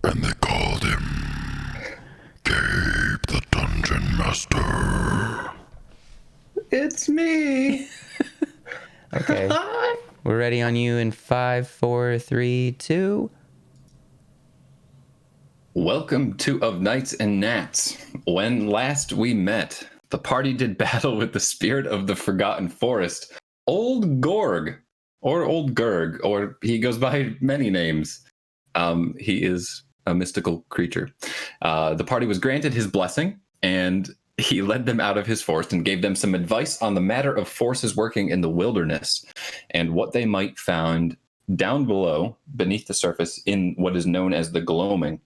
And they called him Gabe the Dungeon Master. It's me. Okay. We're ready on you in 5, 4, 3, 2. Welcome to Of Nights and Gnats. When last we met, the party did battle with the spirit of the Forgotten Forest, Old Gorg, or Old Gurg, or he goes by many names. He is a mystical creature. The party was granted his blessing, and he led them out of his forest and gave them some advice on the matter of forces working in the wilderness and what they might find down below, beneath the surface, in what is known as the Gloaming.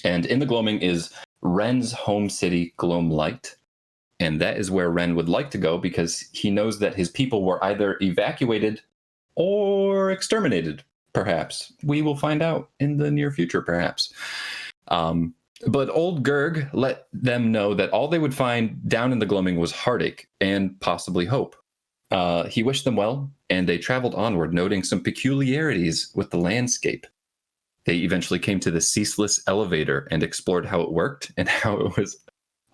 And in the Gloaming is Ren's home city, Gloamlight. And that is where Ren would like to go because he knows that his people were either evacuated or exterminated, perhaps. We will find out in the near future, perhaps. But Old Gurg let them know that all they would find down in the Gloaming was heartache and possibly hope. He wished them well, and they traveled onward, noting some peculiarities with the landscape. They eventually came to the Ceaseless Elevator and explored how it worked and how it was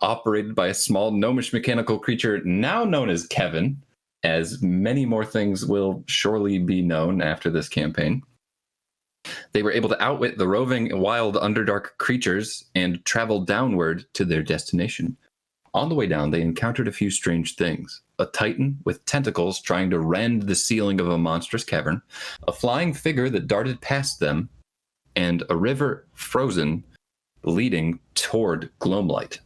operated by a small gnomish mechanical creature now known as Kevin, as many more things will surely be known after this campaign. They were able to outwit the roving wild Underdark creatures and travel downward to their destination. On the way down, they encountered a few strange things. A titan with tentacles trying to rend the ceiling of a monstrous cavern, a flying figure that darted past them, and a river frozen leading toward Gloamlight.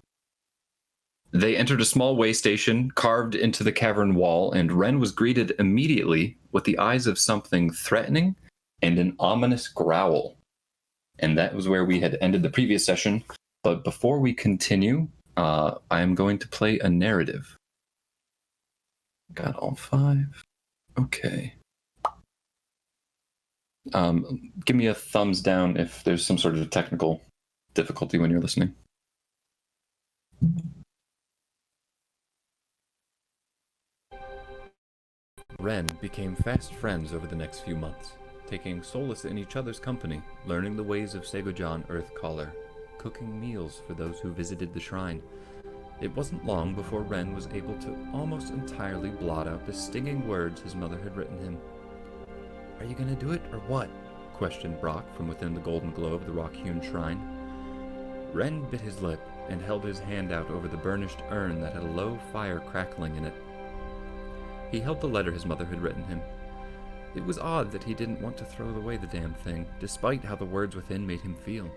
They entered a small way station carved into the cavern wall, and Ren was greeted immediately with the eyes of something threatening and an ominous growl. And that was where we had ended the previous session. But before we continue, I am going to play a narrative. Got all 5. Okay. Give me a thumbs down if there's some sort of technical difficulty when you're listening. Ren became fast friends over the next few months, taking solace in each other's company, learning the ways of Segojan Earthcaller, cooking meals for those who visited the shrine. It wasn't long before Ren was able to almost entirely blot out the stinging words his mother had written him. "Are you gonna do it, or what?" questioned Brock from within the golden glow of the rock-hewn shrine. Ren bit his lip and held his hand out over the burnished urn that had a low fire crackling in it. He held the letter his mother had written him. It was odd that he didn't want to throw away the damn thing, despite how the words within made him feel.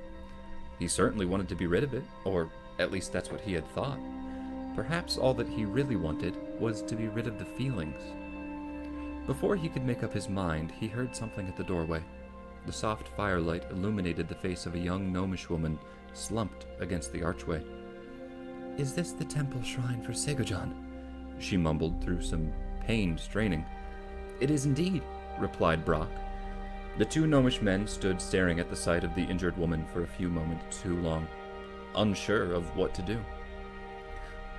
He certainly wanted to be rid of it, or at least that's what he had thought. Perhaps all that he really wanted was to be rid of the feelings. Before he could make up his mind, he heard something at the doorway. The soft firelight illuminated the face of a young gnomish woman slumped against the archway. "Is this the temple shrine for Segojan?" she mumbled through some pained straining. "It is indeed," replied Brock. The two gnomish men stood staring at the sight of the injured woman for a few moments too long, unsure of what to do.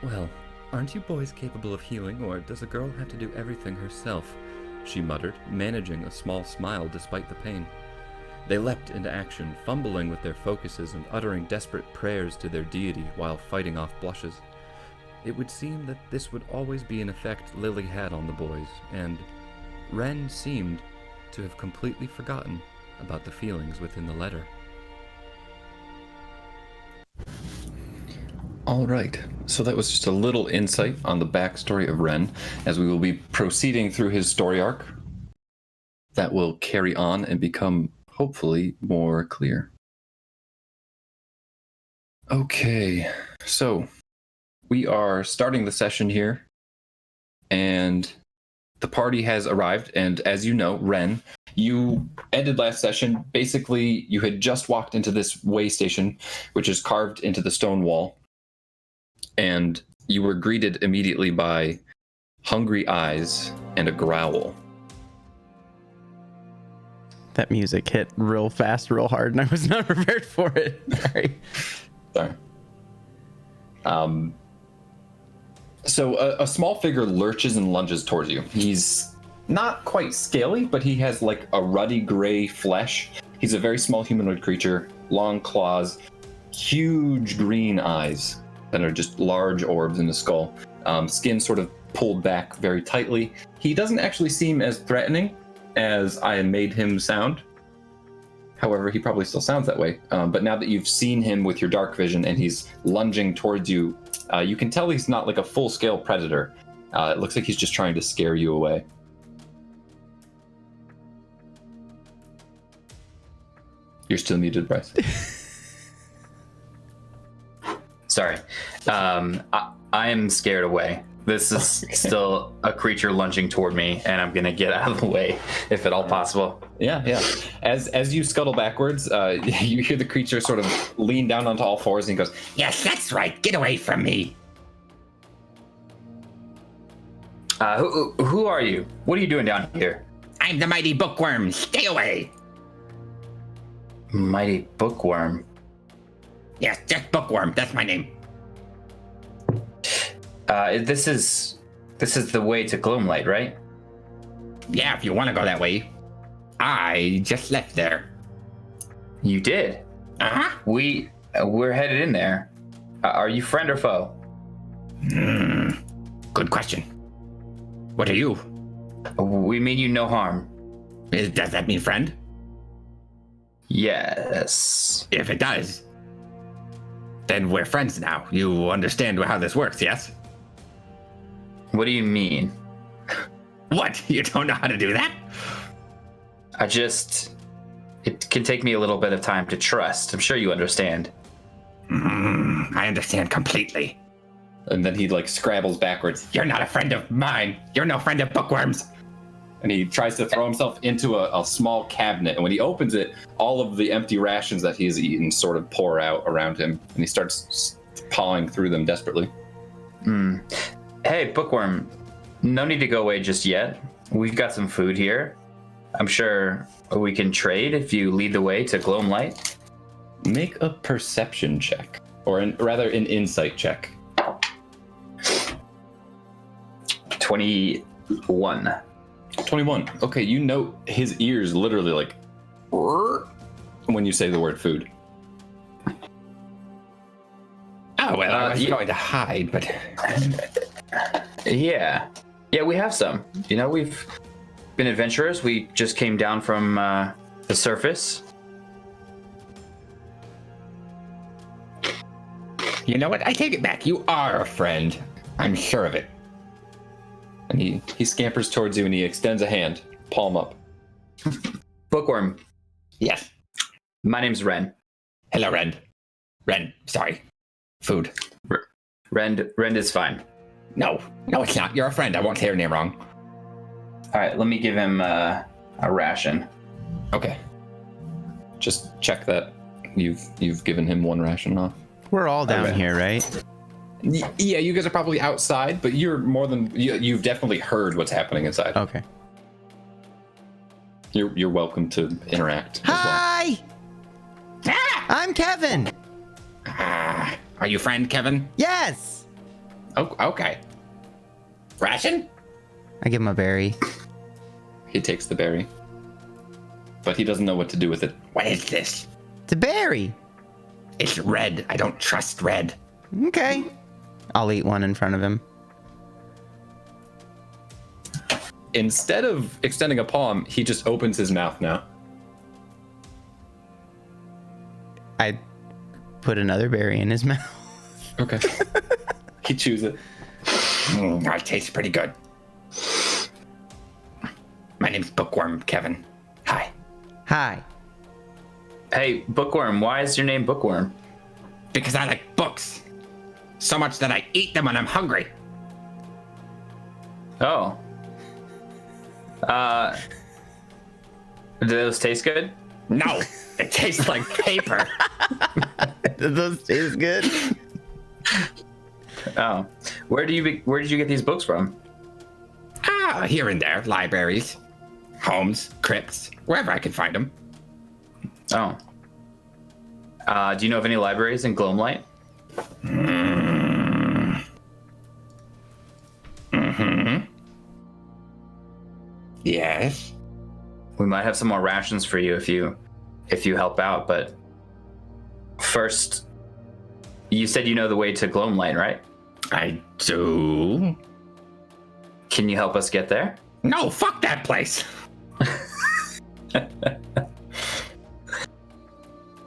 "Well, aren't you boys capable of healing, or does a girl have to do everything herself?" she muttered, managing a small smile despite the pain. They leapt into action, fumbling with their focuses and uttering desperate prayers to their deity while fighting off blushes. It would seem that this would always be an effect Lily had on the boys, and Ren seemed to have completely forgotten about the feelings within the letter. All right, so that was just a little insight on the backstory of Ren, as we will be proceeding through his story arc. That will carry on and become, hopefully, more clear. Okay, so we are starting the session here, and the party has arrived, and as you know, Ren, you ended last session. Basically, you had just walked into this way station, which is carved into the stone wall, and you were greeted immediately by hungry eyes and a growl. That music hit real fast, real hard, and I was not prepared for it. Sorry. So a small figure lurches and lunges towards you. He's not quite scaly, but he has like a ruddy gray flesh. He's a very small humanoid creature, long claws, huge green eyes that are just large orbs in the skull. Skin sort of pulled back very tightly. He doesn't actually seem as threatening as I made him sound. However, he probably still sounds that way. But now that you've seen him with your dark vision and he's lunging towards you, you can tell he's not like a full-scale predator. It looks like he's just trying to scare you away. You're still muted, Bryce. Sorry. I am scared away. This is still a creature lunging toward me, and I'm going to get out of the way, if at all possible. Yeah. As you scuttle backwards, you hear the creature sort of lean down onto all fours, and he goes, Yes, that's right. Get away from me. Who are you? What are you doing down here? I'm the mighty bookworm. Stay away. Mighty bookworm. Yes, just bookworm. That's my name. This is the way to Gloomlight, right? Yeah, if you want to go that way. I just left there. You did. Uh-huh. We're headed in there. Are you friend or foe? Good question. What are you? We mean you no harm. Does that mean friend? Yes. If it does, then we're friends now. You understand how this works, yes? What do you mean? What? You don't know how to do that? It can take me a little bit of time to trust. I'm sure you understand. I understand completely. and then he like scrabbles backwards. You're not a friend of mine. You're no friend of bookworms. And he tries to throw himself into a small cabinet. And when he opens it, all of the empty rations that he has eaten sort of pour out around him. And he starts pawing through them desperately. Hey, Bookworm, no need to go away just yet. We've got some food here. I'm sure we can trade if you lead the way to Gloomlight. Make a perception check, or rather an insight check. 21. 21. Okay, you note his ears literally like when you say the word food. Oh, well, I was yeah. going to hide, but... Yeah, we have some. You know, we've been adventurers. We just came down from the surface. You know what? I take it back. You are a friend. I'm sure of it. And he scampers towards you and he extends a hand, palm up. Bookworm, Yes. my name's Ren. Hello, Rend. Ren, sorry. Food. Ren is fine. No, it's not. You're a friend. I won't say your name wrong. All right, let me give him a ration. Okay. Just check that you've given him one ration off. We're all down Okay. here, right? Yeah, you guys are probably outside, but you're more than you've definitely heard what's happening inside. Okay. You're welcome to interact as well. Hi! Ah! I'm Kevin! Are you friend, Kevin? Yes! Oh, okay. Ration? I give him a berry. He takes the berry, but he doesn't know what to do with it. What is this? It's a berry! It's red. I don't trust red. Okay. I'll eat one in front of him. Instead of extending a palm, he just opens his mouth now. I put another berry in his mouth. Okay. He chews it. It tastes pretty good. My name's Bookworm, Kevin. Hi. Hi. Hey, Bookworm, why is your name Bookworm? Because I like books. So much that I eat them when I'm hungry. Oh. Do those taste good? No, it tastes like paper. Do those taste good? Oh. Where did you get these books from? Here and there, libraries, homes, crypts, wherever I can find them. Oh. Do you know of any libraries in Gloomlight? Yes. We might have some more rations for you if you if you help out, but first, you said you know the way to Gloamlight, right? I do. Can you help us get there? No, fuck that place.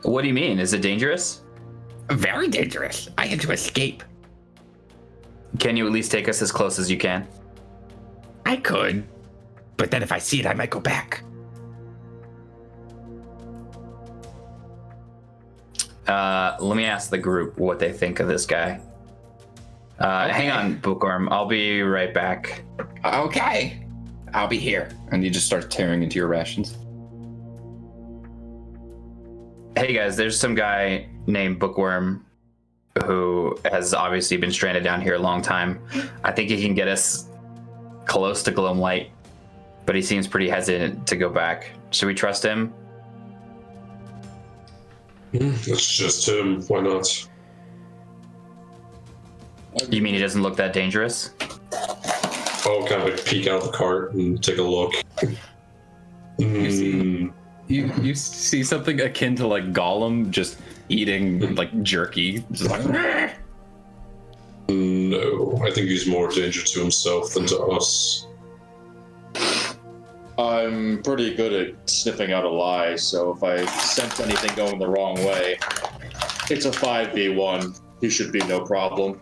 What do you mean? Is it dangerous? Very dangerous. I had to escape. Can you at least take us as close as you can? I could, but then if I see it, I might go back. Let me ask the group what they think of this guy. Hang on, Bookworm. I'll be right back. Okay, I'll be here. And you just start tearing into your rations. Hey guys, there's some guy named Bookworm who has obviously been stranded down here a long time. I think he can get us close to Gloamlight, but he seems pretty hesitant to go back. Should we trust him? It's just him. Why not? You mean he doesn't look that dangerous? I'll kind of like peek out the cart and take a look. You see something akin to like Gollum just eating like jerky. Just like, No, I think he's more danger to himself than to us. I'm pretty good at sniffing out a lie, so if I sense anything going the wrong way, it's a 5v1. He should be no problem.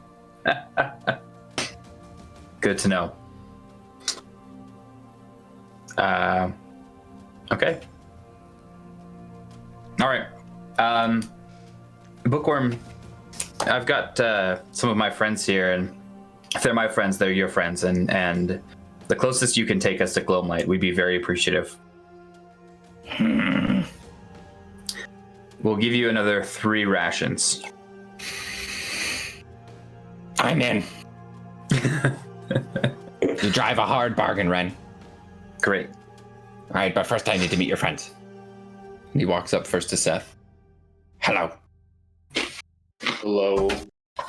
Good to know. Okay. All right. Bookworm, I've got some of my friends here, and if they're my friends, they're your friends, and the closest you can take us to Gloamlight, we'd be very appreciative. We'll give you another 3 rations. I'm in. You drive a hard bargain, Ren. Great. All right, but first I need to meet your friends. he walks up first to Seth. Hello, Hello,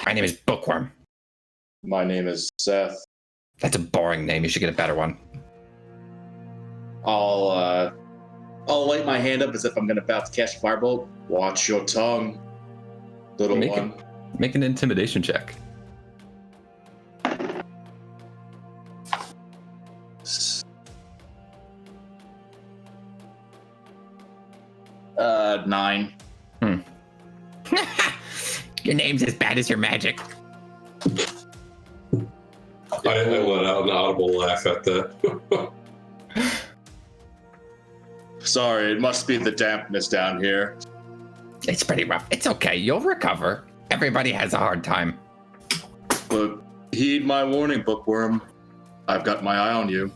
my name is Bookworm. my name is Seth. That's a boring name. You should get a better one. I'll light my hand up as if I'm about to cast a firebolt. Watch your tongue, little Make one. Make an intimidation check. 9. Your name's as bad as your magic. I let out an audible laugh at that. Sorry, it must be the dampness down here. It's pretty rough. It's okay. You'll recover. Everybody has a hard time. But heed my warning, Bookworm. I've got my eye on you.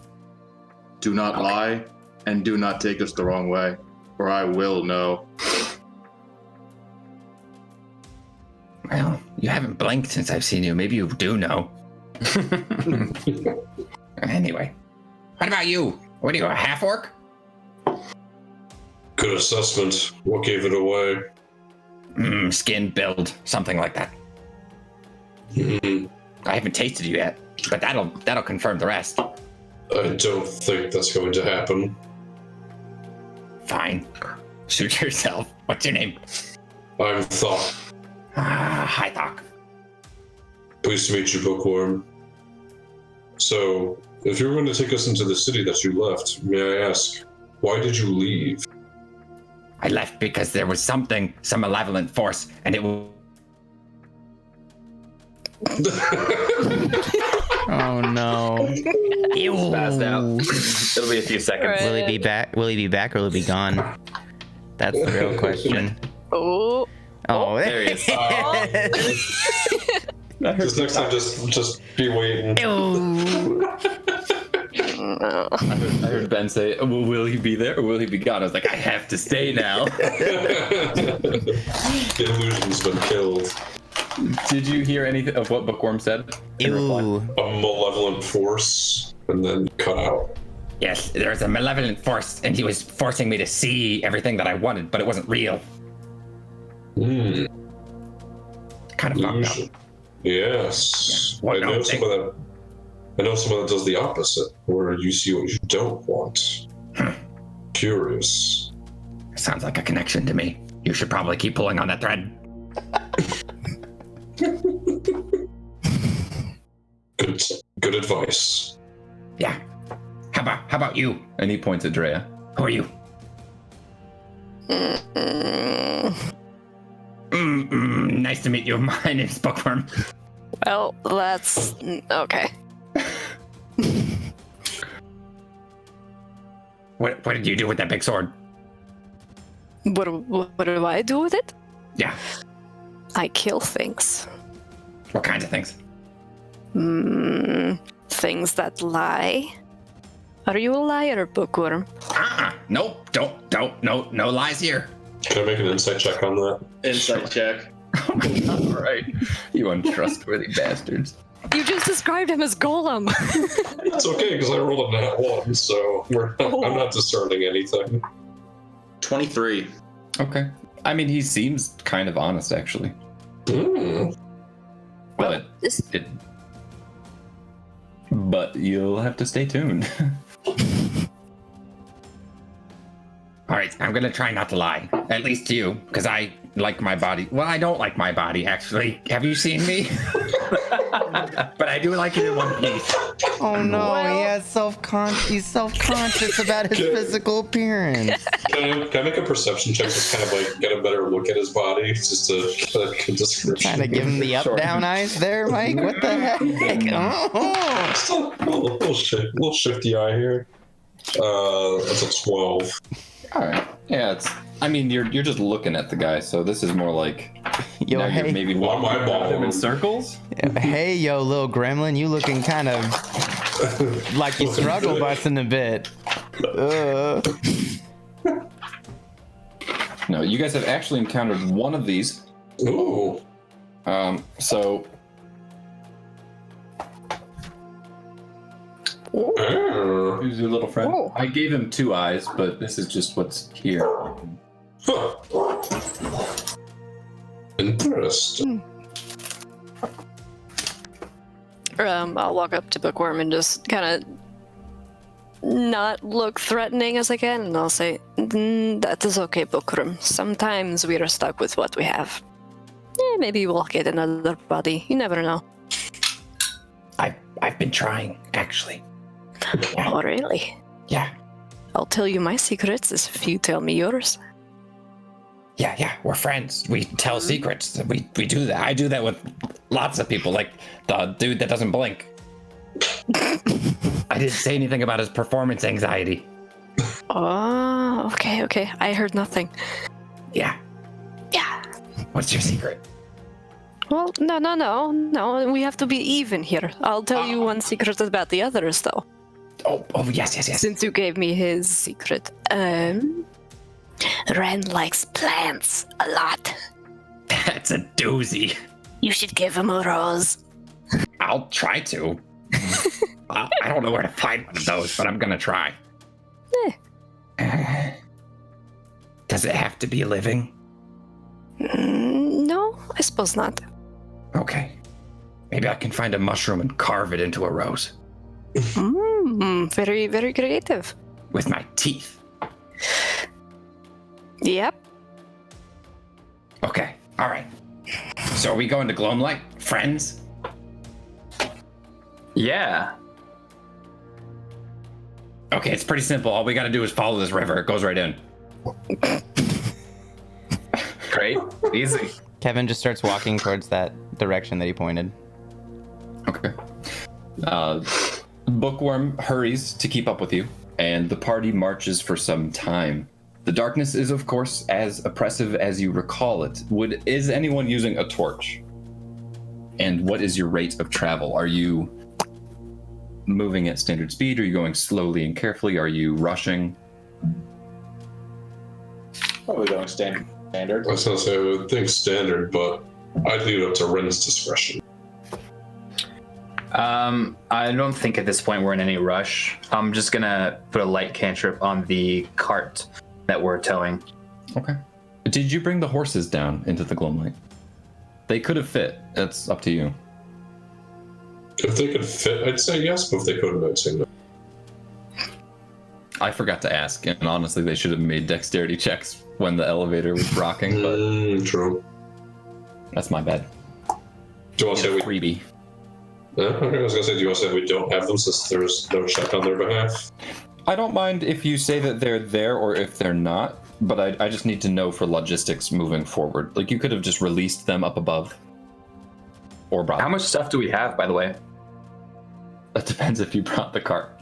Do not lie, and do not take us the wrong way, or I will know. Well, you haven't blinked since I've seen you. Maybe you do know. Anyway, what about you? What are you, a half-orc? Good assessment. What gave it away? Skin build, something like that. I haven't tasted you yet, but that'll confirm the rest. I don't think that's going to happen. Fine. Shoot yourself. What's your name? I'm Thought. Hi, Doc. Pleased to meet you, Bookworm. So, if you're going to take us into the city that you left, may I ask, why did you leave? I left because there was some malevolent force, and it was... Oh no. Ew. Passed out. It'll be a few seconds. Will he be back? Will he be back or will he be gone? That's the real question. Oh. Oh, There he is. Just next time, just be waiting. Ew. I heard Ben say, well, will he be there or will he be gone? I was like, I have to stay now. The illusion's been killed. Did you hear anything of what Bookworm said? in reply? Ew. A malevolent force, and then cut out. Yes, there was a malevolent force, and he was forcing me to see everything that I wanted, but it wasn't real. Hmm. Kind of fucked Illusion. up. Yes. Yeah. I know someone that does the opposite, where you see what you don't want. Curious. Sounds like a connection to me. You should probably keep pulling on that thread. Good advice. Yeah. How about you? And he points at Drea. Who are you? Nice to meet you. My name's Bookworm. Well, that's okay. What did you do with that big sword? What do I do with it? Yeah. I kill things. What kinds of things? Things that lie. Are you a liar, Bookworm? Nope. No lies here. Can I make an insight check on that? Insight check. All right. You untrustworthy bastards. You just described him as Golem. It's okay because I rolled a nat 1, so I'm not discerning anything. 23. Okay. I mean, he seems kind of honest, actually. Well, But you'll have to stay tuned. All right, I'm gonna try not to lie. At least to you, because I like my body. Well, I don't like my body, actually. Have you seen me? But I do like it in one piece. Oh no, he's self-conscious about his physical appearance. Can I make a perception check to kind of like get a better look at his body? Just to get a description. Trying to give him the up-down eyes there, Mike? What the heck? Oh. Still a little shifty eye here. That's a 12. All right. Yeah, I mean, you're just looking at the guy, so this is more like Yo, now you're hey, maybe Why am I walking around him in bald? circles. hey, yo, little gremlin, you looking kind of like you struggle busting a bit. No, you guys have actually encountered one of these. Ooh. So who's your little friend? Oh. I gave him 2 eyes, but this is just what's here. Huh. Interesting. I'll walk up to Bookworm and just kind of not look threatening as I can, and I'll say, that is okay, Bookworm. Sometimes we are stuck with what we have. Maybe we'll get another body. You never know. I've been trying, actually. Oh, really? Yeah. I'll tell you my secrets if you tell me yours. Yeah, we're friends. We tell secrets. We do that. I do that with lots of people, like the dude that doesn't blink. I didn't say anything about his performance anxiety. Oh, okay. I heard nothing. Yeah. Yeah. What's your secret? Well, no. We have to be even here. I'll tell you one secret about the others, though. Oh, yes. Since you gave me his secret. Ren likes plants a lot. That's a doozy. You should give him a rose. I'll try to. I don't know where to find one of those, but I'm gonna try. Does it have to be living? No, I suppose not. Okay. Maybe I can find a mushroom and carve it into a rose. Very, very creative. With my teeth. Yep. Okay, alright. So are we going to Gloamlight? Friends? Yeah. Okay, it's pretty simple. All we gotta do is follow this river. It goes right in. Great. Easy. Kevin just starts walking towards that direction that he pointed. Okay. Bookworm hurries to keep up with you, and the party marches for some time. The darkness is, of course, as oppressive as you recall it. Is anyone using a torch? And what is your rate of travel? Are you moving at standard speed? Are you going slowly and carefully? Are you rushing? Probably going standard. I was gonna say I would think standard, but I'd leave it up to Ren's discretion. I don't think at this point we're in any rush. I'm just gonna put a light cantrip on the cart that we're towing. Okay. Did you bring the horses down into the Gloamlight? They could have fit. That's up to you. If they could fit, I'd say yes, but if they couldn't, I'd say no. I forgot to ask, and honestly, they should have made dexterity checks when the elevator was rocking, but True. that's my bad. Do you want to say we? Freebie. Okay, I was gonna say, do you want to say we don't have them since there's no check on their behalf? I don't mind if you say that they're there or if they're not, but I just need to know for logistics moving forward. Like, you could have just released them up above. Or brought How much stuff do we have, by the way? That depends if you brought the cart.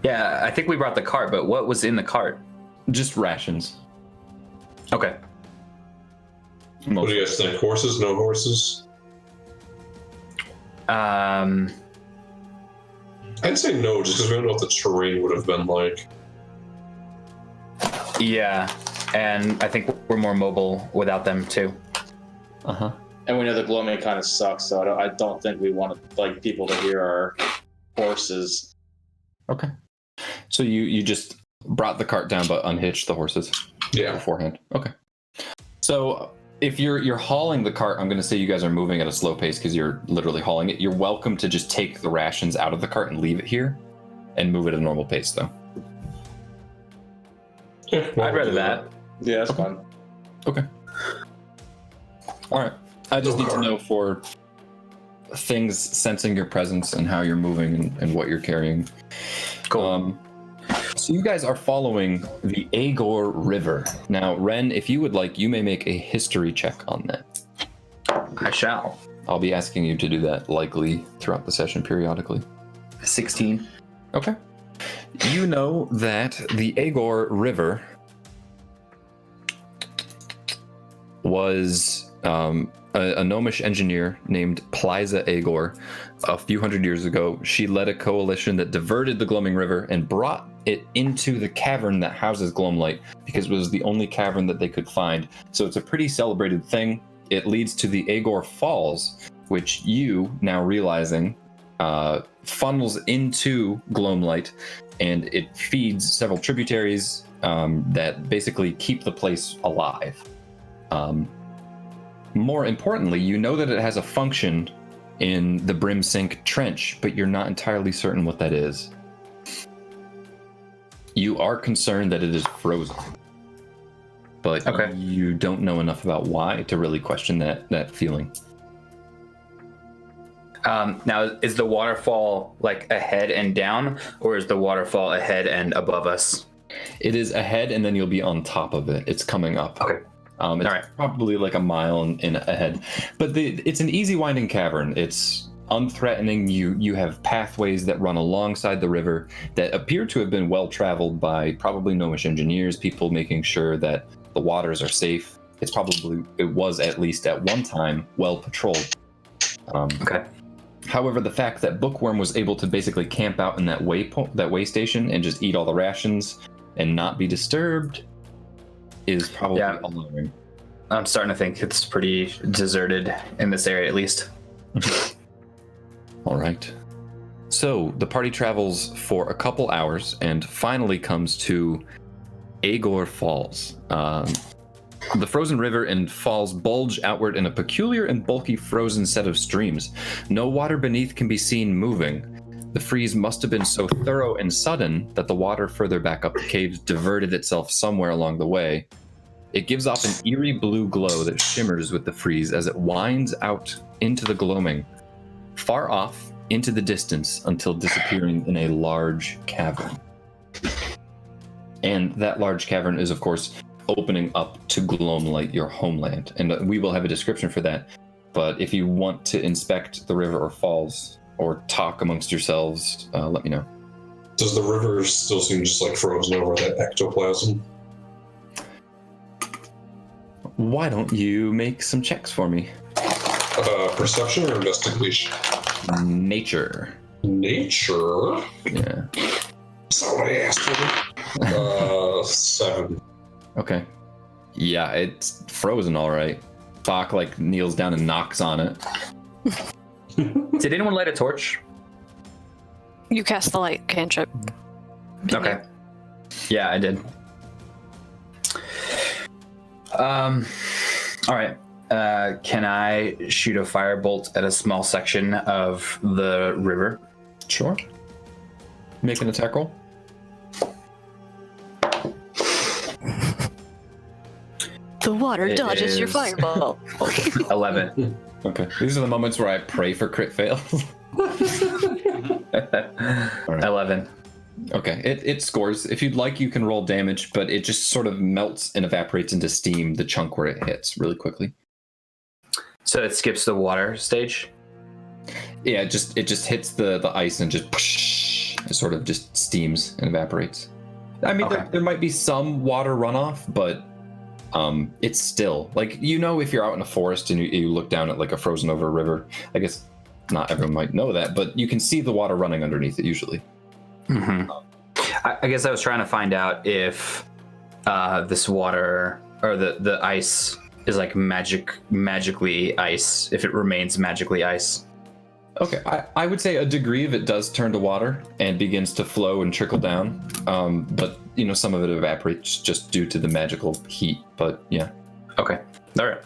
Yeah, I think we brought the cart, but what was in the cart? Just rations. Okay. What do you guys think? Horses? No horses? Um, I'd say no, just because we don't know what the terrain would have been like. yeah, and I think we're more mobile without them too. Uh-huh. And we know the gloaming kind of sucks, so I don't think we want like people to hear our horses. Okay. So you just brought the cart down but unhitched the horses beforehand. Okay. So if you're hauling the cart, I'm going to say you guys are moving at a slow pace because you're literally hauling it. You're welcome to just take the rations out of the cart and leave it here and move at a normal pace, though. Yeah, I'd rather that. Yeah, that's fine. Okay. All right. I just need to know for things sensing your presence and how you're moving and what you're carrying. Cool. So you guys are following the Agor River. Now, Ren, if you would like, you may make a history check on that. I shall. I'll be asking you to do that likely throughout the session periodically. 16. Okay. You know that the Agor River was a gnomish engineer named Plyza Agor. A few hundred years ago, she led a coalition that diverted the Gloaming River and brought it into the cavern that houses Gloamlight because it was the only cavern that they could find. So it's a pretty celebrated thing. It leads to the Agor Falls, which you, now realizing, funnels into Gloamlight, and it feeds several tributaries that basically keep the place alive. More importantly, you know that it has a function in the Brimsink Trench, but you're not entirely certain what that is. You are concerned that it is frozen, but you don't know enough about why to really question that feeling. Now, is the waterfall like ahead and down, or is the waterfall ahead and above us? It is ahead, and then you'll be on top of it. It's coming up. Okay. It's probably like a mile in ahead, but it's an easy winding cavern. It's unthreatening. You have pathways that run alongside the river that appear to have been well traveled by probably gnomish engineers, people making sure that the waters are safe. It was at least at one time well patrolled. Okay. However, the fact that Bookworm was able to basically camp out in that way station and just eat all the rations and not be disturbed is probably alarming. I'm starting to think it's pretty deserted in this area, at least. All right. So the party travels for a couple hours and finally comes to Agor Falls. The frozen river and falls bulge outward in a peculiar and bulky frozen set of streams. No water beneath can be seen moving. The freeze must have been so thorough and sudden that the water further back up the caves diverted itself somewhere along the way. It gives off an eerie blue glow that shimmers with the freeze as it winds out into the gloaming, far off into the distance until disappearing in a large cavern. And that large cavern is, of course, opening up to Gloamlight, your homeland. And we will have a description for that. But if you want to inspect the river or falls or talk amongst yourselves, let me know. Does the river still seem just like frozen over that ectoplasm? Why don't you make some checks for me? Perception or investigation? Nature. Nature? Yeah. That's not what I asked for. 7. Okay. Yeah, it's frozen all right. Bach kneels down and knocks on it. Did anyone light a torch? You cast the light cantrip. Okay. Yeah, I did. All right. Can I shoot a firebolt at a small section of the river? Sure. Make an attack roll. The water It dodges your is- fireball. 11. Okay. These are the moments where I pray for crit fails. 11. Okay, it scores. If you'd like, you can roll damage, but it just sort of melts and evaporates into steam the chunk where it hits really quickly. So it skips the water stage. Yeah, it just hits the ice and just it sort of just steams and evaporates. I mean, Okay. there might be some water runoff, but it's still like, if you're out in a forest and you look down at like a frozen over river. I guess not everyone might know that, but you can see the water running underneath it usually. Mm-hmm. I guess I was trying to find out if this water or the ice is like magically ice, if it remains magically ice. Okay, I would say a degree of it does turn to water and begins to flow and trickle down. But some of it evaporates just due to the magical heat. But yeah. Okay. All right.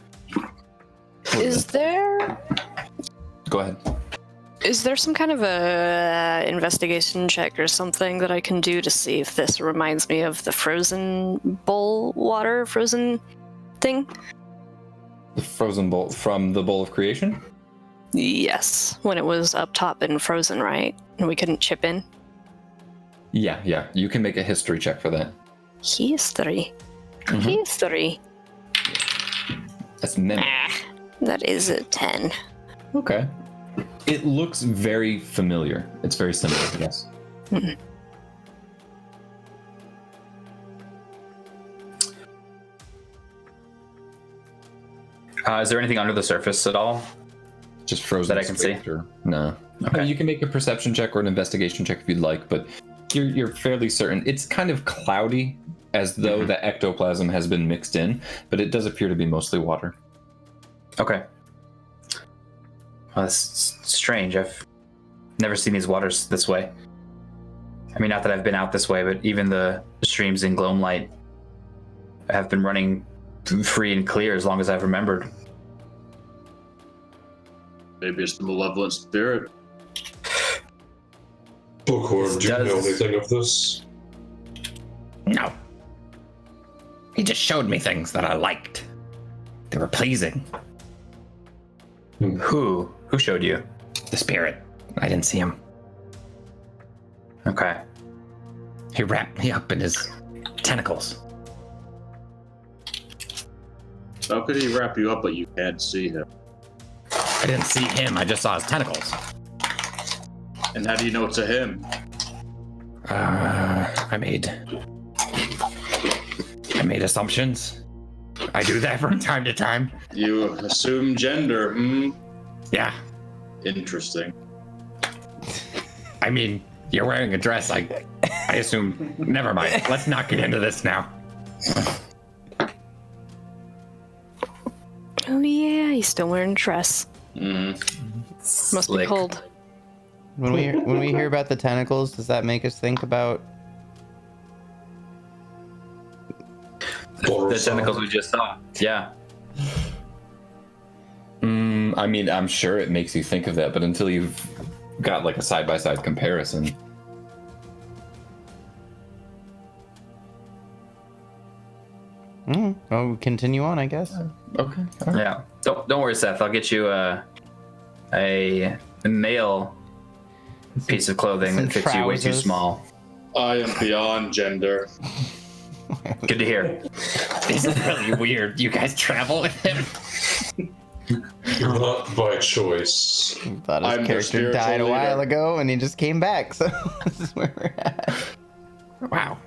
Is there Go ahead. some kind of a investigation check or something that I can do to see if this reminds me of the frozen thing? The frozen bowl from the Bowl of Creation? Yes, when it was up top and frozen, right? And we couldn't chip in. Yeah. You can make a history check for that. History. Mhm. History. That's memory. That is a 10. Okay. It looks very familiar. It's very similar, yes. Is there anything under the surface at all? Just frozen. That I can see? straight through. No. Okay. You can make a perception check or an investigation check if you'd like, but you're fairly certain. It's kind of cloudy, as though the ectoplasm has been mixed in, but it does appear to be mostly water. Okay. Well, that's strange. I've never seen these waters this way. I mean, not that I've been out this way, but even the streams in Gloamlight have been running free and clear as long as I've remembered. Maybe it's the malevolent spirit. Bookworm, do you know Does- anything of this? No. He just showed me things that I liked. They were pleasing. Who showed you? The spirit. I didn't see him. Okay. He wrapped me up in his tentacles. How could he wrap you up but you can't see him? I didn't see him. I just saw his tentacles. And how do you know it's a him? I made assumptions. I do that from time to time. You assume gender. Yeah. Interesting. I mean, you're wearing a dress. I assume. Never mind. Let's not get into this now. Oh yeah, he's still wearing a dress. Must be Slick. cold. When we hear about the tentacles, does that make us think about? The tentacles we just saw. Yeah. I mean, I'm sure it makes you think of that, but until you've got like a side-by-side comparison. Well, we continue on, I guess. Okay. All right. Yeah. Don't worry, Seth. I'll get you a male piece of clothing Some that fits you way too trousers. small. I am beyond gender. Good to hear. This is really weird. You guys travel with him? Not by choice. Thought his I'm their character spiritual died a while leader. ago, and he just came back. So this is where we're at. Wow.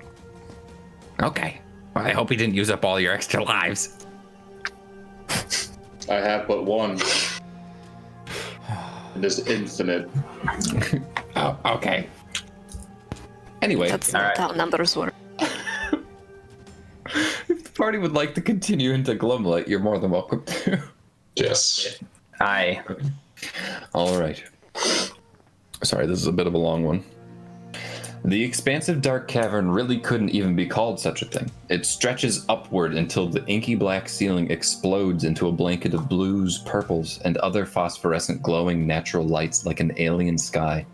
Okay. Well, I hope he didn't use up all your extra lives. I have but one. It is infinite. Oh, okay. Anyway, That's all not right. how numbers work. if the party would like to continue into Gloomlight, you're more than welcome to. Yes. Aye. All right. Sorry, this is a bit of a long one. The expansive dark cavern really couldn't even be called such a thing. It stretches upward until the inky black ceiling explodes into a blanket of blues, purples, and other phosphorescent glowing natural lights like an alien sky.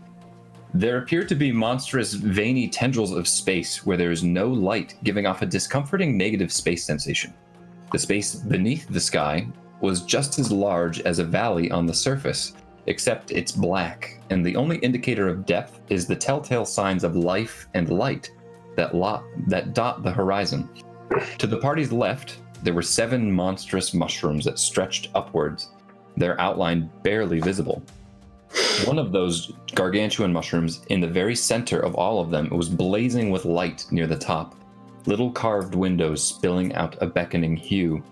There appear to be monstrous veiny tendrils of space where there is no light, giving off a discomforting negative space sensation. The space beneath the sky was just as large as a valley on the surface, except it's black, and the only indicator of depth is the telltale signs of life and light that dot the horizon. To the party's left, there were 7 monstrous mushrooms that stretched upwards, their outline barely visible. One of those gargantuan mushrooms, in the very center of all of them, was blazing with light near the top, little carved windows spilling out a beckoning hue.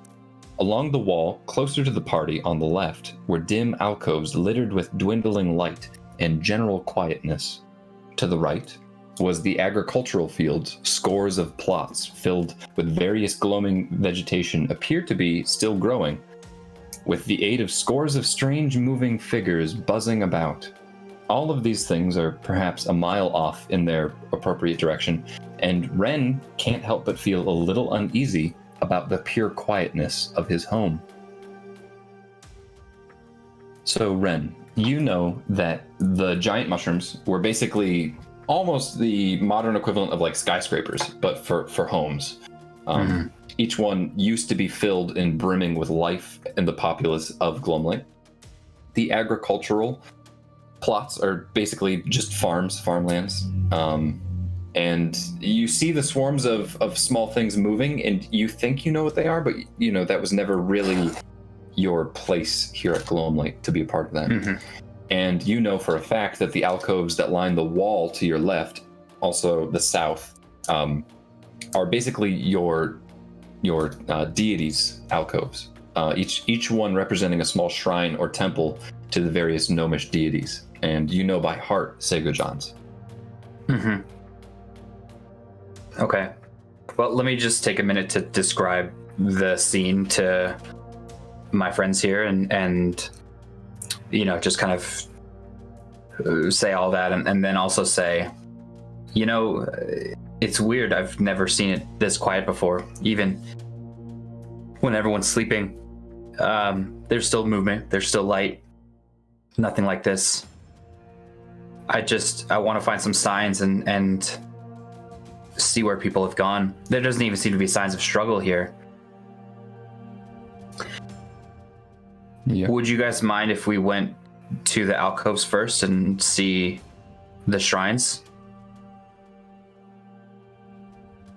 Along the wall, closer to the party on the left, were dim alcoves littered with dwindling light and general quietness. To the right was the agricultural fields. Scores of plots filled with various glowing vegetation appeared to be still growing, with the aid of scores of strange moving figures buzzing about. All of these things are perhaps a mile off in their appropriate direction, and Ren can't help but feel a little uneasy about the pure quietness of his home. So Ren, you know that the giant mushrooms were basically almost the modern equivalent of like skyscrapers, but for homes. Each one used to be filled and brimming with life and the populace of Gloomlight. The agricultural plots are basically just farmlands. And you see the swarms of small things moving, and you think you know what they are, but you know that was never really your place here at Gloomlight to be a part of that. And you know for a fact that the alcoves that line the wall to your left, also the south, are basically your deities' alcoves. Each one representing a small shrine or temple to the various gnomish deities, and you know by heart Segojan's. Okay. Well, let me just take a minute to describe the scene to my friends here and you know, just kind of say all that and then also say, you know, it's weird. I've never seen it this quiet before. Even when everyone's sleeping, there's still movement, there's still light. Nothing like this. I want to find some signs and see where people have gone. There doesn't even seem to be signs of struggle here. Yeah. Would you guys mind if we went to the alcoves first and see the shrines?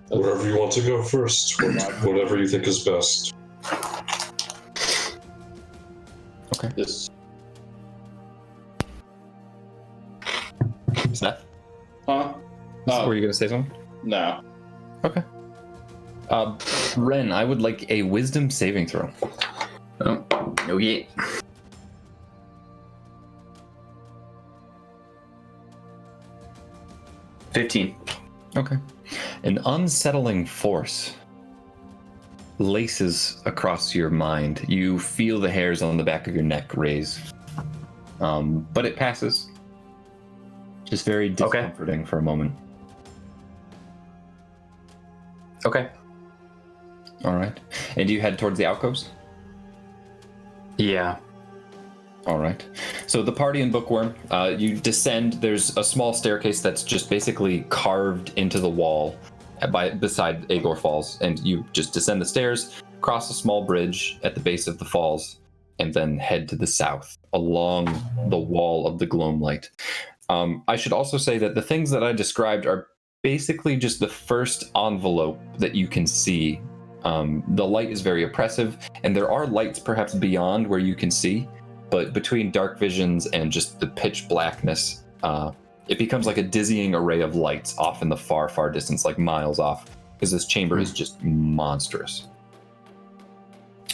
Wherever you want to go first, whatever you think is best. Okay. This. Seth? Huh? Were you going to say something? No. Okay. Ren, I would like a wisdom saving throw. Oh yeah. $15. Okay. An unsettling force laces across your mind. You feel the hairs on the back of your neck raise. But it passes. Just very discomforting for a moment. Okay. All right. And you head towards the alcoves? Yeah. All right. So the party in Bookworm, you descend. There's a small staircase that's just basically carved into the wall beside Agor Falls. And you just descend the stairs, cross a small bridge at the base of the falls, and then head to the south along the wall of the Gloomlight. I should also say that the things that I described are basically just the first envelope that you can see. The light is very oppressive, and there are lights perhaps beyond where you can see, but between dark visions and just the pitch blackness, it becomes like a dizzying array of lights off in the far, far distance, like miles off, because this chamber is just monstrous.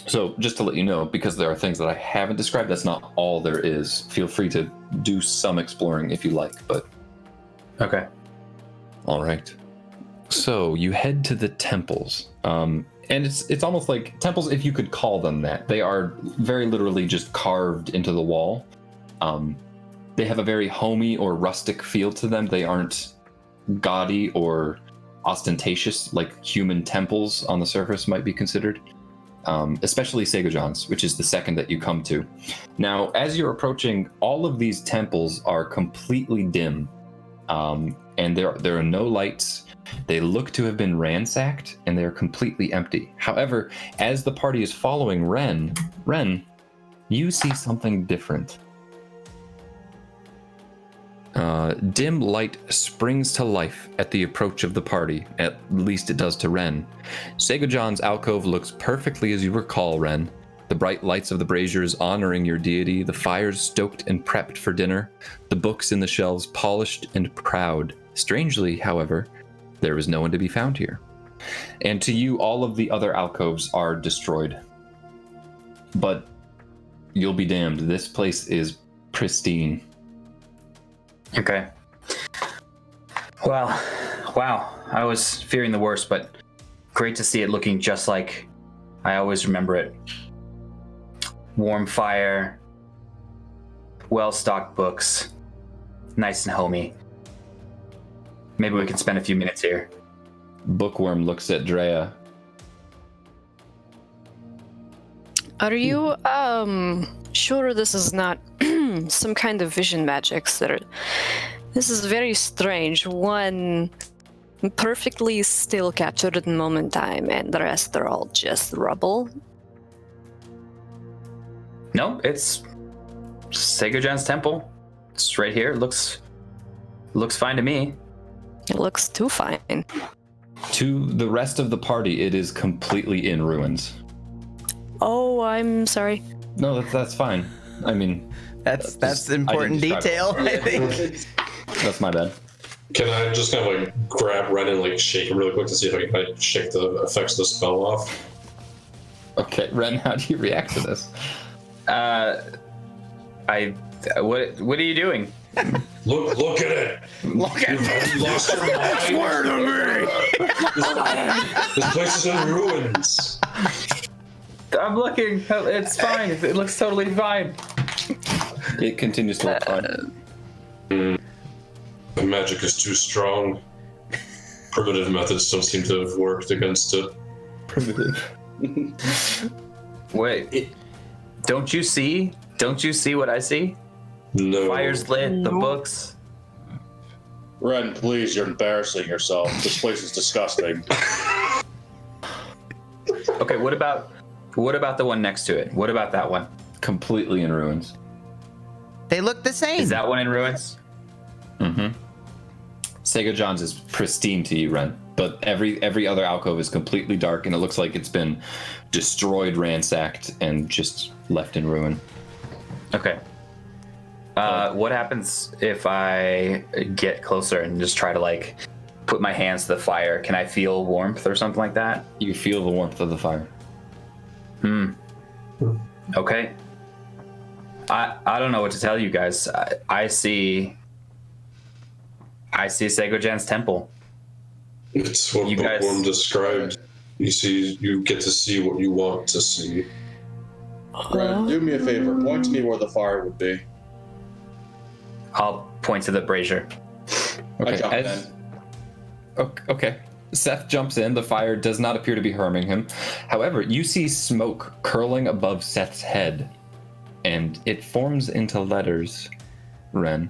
So just to let you know, because there are things that I haven't described, that's not all there is. Feel free to do some exploring if you like, but... Okay. All right. So you head to the temples. And it's almost like temples, if you could call them that. They are very literally just carved into the wall. They have a very homey or rustic feel to them. They aren't gaudy or ostentatious like human temples on the surface might be considered. Especially Segojan's, which is the second that you come to. Now, as you're approaching, all of these temples are completely dim. and there are no lights. They look to have been ransacked, and they are completely empty. However, as the party is following Ren, you see something different. Dim light springs to life at the approach of the party. At least it does to Ren. Segojan's alcove looks perfectly as you recall, Ren. The bright lights of the braziers honoring your deity, the fires stoked and prepped for dinner, the books in the shelves polished and proud. Strangely, however, there is no one to be found here. And to you, all of the other alcoves are destroyed. But you'll be damned, this place is pristine. Okay. Well, wow. I was fearing the worst, but great to see it looking just like I always remember it. Warm fire, well-stocked books, nice and homey. Maybe we can spend a few minutes here. Bookworm looks at Drea. Are you sure this is not some kind of vision magics that are... This is very strange. One perfectly still captured in moment time, and the rest are all just rubble. No, it's Segojan's temple. It's right here. It looks fine to me. It looks too fine. To the rest of the party, it is completely in ruins. Oh, I'm sorry. No, that's fine. I mean, that's important detail, I think. That's my bad. Can I just kind of like grab Ren and like shake him really quick to see if I can like shake the effects of the spell off? Okay, Ren, how do you react to this? What are you doing? Look at it! Look at Have you lost your mind? Swear to me! This place is in ruins. I'm looking. It's fine. It looks totally fine. It continues to look fine. The magic is too strong. Primitive methods don't seem to have worked against it. Primitive. Wait, don't you see? Don't you see what I see? No. Fire's lit, the books. Ren, please, you're embarrassing yourself. This place is disgusting. Okay, what about the one next to it? What about that one? Completely in ruins. They look the same. Is that one in ruins? Mm-hmm. Segojan's is pristine to you, Ren, but every other alcove is completely dark, and it looks like it's been destroyed, ransacked, and just left in ruin. Okay. What happens if I get closer and just try to like put my hands to the fire? Can I feel warmth or something like that? You feel the warmth of the fire. Okay. I don't know what to tell you guys. I see Segojan's temple. It's what You Bookworm guys- described. You get to see what you want to see. Ren, do me a favor. Point to me where the fire would be. I'll point to the brazier. I jump as- in. Okay. Seth jumps in. The fire does not appear to be harming him. However, you see smoke curling above Seth's head, and it forms into letters. Ren,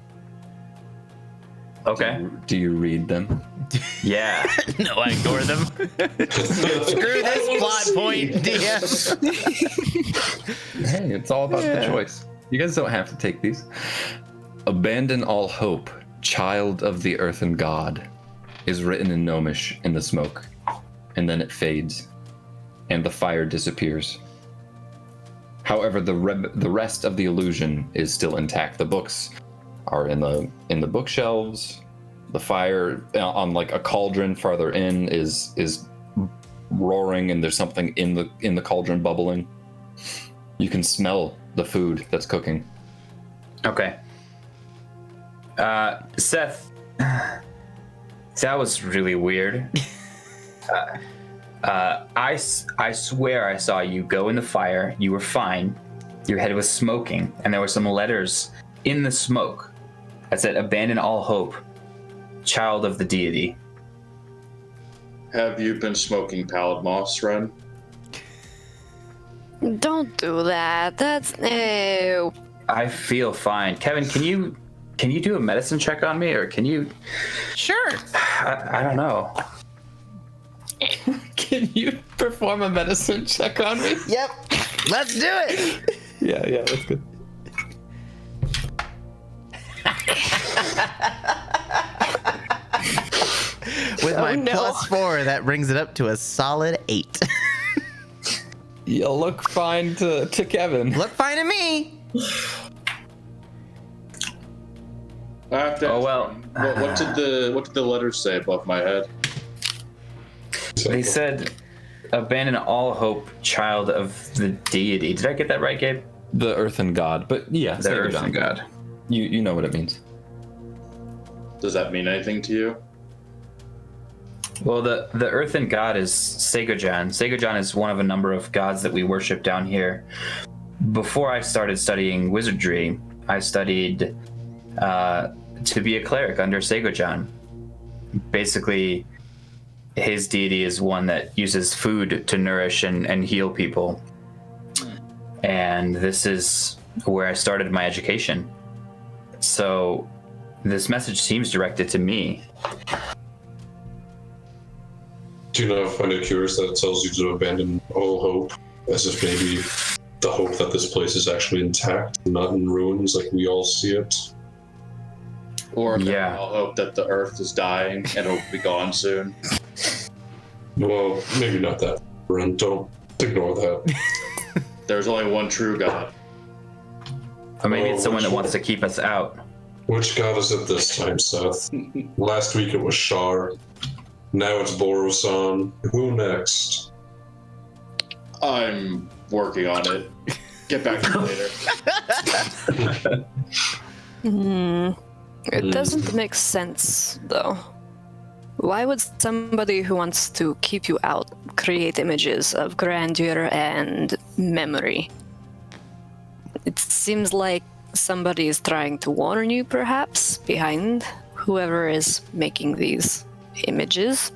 Okay. do you read them? Yeah. No, I ignore them. Screw this plot point, DM. Hey, it's all about the choice. You guys don't have to take these. Abandon all hope, child of the earthen god, is written in Gnomish in the smoke, and then it fades, and the fire disappears. However, the rest of the illusion is still intact. The books are in the bookshelves. The fire on like a cauldron farther in is roaring, and there's something in the cauldron bubbling. You can smell the food that's cooking. Okay. Seth, that was really weird. I swear I saw you go in the fire. You were fine. Your head was smoking, and there were some letters in the smoke that said, "Abandon all hope, child of the deity." Have you been smoking pallid moss, Ren? Don't do that. That's... Ew. I feel fine. Kevin, can Can you do a medicine check on me, or can you? Sure. I don't know. Can you perform a medicine check on me? Yep. Let's do it. Yeah, that's good. With my no. +4, that brings it up to a solid 8. You look fine to Kevin. Look fine to me. I have to Oh, ask, well. what did the letters say above my head? They said, "Abandon all hope, child of the deity." Did I get that right, Gabe? The earthen god, but yeah, The Sega earthen John. god. You know what it means. Does that mean anything to you? Well, the earthen god is Seigojan. Seigojan is one of a number of gods that we worship down here. Before I started studying wizardry, I studied to be a cleric under Seigojan. Basically, his deity is one that uses food to nourish and heal people. And this is where I started my education. So this message seems directed to me. Do you not find it curious that it tells you to abandon all hope, as if maybe the hope that this place is actually intact, not in ruins like we all see it? Or if Yeah. I'll hope that the Earth is dying and it'll be gone soon. Well, maybe not that. Ren, don't ignore that. There's only one true God. Or maybe Oh, it's someone which that one? wants to keep us out. Which god is it this time, Seth? Last week it was Shar. Now it's Borosan. Who next? I'm working on it. Get back to you later. It doesn't make sense, though. Why would somebody who wants to keep you out create images of grandeur and memory? It seems like somebody is trying to warn you, perhaps, behind whoever is making these images.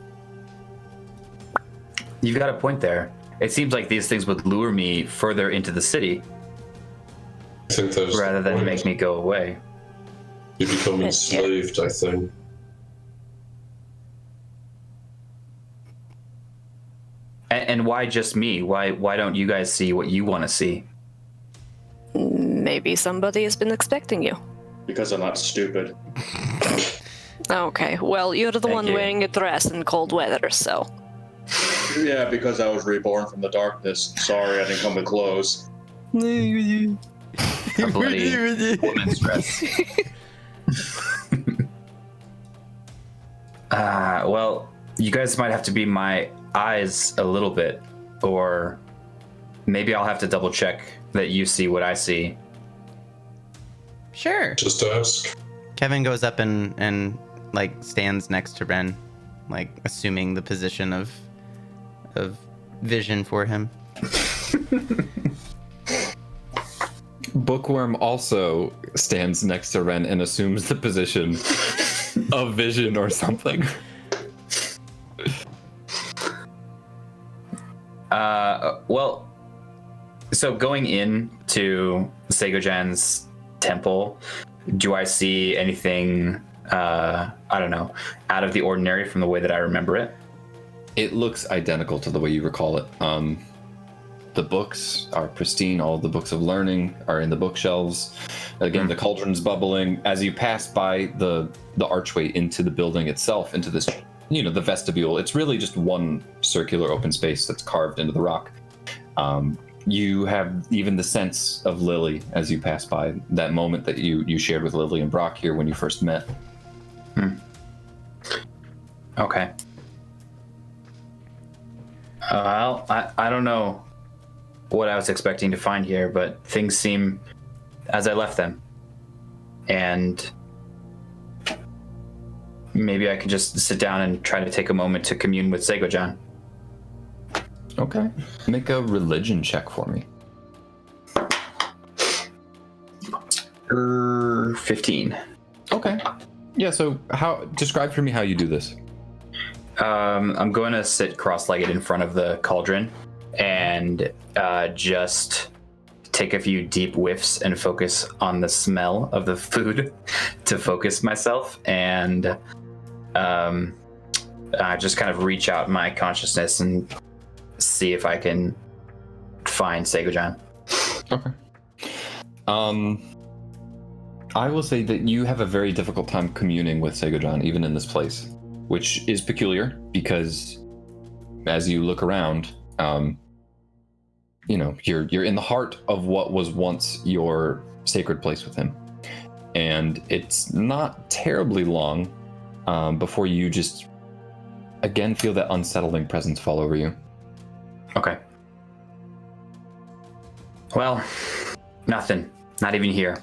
You've got a point there. It seems like these things would lure me further into the city I think that's rather the than point. make me go away. You become enslaved, I think. And why just me? Why don't you guys see what you want to see? Maybe somebody has been expecting you. Because I'm not stupid. Okay, well, you're the Thank one you. wearing a dress in cold weather, so. Yeah, because I was reborn from the darkness. Sorry, I didn't come with clothes. A bloody woman's dress. Well, you guys might have to be my eyes a little bit, or maybe I'll have to double check that you see what I see. Sure. Just ask. Kevin goes up and like stands next to Ren, like assuming the position of vision for him. Bookworm also stands next to Ren and assumes the position of vision or something. Well, so going into Seigojan's temple, do I see anything, I don't know, out of the ordinary from the way that I remember it? It looks identical to the way you recall it. The books are pristine. All the books of learning are in the bookshelves. Again, the cauldron's bubbling. As you pass by the archway into the building itself, into this, the vestibule, it's really just one circular open space that's carved into the rock. You have even the sense of Lily as you pass by, that moment that you shared with Lily and Brock here when you first met. Okay. Well, I don't know what I was expecting to find here, but things seem as I left them. And maybe I could just sit down and try to take a moment to commune with Seigojan. Okay. Make a religion check for me. 15. Okay. Yeah, so describe for me how you do this. I'm going to sit cross-legged in front of the cauldron and just take a few deep whiffs and focus on the smell of the food to focus myself, and just kind of reach out my consciousness and see if I can find Segojan. Okay. I will say that you have a very difficult time communing with Segojan, even in this place, which is peculiar because as you look around, you're in the heart of what was once your sacred place with him. And it's not terribly long before you just, again, feel that unsettling presence fall over you. Okay. Well, nothing. Not even here.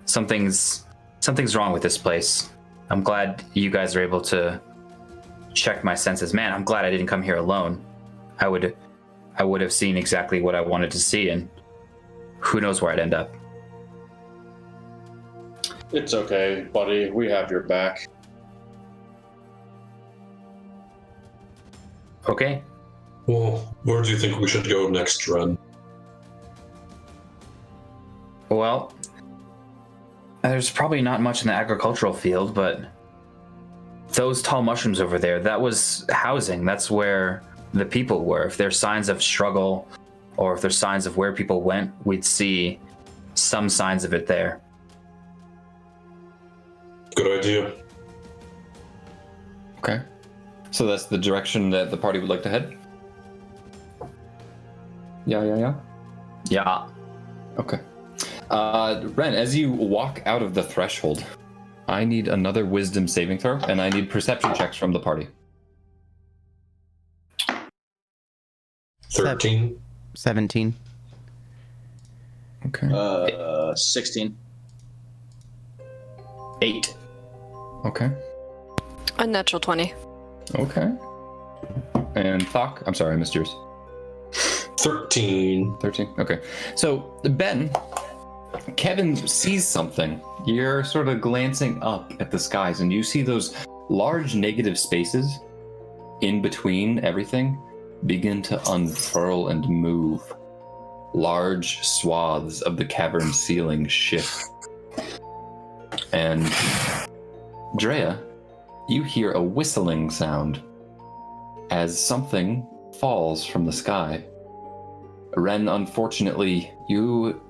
Something's wrong with this place. I'm glad you guys are able to check my senses. Man, I'm glad I didn't come here alone. I would have seen exactly what I wanted to see, and who knows where I'd end up. It's okay, buddy. We have your back. Okay. Well, where do you think we should go next, Ren? Well, there's probably not much in the agricultural field, but those tall mushrooms over there, that was housing. That's where the people were. If there's signs of struggle or if there's signs of where people went, we'd see some signs of it there. Good idea. Okay. So that's the direction that the party would like to head? Yeah. Yeah. Okay. Ren, as you walk out of the threshold, I need another wisdom saving throw, and I need perception checks from the party. 13. 17. Okay. 16. 8. Okay. Unnatural 20. Okay. And Thok, I'm sorry, I missed yours. 13. 13. Okay. So, Ben, Kevin sees something. You're sort of glancing up at the skies, and you see those large negative spaces in between everything begin to unfurl and move. Large swaths of the cavern ceiling shift. And Drea, you hear a whistling sound as something falls from the sky. Ren, unfortunately, you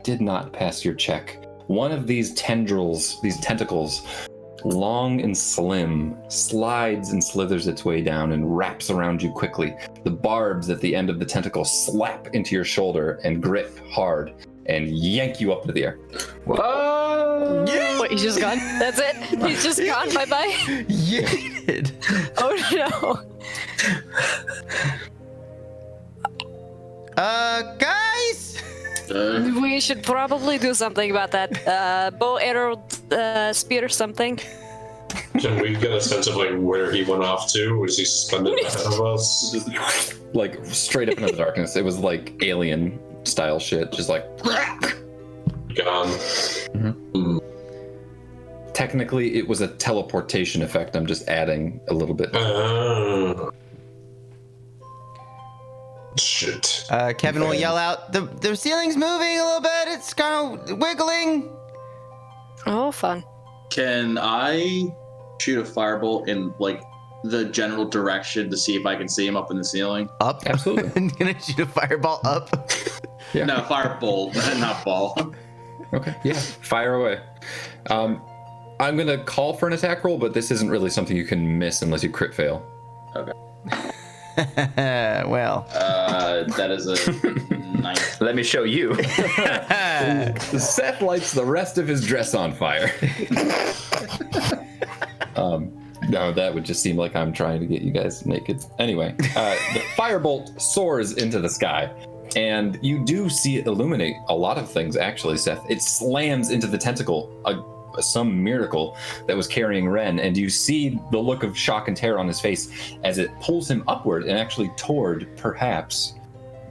did not pass your check. One of these tendrils, these tentacles, long and slim, slides and slithers its way down and wraps around you quickly. The barbs at the end of the tentacle slap into your shoulder and grip hard and yank you up into the air. Whoa! What, he's just gone? That's it? He's just gone? Bye-bye? Yeeted. Oh no. Guys! We should probably do something about that. Bow, arrow, spear, something. Can we get a sense of like where he went off to? Was he suspended ahead of us? Like straight up into the darkness. It was like alien style shit. Just like Gone. Mm-hmm. Technically, it was a teleportation effect. I'm just adding a little bit. Shit. Kevin will yell out, the ceiling's moving a little bit, it's kind of wiggling. Oh, fun. Can I shoot a firebolt in like the general direction to see if I can see him up in the ceiling? Up? Absolutely. I'm gonna shoot a fireball up. Yeah. No, firebolt, not ball. Okay. Yeah. Fire away. I'm gonna call for an attack roll, but this isn't really something you can miss unless you crit fail. Well. That is a 9. Let me show you. Seth lights the rest of his dress on fire. No, that would just seem like I'm trying to get you guys naked. Anyway, the firebolt soars into the sky, and you do see it illuminate a lot of things, actually, Seth. It slams into the tentacle, some miracle that was carrying Ren, and you see the look of shock and terror on his face as it pulls him upward and actually toward, perhaps,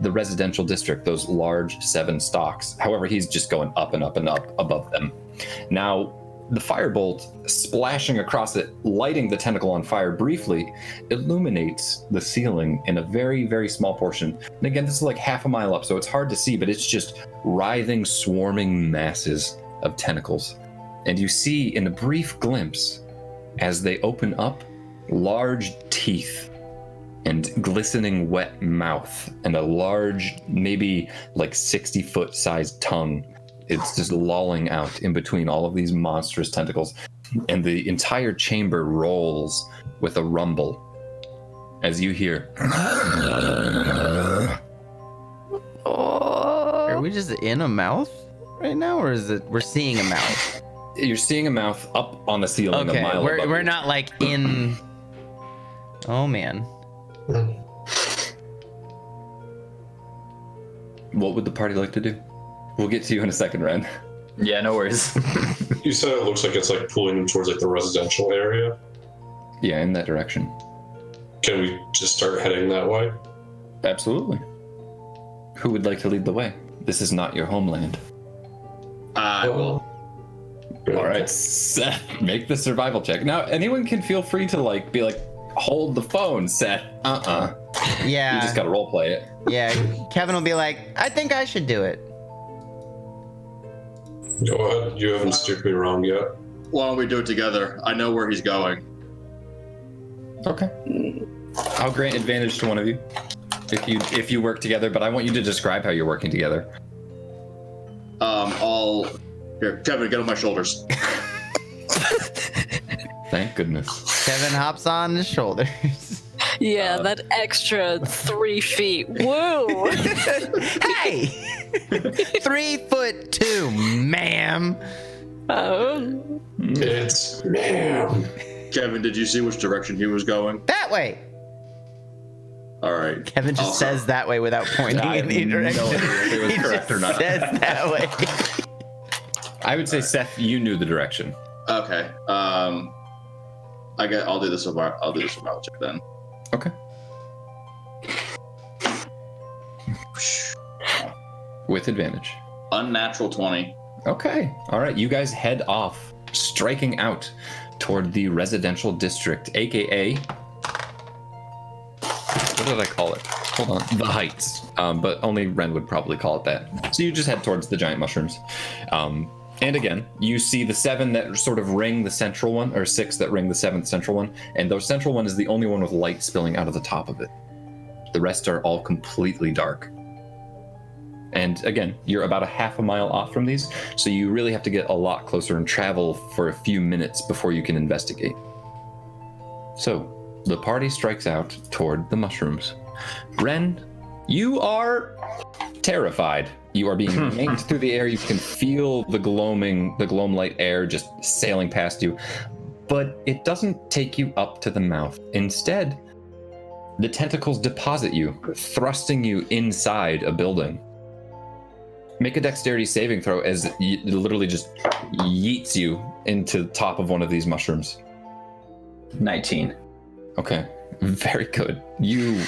the residential district, those large 7 stalks. However, he's just going up and up and up above them. Now, the firebolt splashing across it, lighting the tentacle on fire briefly, illuminates the ceiling in a very, very small portion. And again, this is like half a mile up, so it's hard to see, but it's just writhing, swarming masses of tentacles. And you see in a brief glimpse, as they open up, large teeth and glistening wet mouth and a large, maybe like 60-foot sized tongue. It's just lolling out in between all of these monstrous tentacles. And the entire chamber rolls with a rumble as you hear. Are we just in a mouth right now, or is it we're seeing a mouth? You're seeing a mouth up on the ceiling a Okay, mile above we're you. not like in. Oh man. What would the party like to do? We'll get to you in a second, Ren. Yeah, no worries. You said it looks like it's like pulling them towards like the residential area. Yeah, in that direction. Can we just start heading that way? Absolutely. Who would like to lead the way? This is not your homeland. I will. All right, Seth, make the survival check. Now, anyone can feel free to be like, hold the phone, Seth. Yeah. You just gotta role play it. Yeah. Kevin will be like, I think I should do it. Go ahead. You haven't steered me wrong yet. Why don't we do it together? I know where he's going. Okay. I'll grant advantage to one of you if you work together, but I want you to describe how you're working together. Here, Kevin, get on my shoulders. Thank goodness. Kevin hops on his shoulders. Yeah, that extra 3 feet. Whoa! Hey! 3'2", ma'am. It's ma'am. Kevin, did you see which direction he was going? That way. All right. Kevin just Also- says that way without pointing I in have any no direction. idea if it was He correct just or not. says that way. I would say, Seth, you knew the direction. Okay. I'll do the survival check then. Okay. With advantage. Unnatural 20. Okay. All right. You guys head off, striking out toward the residential district, aka. What did I call it? Hold on. The Heights. But only Ren would probably call it that. So you just head towards the giant mushrooms. And again, you see the 7 that sort of ring the central one, or 6 that ring the 7th central one. And the central one is the only one with light spilling out of the top of it. The rest are all completely dark. And again, you're about a half a mile off from these, so you really have to get a lot closer and travel for a few minutes before you can investigate. So, the party strikes out toward the mushrooms. Ren, you are terrified. You are being yanked through the air. You can feel the gloam light air just sailing past you, but it doesn't take you up to the mouth. Instead, the tentacles deposit you, thrusting you inside a building. Make a dexterity saving throw as it literally just yeets you into the top of one of these mushrooms. 19. Okay, very good. You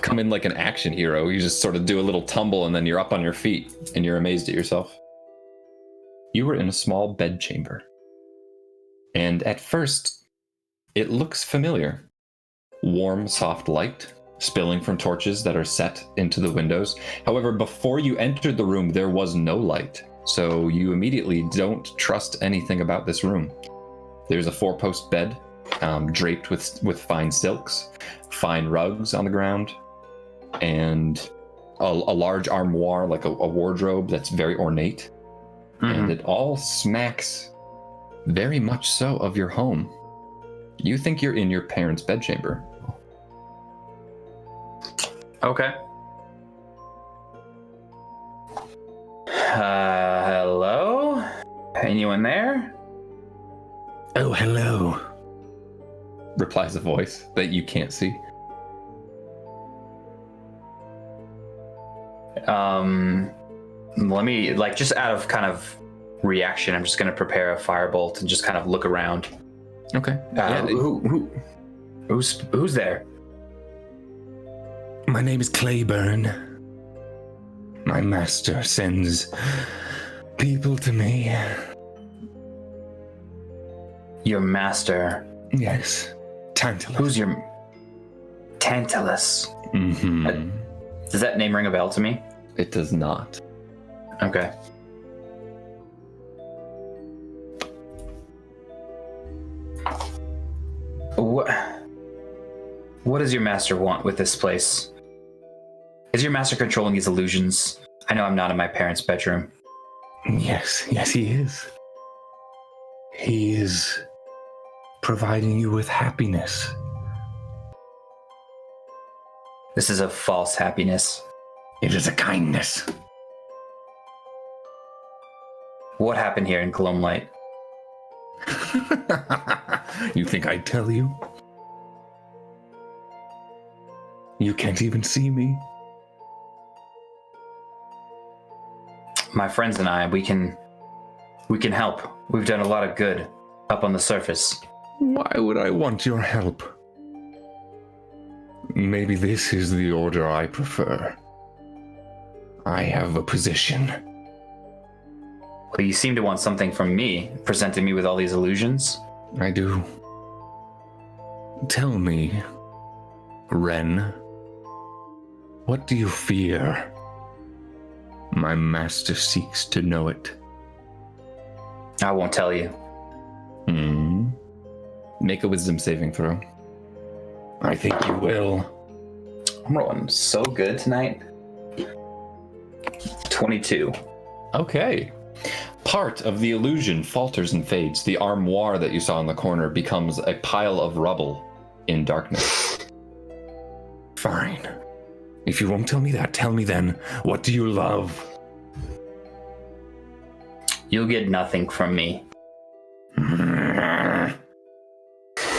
come in like an action hero. You just sort of do a little tumble and then you're up on your feet and you're amazed at yourself. You were in a small bed chamber. And at first, it looks familiar. Warm, soft light spilling from torches that are set into the windows. However, before you entered the room, there was no light. So you immediately don't trust anything about this room. There's a 4-post bed draped with fine silks, fine rugs on the ground, and a large armoire, like a wardrobe that's very ornate. And it all smacks very much so of your home. You think you're in your parents' bedchamber. Okay. Hello? Anyone there? Oh, hello, replies a voice that you can't see. Let me, just out of kind of reaction, I'm just going to prepare a firebolt and just kind of look around. Okay. Who's there? My name is Clayburn. My master sends people to me. Your master. Yes. Tantalus. Who's your Tantalus? Mm-hmm. Does that name ring a bell to me? It does not. Okay. What does your master want with this place? Is your master controlling these illusions? I know I'm not in my parents' bedroom. Yes, he is. He is providing you with happiness. This is a false happiness. It is a kindness. What happened here in Gloamlight? You think I'd tell you? You can't even see me. My friends and I, we can help. We've done a lot of good up on the surface. Why would I want your help? Maybe this is the order I prefer. I have a position. Well, you seem to want something from me, presenting me with all these illusions. I do. Tell me, Ren, what do you fear? My master seeks to know it. I won't tell you. Make a wisdom saving throw. I think you will. I'm rolling so good tonight. 22. Okay. Part of the illusion falters and fades. The armoire that you saw in the corner becomes a pile of rubble in darkness. Fine. If you won't tell me that, tell me then, what do you love? You'll get nothing from me.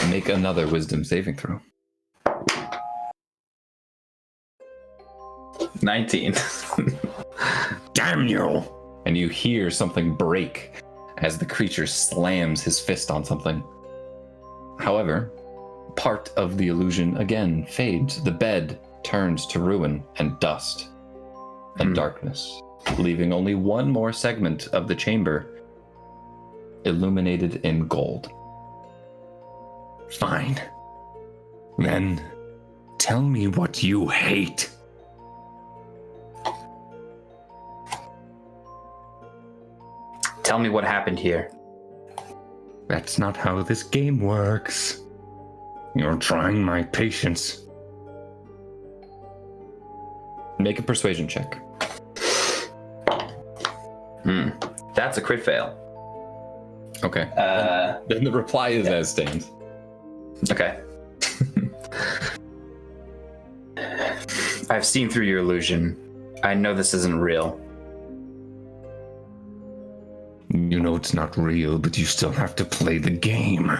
Make another wisdom saving throw. 19. Damn you! And you hear something break as the creature slams his fist on something. However, part of the illusion again fades. The bed turns to ruin and dust and darkness, leaving only one more segment of the chamber illuminated in gold. Fine. Then, tell me what you hate. Tell me what happened here. That's not how this game works. You're trying my patience. Make a persuasion check. That's a crit fail. Okay. Then the reply is as stands. Okay. I've seen through your illusion. I know this isn't real. You know it's not real, but you still have to play the game.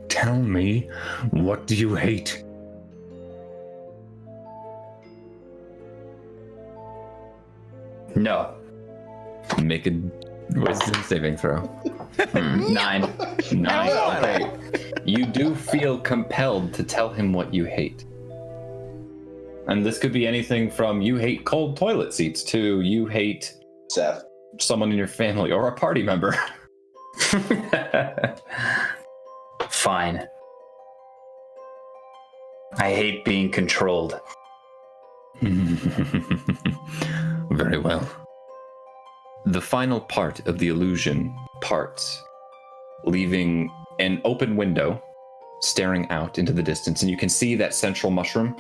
Tell me, what do you hate? No. Make a wisdom saving throw. 9. 9. Okay. You do feel compelled to tell him what you hate. And this could be anything from you hate cold toilet seats to you hate Seth. someone in your family or a party member. Fine. I hate being controlled. Very well. The final part of the illusion parts, leaving an open window staring out into the distance. And you can see that central mushroom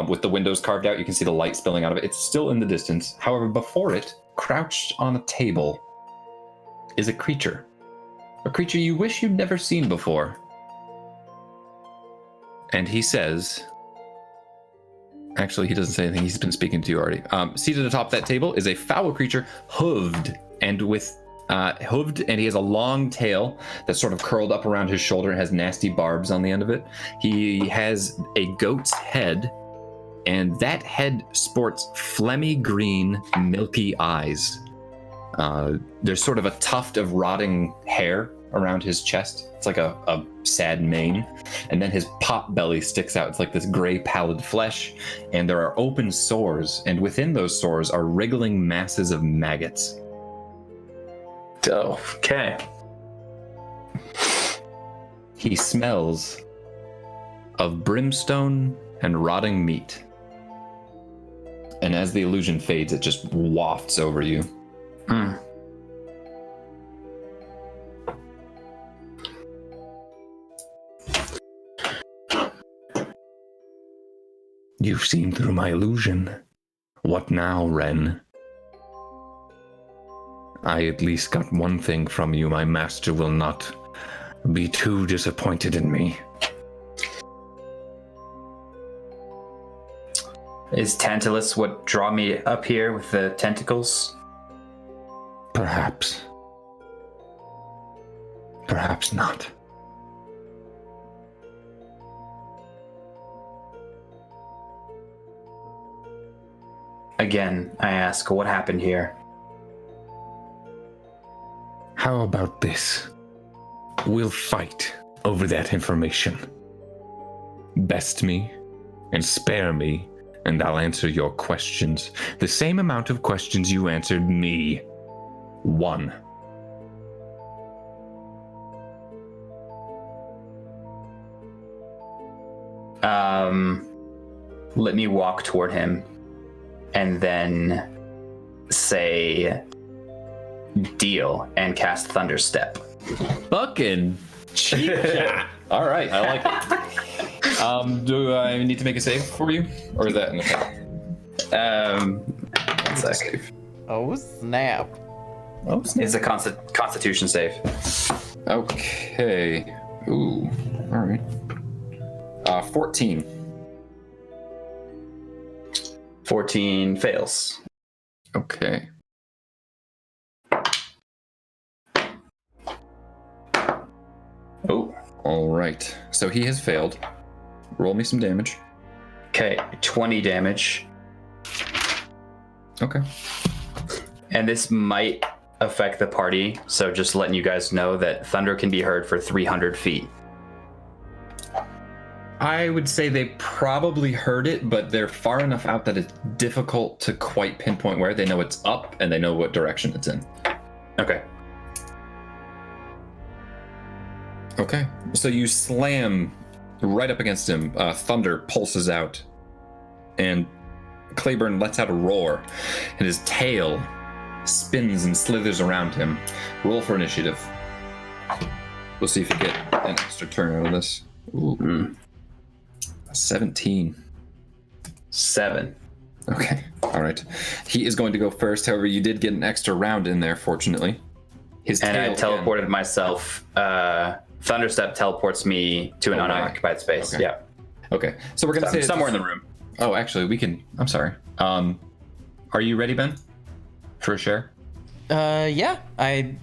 with the windows carved out. You can see the light spilling out of it. It's still in the distance. However, before it, crouched on a table, is a creature. A creature you wish you'd never seen before. And he says... Actually, he doesn't say anything. He's been speaking to you already. Seated atop that table is a foul creature, hooved, and he has a long tail that's sort of curled up around his shoulder and has nasty barbs on the end of it. He has a goat's head, and that head sports phlegmy green, milky eyes. There's sort of a tuft of rotting hair around his chest. It's like a sad mane. And then his pot belly sticks out. It's like this gray pallid flesh. And there are open sores. And within those sores are wriggling masses of maggots. Okay. He smells of brimstone and rotting meat. And as the illusion fades, it just wafts over you. Mm. You've seen through my illusion. What now, Ren? I at least got one thing from you. My master will not be too disappointed in me. Is Tantalus what draw me up here with the tentacles? Perhaps. Perhaps not. Again, I ask, what happened here? How about this? We'll fight over that information. Best me and spare me, and I'll answer your questions. The same amount of questions you answered me. 1. Let me walk toward him and then say deal and cast Thunderstep. Fucking cheap shot. All right, I like it. Do I need to make a save for you, or is that in the pack? 1 sec. Oh, snap. Oh, It's a Constitution save. okay. Ooh, all right. 14. 14 fails. Okay. Oh, All right. So he has failed. Roll me some damage. okay. 20 damage. Okay. And this might affect the party, so just letting you guys know that thunder can be heard for 300 feet. I would say they probably heard it, but they're far enough out that it's difficult to quite pinpoint where. They know it's up and they know what direction it's in. Okay. Okay. So you slam right up against him. Thunder pulses out, and Clayburn lets out a roar, and his tail spins and slithers around him. Roll for initiative. We'll see if you get an extra turn out of this. Ooh. 17. 7. Okay. All right. He is going to go first. However, you did get an extra round in there, fortunately. His And I tail again. teleported myself. Thunderstep teleports me to an Oh, right. unoccupied space. Okay. Yeah. Okay. So we're gonna say Somewhere in the room. Oh, actually, we can. I'm sorry. Are you ready, Ben? For a share? Yeah. Okay.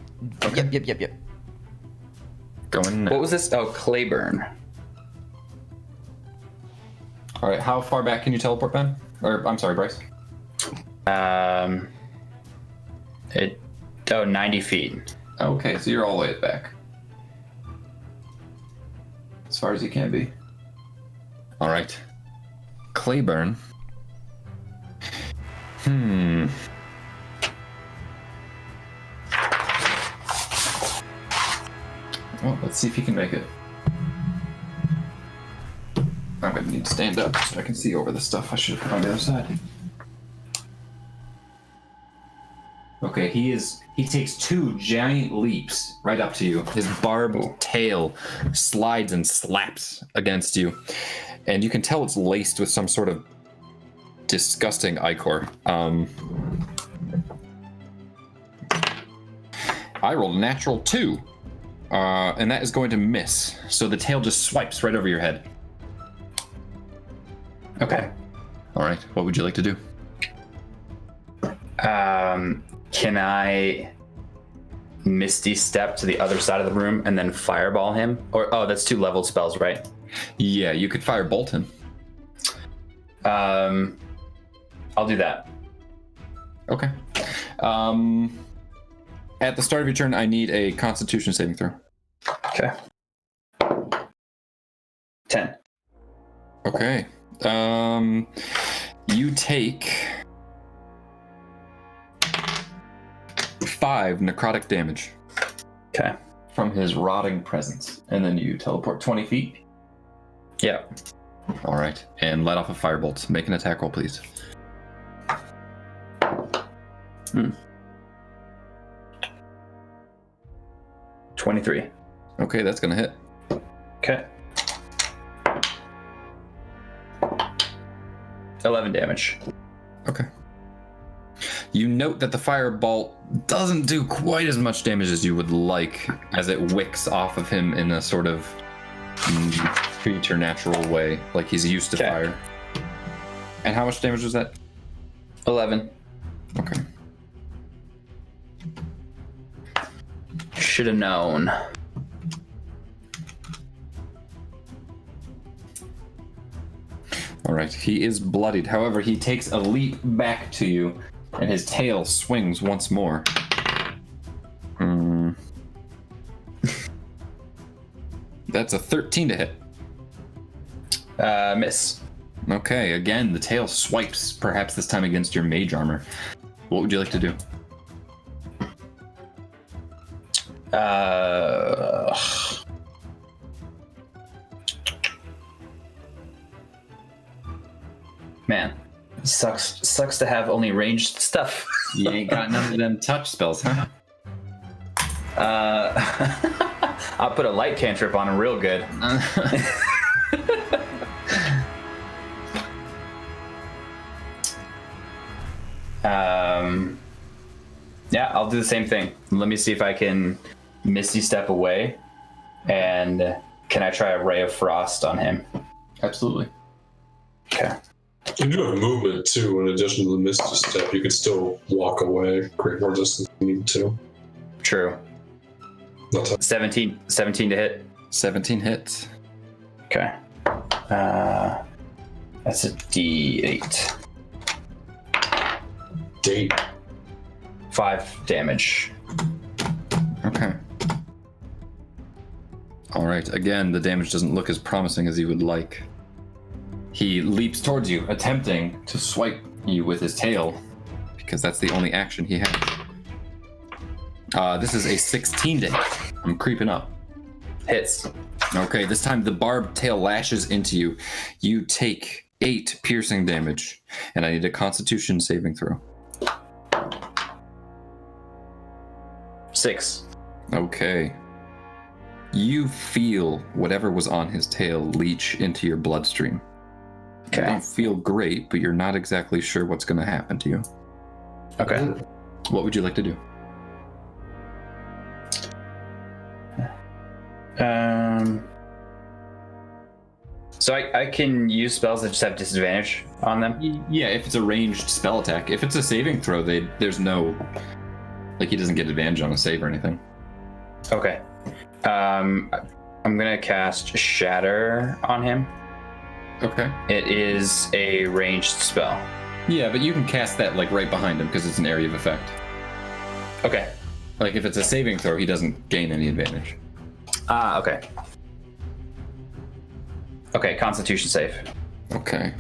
Yep. Going. What was this? Oh, Clayburn. All right. How far back can you teleport, Ben? Or I'm sorry, Bryce. 90 feet. Okay, so you're all the way back. As far as you can be. All right. Clayburn. Well, let's see if he can make it. I'm gonna need to stand up so I can see over the stuff I should have put on the other side. Okay, he takes 2 giant leaps right up to you. His barbed tail slides and slaps against you. And you can tell it's laced with some sort of disgusting ichor. I rolled a natural 2. And that is going to miss. So the tail just swipes right over your head. Okay. All right, what would you like to do? Can I Misty Step to the other side of the room and then Fireball him? Or that's 2 leveled spells, right? Yeah, you could fire bolt him. I'll do that. Okay. At the start of your turn, I need a Constitution saving throw. Okay. 10. Okay. You take 5 necrotic damage. Okay. from his rotting presence, and then you teleport 20 feet. Yeah. All right, and let off a firebolt. Make an attack roll, please. 23. Okay, that's gonna hit. Okay. 11 damage. Okay. You note that the firebolt doesn't do quite as much damage as you would like, as it wicks off of him in a sort of preternatural way, like he's used to fire. And how much damage was that? 11. Okay. Should have known. All right, he is bloodied. However, he takes a leap back to you, and his tail swings once more. That's a 13 to hit. Miss. Okay, again, the tail swipes, perhaps this time against your mage armor. What would you like to do? Man, sucks to have only ranged stuff. You ain't got none of them touch spells, huh? I'll put a light cantrip on him real good. Yeah, I'll do the same thing. Let me see if I can Misty Step away, and can I try a Ray of Frost on him? Absolutely. Okay. You do have movement too. In addition to the Misty Step, you could still walk away, create more distance if you need to. True. 17 to hit. 17 hits. Okay. That's a D8. Date. 5 damage. Okay. All right. Again, the damage doesn't look as promising as you would like. He leaps towards you, attempting to swipe you with his tail, because that's the only action he has. This is a 16 to hit. I'm creeping up. Hits. Okay, this time the barbed tail lashes into you. You take 8 piercing damage, and I need a Constitution saving throw. 6. Okay. You feel whatever was on his tail leach into your bloodstream. Okay. You don't feel great, but you're not exactly sure what's going to happen to you. Okay. What would you like to do? So I can use spells that just have disadvantage on them? Yeah, if it's a ranged spell attack. If it's a saving throw, there's no... Like, he doesn't get advantage on a save or anything. Okay. I'm gonna cast Shatter on him. Okay. It is a ranged spell. Yeah, but you can cast that, like, right behind him, because it's an area of effect. Okay. Like, if it's a saving throw, he doesn't gain any advantage. Ah, okay. Okay, Constitution save. Okay.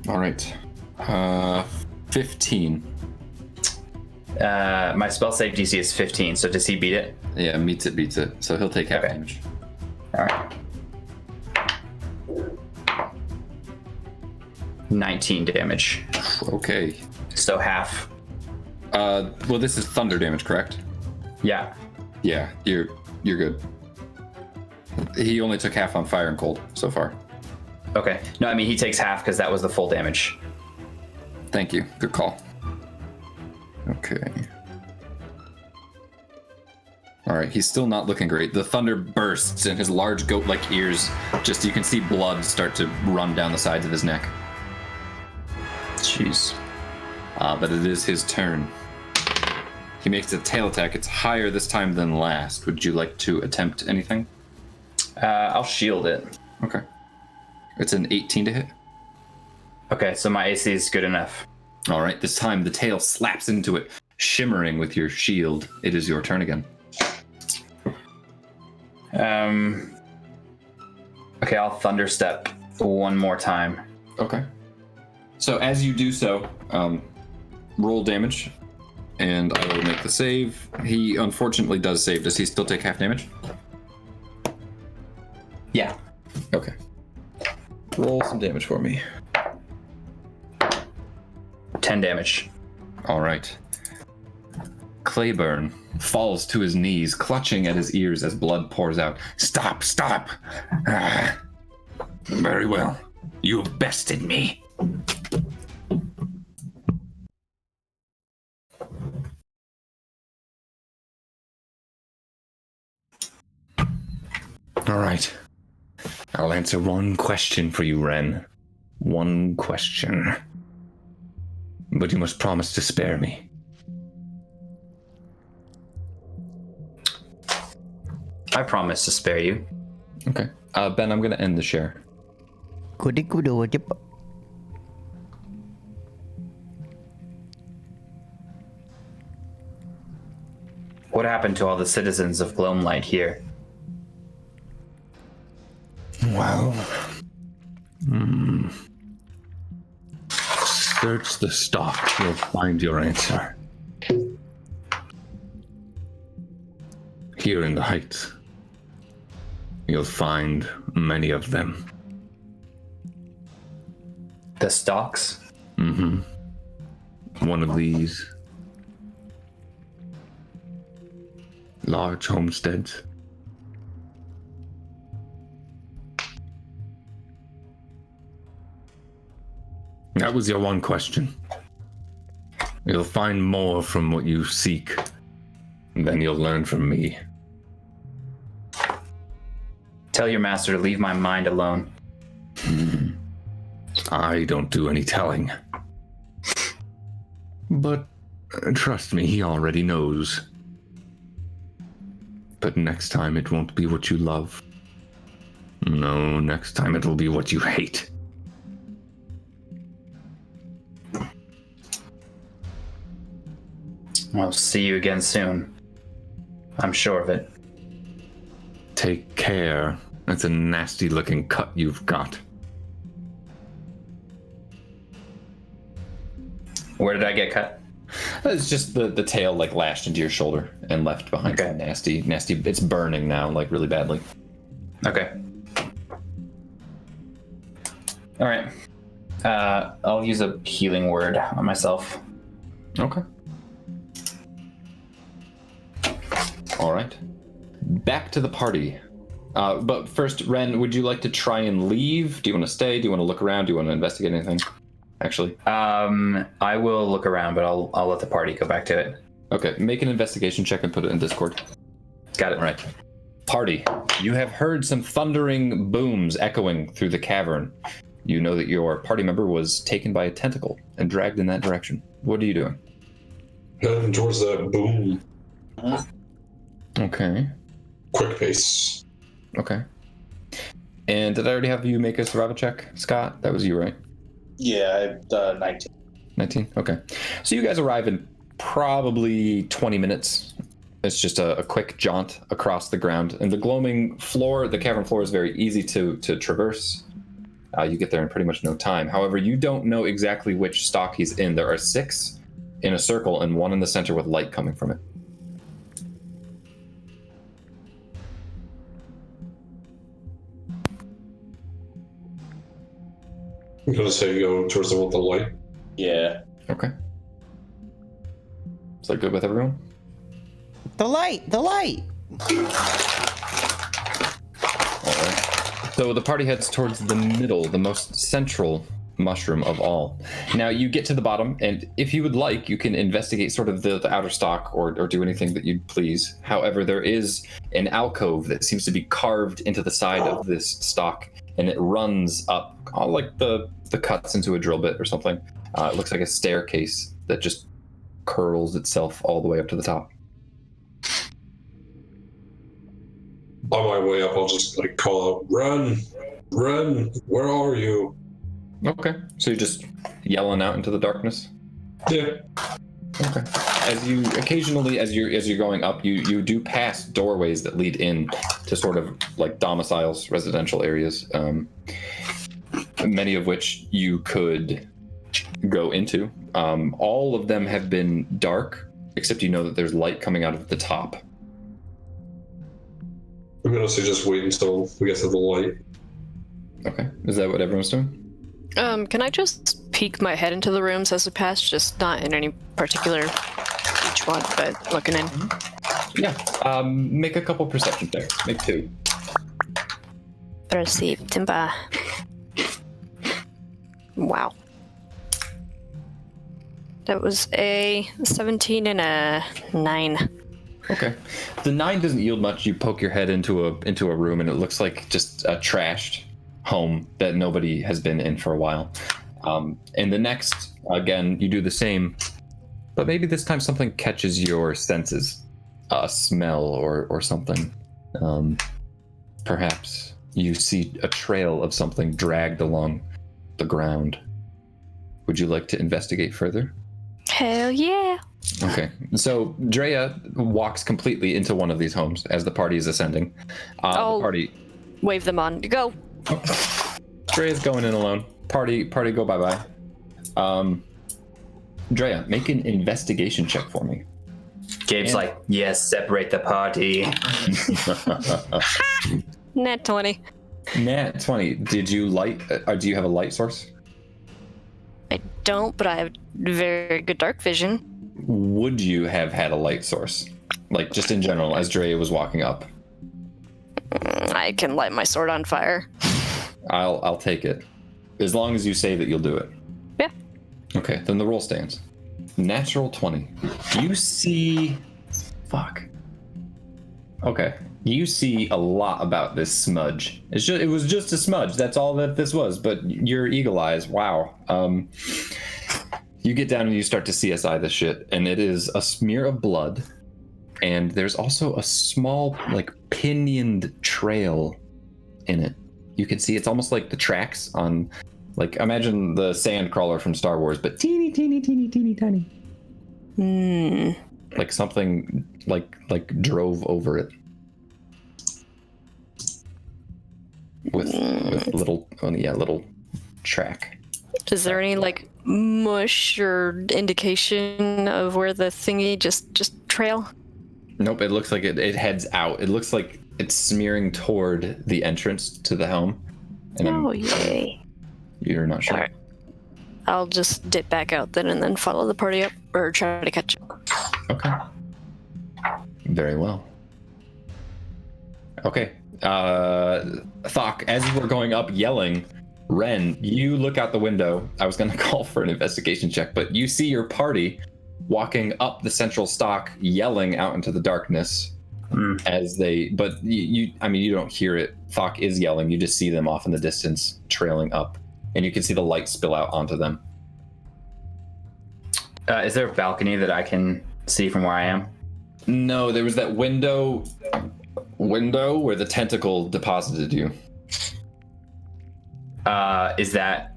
All right. 15. My spell save DC is 15, so does he beat it? Yeah, beats it. So he'll take half damage. All right. 19 damage. Okay. So half. Well, this is thunder damage, correct? Yeah. Yeah, you're good. He only took half on fire and cold so far. Okay. No, I mean he takes half because that was the full damage. Thank you. Good call. Okay. All right, he's still not looking great. The thunder bursts and his large goat-like ears, just you can see blood start to run down the sides of his neck. Jeez. But it is his turn. He makes a tail attack. It's higher this time than last. Would you like to attempt anything? I'll shield it. Okay. It's an 18 to hit. Okay, so my AC is good enough. All right, this time the tail slaps into it, shimmering with your shield. It is your turn again. Okay, I'll thunder step one more time. Okay. So as you do so, roll damage, and I will make the save. He unfortunately does save. Does he still take half damage? Yeah. Okay. Roll some damage for me. 10 damage. All right. Clayburn falls to his knees, clutching at his ears as blood pours out. Stop, stop. Very well. You have bested me. All right. I'll answer one question for you, Ren. One question. But you must promise to spare me. I promise to spare you. Okay. Ben, I'm going to end the share. What happened to all the citizens of Gloamlight here? Well, search the stock. You'll find your answer. Here in the Heights, you'll find many of them. The stocks? Mm-hmm. One of these large homesteads. That was your one question. You'll find more from what you seek than you'll learn from me. Tell your master to leave my mind alone. I don't do any telling. But trust me, he already knows. But next time it won't be what you love. No, next time it'll be what you hate. I'll see you again soon. I'm sure of it. Take care. That's a nasty looking cut you've got. Where did I get cut? It's just the tail like lashed into your shoulder and left behind. Okay. Nasty. It's burning now, like really badly. Okay. All right. I'll use a healing word on myself. Okay. All right. Back to the party. But first, Ren, would you like to try and leave? Do you want to stay? Do you want to look around? Do you want to investigate anything? Actually. I will look around, but I'll let the party go back to it. Okay, make an investigation check and put it in Discord. Got it. All right. Party, you have heard some thundering booms echoing through the cavern. You know that your party member was taken by a tentacle and dragged in that direction. What are you doing? Heading towards that boom. Okay. Quick pace. Okay. And did I already have you make a survival check, Scott? That was you, right? Yeah, 19. 19? Okay. So you guys arrive in probably 20 minutes. It's just a quick jaunt across the ground. And the gloaming floor, the cavern floor, is very easy to traverse. You get there in pretty much no time. However, you don't know exactly which stock he's in. There are 6 in a circle and 1 in the center with light coming from it. I'm gonna say go towards the one with the light. Yeah. Okay. Is that good with everyone? The light! All right. So the party heads towards the middle, the most central mushroom of all. Now you get to the bottom, and if you would like, you can investigate sort of the outer stock or do anything that you'd please. However, there is an alcove that seems to be carved into the side of this stock, and it runs up, all like the cuts into a drill bit or something. It looks like a staircase that just curls itself all the way up to the top. On my way up, I'll just like call out, "Run, run! Where are you?" Okay. So you're just yelling out into the darkness? Yeah. Okay. As you occasionally, as you're going up, you do pass doorways that lead in to sort of like domiciles, residential areas, many of which you could go into. All of them have been dark, except you know that there's light coming out of the top. I'm gonna say just wait until we get to the light. Okay, is that what everyone's doing? Can I just peek my head into the rooms as we pass? Just not in any particular each one, but looking in. Yeah. Make a couple perception checks. Make 2. Perceive timber. Wow. That was a 17 and a 9. Okay. The 9 doesn't yield much. You poke your head into a room, and it looks like just a trashed home that nobody has been in for a while. And the next, again, you do the same, but maybe this time something catches your senses, a smell or something. Perhaps you see a trail of something dragged along the ground. Would you like to investigate further? Hell yeah. Okay, so Drea walks completely into one of these homes as the party is ascending. The party. Wave them on. Go. Drea's going in alone. Party, go bye-bye. Drea, make an investigation check for me. Gabe's like, yes, separate the party. Nat 20. Nat 20. Did you light? Do you have a light source? I don't, but I have very good dark vision. Would you have had a light source, like just in general, as Drea was walking up? I can light my sword on fire. I'll take it, as long as you say that you'll do it. Yeah. Okay, then the roll stands. Natural 20. You see... Fuck. Okay. You see a lot about this smudge. It was just a smudge. That's all that this was. But your eagle eyes, wow. You get down and you start to CSI this shit, and it is a smear of blood. And there's also a small, like, pinioned trail in it. You can see it's almost like the tracks on, like, imagine the sand crawler from Star Wars, but teeny, teeny, teeny, teeny, tiny. Like something like drove over it with little track. Is there any like mush or indication of where the thingy just trail? Nope, it looks like it heads out. It looks like it's smearing toward the entrance to the home. And yay. You're not sure. All right. I'll just dip back out then and then follow the party up or try to catch up. Okay. Very well. Okay. Thok, as you were going up yelling, Ren, you look out the window. I was going to call for an investigation check, but you see your party walking up the central stock, yelling out into the darkness as they, but you don't hear it. Thok is yelling. You just see them off in the distance, trailing up, and you can see the light spill out onto them. Is there a balcony that I can see from where I am? No, there was that window where the tentacle deposited you. Is that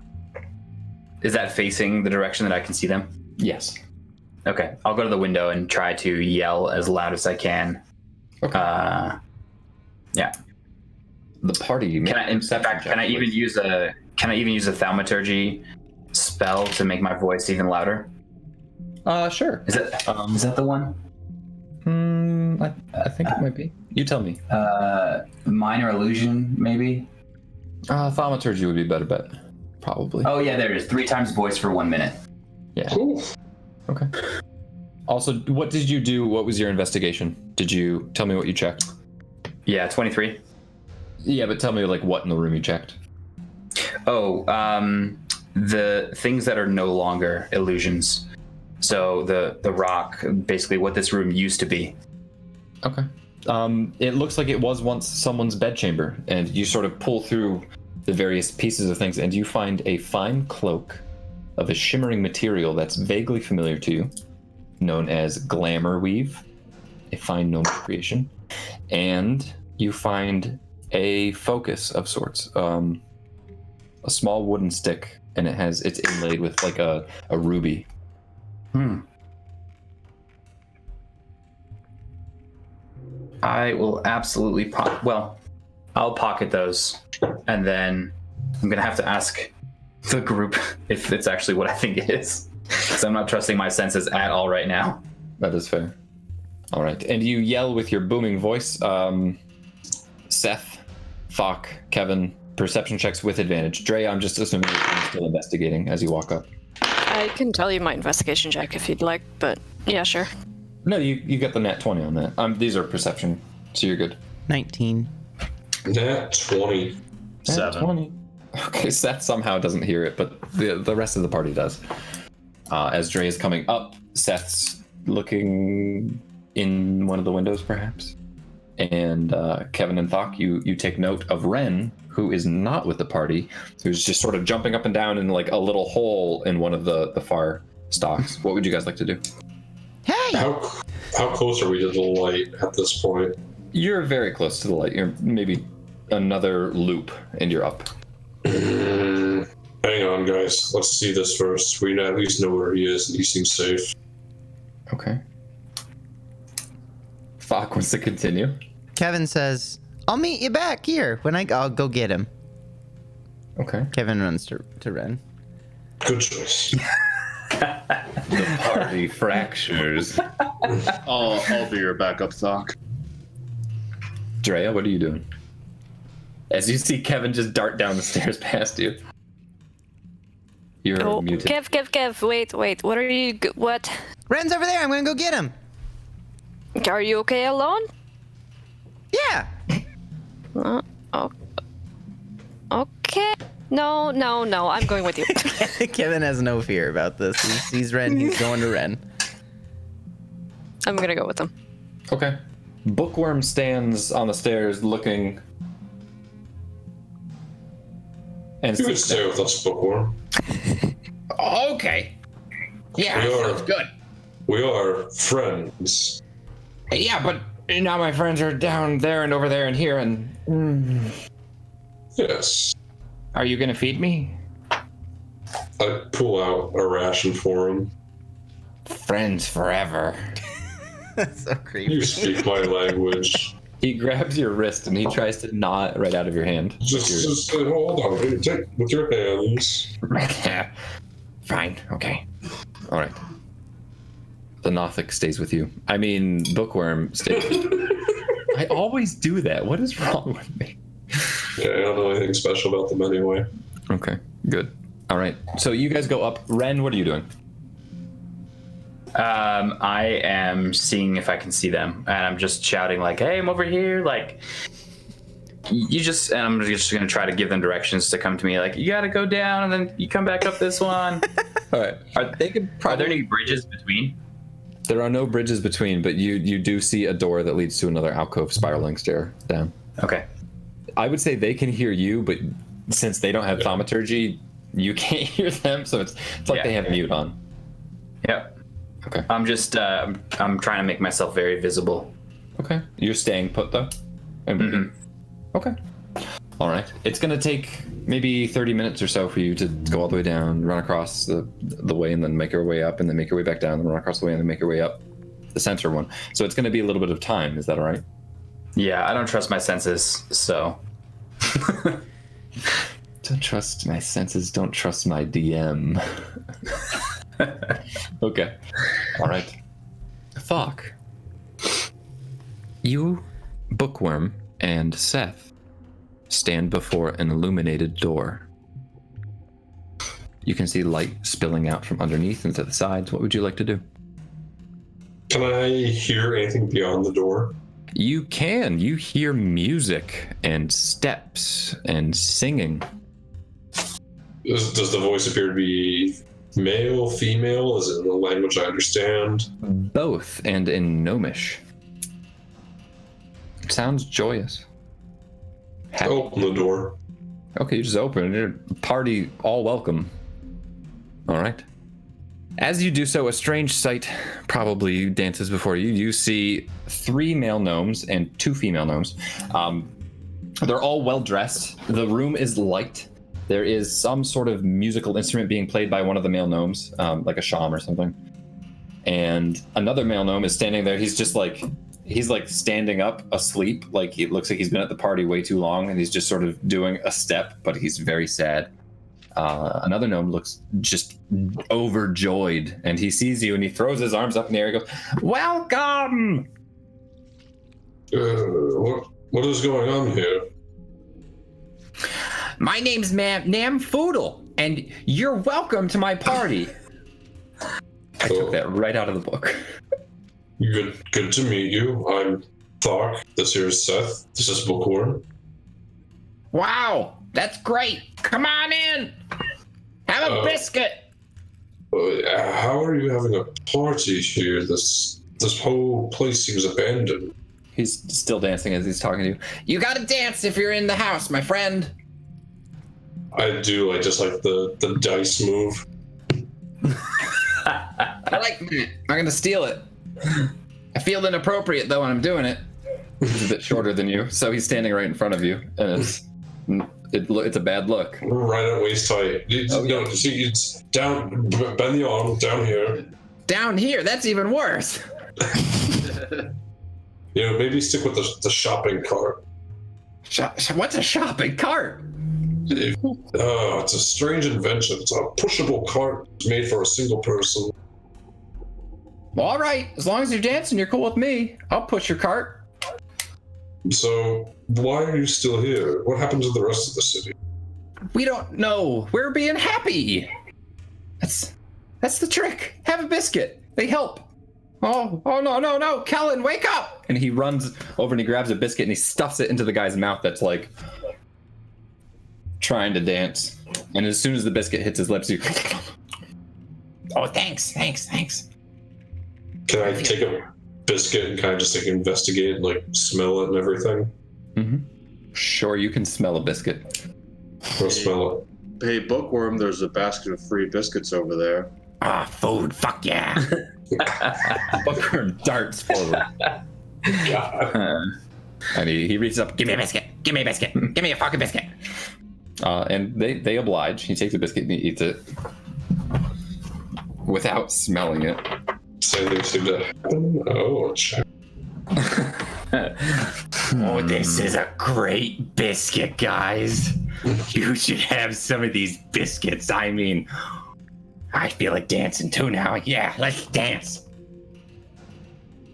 facing the direction that I can see them? Yes. Okay, I'll go to the window and try to yell as loud as I can. Okay. Yeah. The party. Can I even use a thaumaturgy spell to make my voice even louder? Sure. Is that the one? I think it might be. You tell me. Minor illusion, maybe. Thaumaturgy would be a better bet, probably. Oh yeah, there it is. 3 times voice for 1 minute. Yeah. Cool. Okay. Also, what did you do? What was your investigation? Did you tell me what you checked? Yeah, 23. Yeah, but tell me like what in the room you checked. Oh, the things that are no longer illusions. So the rock, basically what this room used to be. Okay. It looks like it was once someone's bedchamber, and you sort of pull through the various pieces of things, and you find a fine cloak of a shimmering material that's vaguely familiar to you, known as glamour weave, a fine gnome creation, and you find a focus of sorts, a small wooden stick, and it's inlaid with like a ruby. I will absolutely I'll pocket those, and then I'm gonna have to ask the group if it's actually what I think it is, because I'm not trusting my senses at all right now. That is fair. All right. And you yell with your booming voice. Seth, Thok, Kevin, perception checks with advantage. Dre, I'm just assuming you're still investigating as you walk up. I can tell you my investigation check if you'd like, but yeah, sure. No, you got the nat 20 on that. These are perception, so you're good. 19. Nat 20. Nat 7. 20. Okay, Seth somehow doesn't hear it, but the rest of the party does. As Dre is coming up, Seth's looking in one of the windows, perhaps. And Kevin and Thok, you take note of Ren, who is not with the party, who's just sort of jumping up and down in like a little hole in one of the far stalks. What would you guys like to do? Hey! How close are we to the light at this point? You're very close to the light. You're maybe another loop and you're up. Hang on, guys. Let's see this first. We at least know where he is, and he seems safe. Okay. Thok wants to continue. Kevin says, I'll meet you back here when I'll go get him. Okay. Kevin runs to Ren. Good choice. The party fractures. I'll be your backup, Thok. Drea, what are you doing? As you see Kevin just dart down the stairs past you. You're muted. Kev, wait, what are you, what? Ren's over there, I'm gonna go get him. Are you okay alone? Yeah. Okay. No, I'm going with you. Kevin has no fear about this. He sees Ren, he's going to Ren. I'm gonna go with them. Okay. Bookworm stands on the stairs looking. And You can stay with us, Bookworm. Okay. Yeah, We are- sounds good. We are friends. Yeah, but now my friends are down there and over there and here, and Yes. are you gonna feed me? I pull out a ration for him. Friends forever. That's so creepy. You speak my language. he grabs your wrist and he tries to gnaw it right out of your hand. Just hold on. Here, take with your hands. Fine, okay. All right. The Nothic stays with you. I mean, Bookworm stays with you. I always do that. What is wrong with me? Yeah, I don't know anything special about them anyway. Okay, good. All right. So you guys go up. Ren, what are you doing? I am seeing if I can see them, and I'm just shouting like, "Hey, I'm over here!" Like, and I'm just gonna try to give them directions to come to me. Like, you gotta go down, and then you come back up this one. All right. Are there any bridges between? There are no bridges between, but you do see a door that leads to another alcove spiraling stair down. Okay. I would say they can hear you, but since they don't have thaumaturgy, you can't hear them, so it's like Yeah. they have mute on. Yep. Okay. I'm just I'm trying to make myself very visible. Okay. You're staying put though? Mhm. Okay. All right. It's gonna take maybe 30 minutes or so for you to go all the way down, run across the way, and then make your way up, and then make your way back down, and run across the way, and then make your way up the center one. So it's gonna be a little bit of time. Is that all right? Yeah, I don't trust my senses, so. Don't trust my senses. Don't trust my DM. Okay. All right. Thok. You, Bookworm, and Seth stand before an illuminated door. You can see light spilling out from underneath and to the sides. What would you like to do? Can I hear anything beyond the door? You can. You hear music and steps and singing. Does the voice appear to be male, female? Is it in a language I understand? Both, and in Gnomish. It sounds joyous. Happy. Open the door. Okay, you just open it. Party all welcome. All right. As you do so, a strange sight probably dances before you. You see 3 male gnomes and 2 female gnomes. They're all well dressed. The room is light. There is some sort of musical instrument being played by one of the male gnomes, like a sham or something. And another male gnome is standing there. He's standing up asleep. Like, it looks like he's been at the party way too long, and he's just sort of doing a step, but he's very sad. Another gnome looks just overjoyed, and he sees you, and he throws his arms up in the air and goes, "Welcome!" What is going on here? My name's Nam Foodle, and you're welcome to my party. I took that right out of the book. Good to meet you. I'm Thark. This here is Seth. This is Bookworm. Wow, that's great. Come on in. Have a biscuit. How are you having a party here? This whole place seems abandoned. He's still dancing as he's talking to you. You gotta dance if you're in the house, my friend. I do. I just like the dice move. I like that. I'm gonna steal it. I feel inappropriate though when I'm doing it. He's a bit shorter than you, so he's standing right in front of you, and it's a bad look. Right at waist height. No, see, it's down. Bend the arm down here. Down here, that's even worse. Maybe stick with the shopping cart. What's a shopping cart? It's a strange invention. It's a pushable cart made for a single person. All right, as long as you're dancing, you're cool with me. I'll push your cart. So, why are you still here? What happened to the rest of the city? We don't know. We're being happy. That's the trick. Have a biscuit. They help. Oh no, Kellen, wake up! And he runs over and he grabs a biscuit and he stuffs it into the guy's mouth that's like trying to dance. And as soon as the biscuit hits his lips, you Oh, thanks. Can I take a biscuit and kind of just investigate, smell it and everything? Mm-hmm. Sure, you can smell a biscuit. I'll smell it. Hey, Bookworm, there's a basket of free biscuits over there. Ah, food. Fuck yeah. Bookworm darts forward. And he reaches up, Give me a biscuit. Give me a fucking biscuit. and they oblige. He takes a biscuit and he eats it without smelling it. Same thing seemed to happen. Oh, check. Oh, this is a great biscuit, guys. You should have some of these biscuits. I mean, I feel like dancing too now. Yeah, let's dance.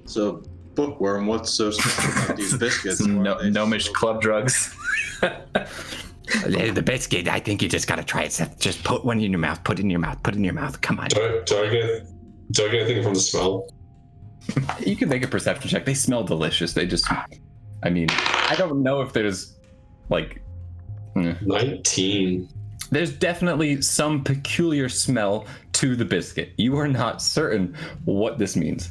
So, Bookworm, what's so special about these biscuits? Gnomish club drugs. The biscuit, I think you just gotta try it, Seth. Just put one in your mouth. Put it in your mouth. Come on. Do I get anything from the smell? You can make a perception check. They smell delicious. They just, I mean, I don't know if there's 19. There's definitely some peculiar smell to the biscuit. You are not certain what this means.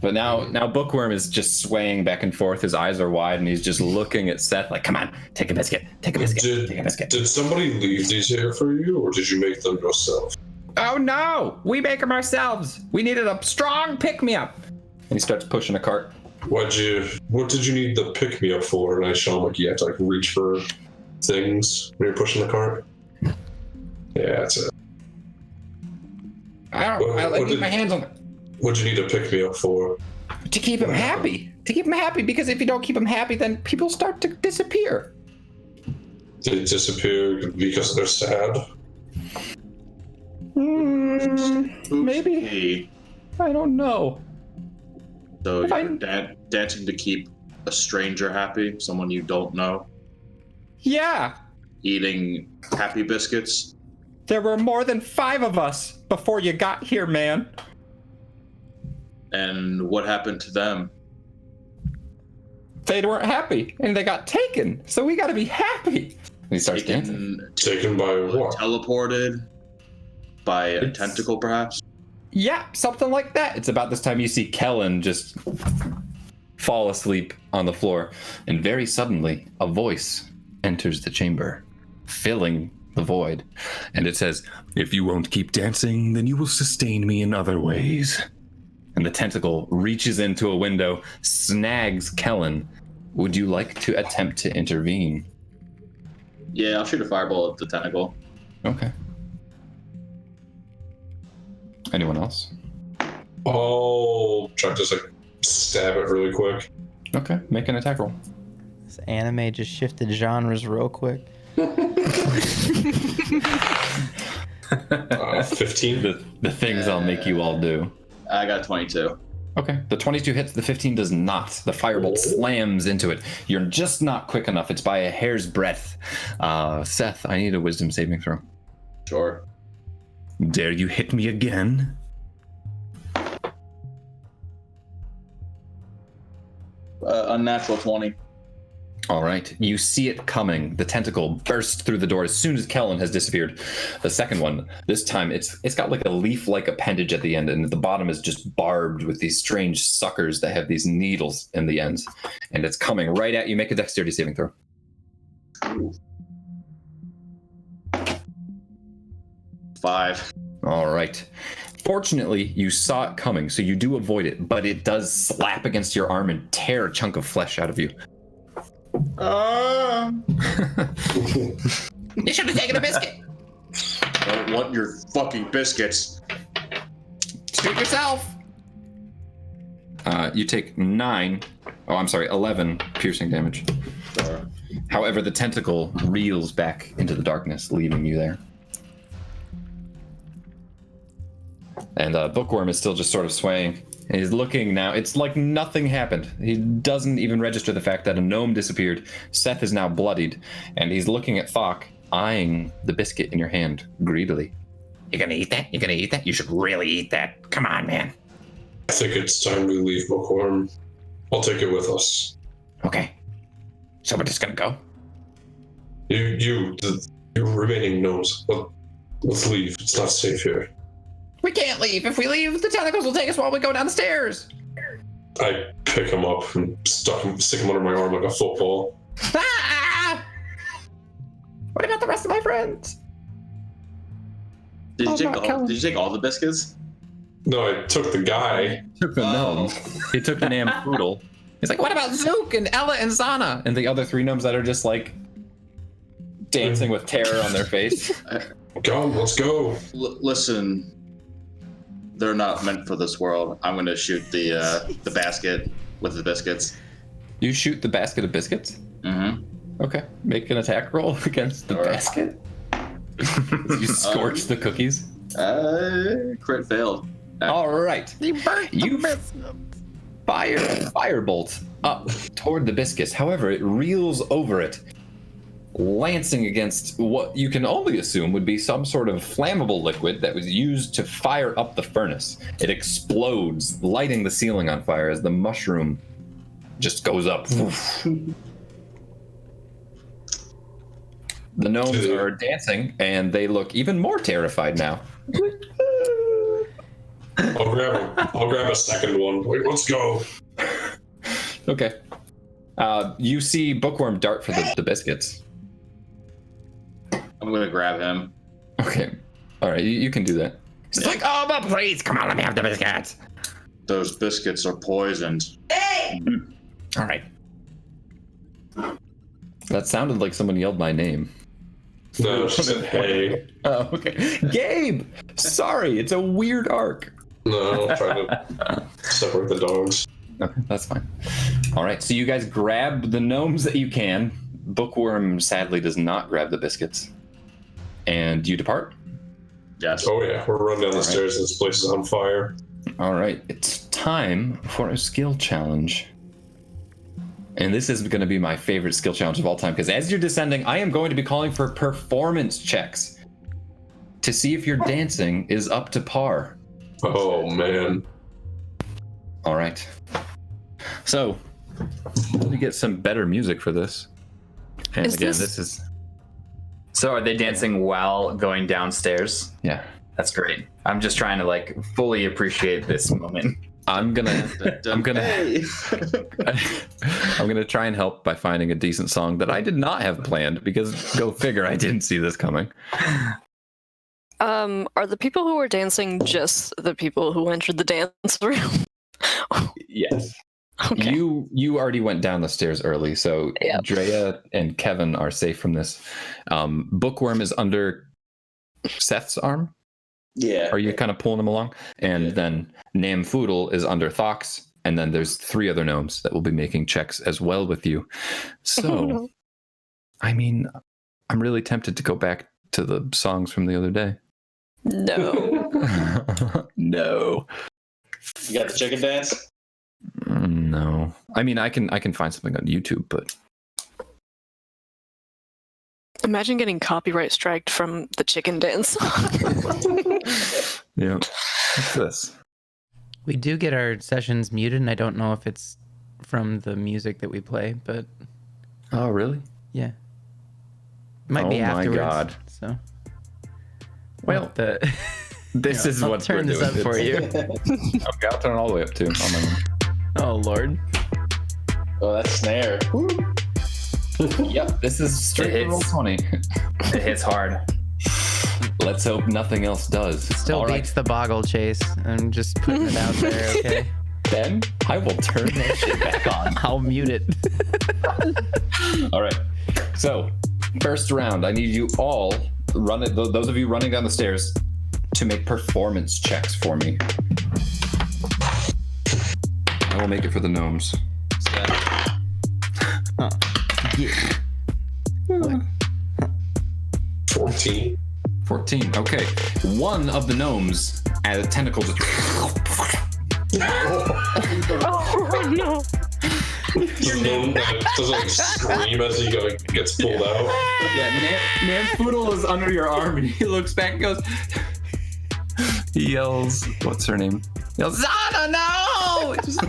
But now Bookworm is just swaying back and forth. His eyes are wide, and he's just looking at Seth like, "Come on, take a biscuit. Take a biscuit." Did somebody leave these here for you, or did you make them yourself? Oh no, we make them ourselves. We needed a strong pick-me-up. And he starts pushing a cart. What did you need the pick me up for? And I show him you have to reach for things when you're pushing the cart. Yeah, that's it. I like keep my hands on it. What'd you need to pick me up for? To keep him happy. Because if you don't keep him happy, then people start to disappear. They disappear because they're sad? Maybe. I don't know. So you're dancing to keep a stranger happy, someone you don't know, Yeah. eating happy biscuits. There were more than 5 of us before you got here, man. And what happened to them? They weren't happy, and they got taken. So we gotta be happy. And he starts dancing. Taken by what? Teleported? By a tentacle, perhaps? Yeah, something like that. It's about this time you see Kellen just fall asleep on the floor. And very suddenly, a voice enters the chamber, filling the void. And it says, "If you won't keep dancing, then you will sustain me in other ways." And the tentacle reaches into a window, snags Kellen. Would you like to attempt to intervene? Yeah, I'll shoot a fireball at the tentacle. Okay. Anyone else? I'll try to just stab it really quick. Okay, make an attack roll. This anime just shifted genres real quick. 15. The things I'll make you all do. I got 22. Okay. The 22 hits, the 15 does not. The firebolt slams into it. You're just not quick enough. It's by a hair's breadth. Seth, I need a wisdom saving throw. Sure. Dare you hit me again? Unnatural 20. All right. You see it coming. The tentacle bursts through the door as soon as Kellen has disappeared. The second one, this time it's got like a leaf-like appendage at the end, and the bottom is just barbed with these strange suckers that have these needles in the ends. And it's coming right at you. Make a dexterity saving throw. Ooh. 5. All right. Fortunately, you saw it coming, so you do avoid it, but it does slap against your arm and tear a chunk of flesh out of you. You should have taken a biscuit. I don't want your fucking biscuits. Shoot yourself. You take 11 piercing damage. However, the tentacle reels back into the darkness, leaving you there. And Bookworm is still just sort of swaying. And he's looking now. It's like nothing happened. He doesn't even register the fact that a gnome disappeared. Seth is now bloodied. And he's looking at Thok, eyeing the biscuit in your hand greedily. You gonna eat that? You gonna eat that? You should really eat that. Come on, man. I think it's time we leave Bookworm. I'll take it with us. Okay. So we're just gonna go? You remaining gnomes. Let's leave. It's not safe here. We can't leave. If we leave, the tentacles will take us while we go down the stairs. I pick him up and stick him under my arm like a football. Ah! What about the rest of my friends? Did you take all the biscuits? No, I took the guy. He took the gnome. He took the Namfoodle. He's like, what about Zook and Ella and Zana? And the other 3 gnomes that are just like dancing with terror on their face. Go, let's go. Listen, they're not meant for this world. I'm gonna shoot the basket with the biscuits. You shoot the basket of biscuits? Mm-hmm. Okay. Make an attack roll against the basket. You scorch the cookies. Crit failed. All right. You fire a firebolt up toward the biscuits. However, it reels over it, lancing against what you can only assume would be some sort of flammable liquid that was used to fire up the furnace. It explodes, lighting the ceiling on fire as the mushroom just goes up. The gnomes are dancing, and they look even more terrified now. I'll grab a second one. Wait, let's go. Okay. You see Bookworm dart for the biscuits. I'm gonna grab him. Okay. All right, you can do that. It's like, oh, but please, come on, let me have the biscuits. Those biscuits are poisoned. All right. That sounded like someone yelled my name. No, she said, hey. Oh, okay. Gabe! Sorry, it's a weird arc. No, I'm trying to separate the dogs. Okay, that's fine. All right, so you guys grab the gnomes that you can. Bookworm sadly does not grab the biscuits. And you depart? Yes. Oh yeah, we're running down the stairs and this place is on fire. All right, it's time for a skill challenge. And this is going to be my favorite skill challenge of all time, because as you're descending, I am going to be calling for performance checks to see if your dancing is up to par. Oh man. All right. So, let me get some better music for this. And Is again, this- this is... So are they dancing while going downstairs? Yeah. That's great. I'm just trying to like fully appreciate this moment. I'm gonna try and help by finding a decent song that I did not have planned, because go figure, I didn't see this coming. Are the people who are dancing just the people who entered the dance room? Yes. Okay. You already went down the stairs early, so Yep. Drea and Kevin are safe from this. Bookworm is under Seth's arm. Yeah. Are you kind of pulling him along? And then Namfoodle is under Thok's, and then there's 3 other gnomes that will be making checks as well with you. So, I mean, I'm really tempted to go back to the songs from the other day. No. No. You got the chicken dance? No. I mean, I can find something on YouTube, but Imagine getting copyright striked from the chicken dance. yeah. What's this? We do get our sessions muted, and I don't know if it's from the music that we play, but Oh, really? yeah. It might be Oh my afterwards. God. So, Well, the, This is I'll what turn we're this up doing. for you. Okay, I'll turn it all the way up too. On my own. Oh Lord. Oh, that's snare. Yep, this is straight It from hits. Roll20. It hits hard. Let's hope nothing else does. Still All beats the boggle chase. I'm just putting it out there, okay? Then I will turn that shit back on. I'll mute it. All right. So, first round, I need you all run it. Those of you running down the stairs, to make performance checks for me. I will make it for the gnomes. Yeah. 14. 14. Okay. One of the gnomes as a tentacle just Oh no. The gnome doesn't scream as he gets pulled out. Yeah, Namfoodle is under your arm and he looks back and goes. He yells, what's her name? He yells, Zana, no! Just,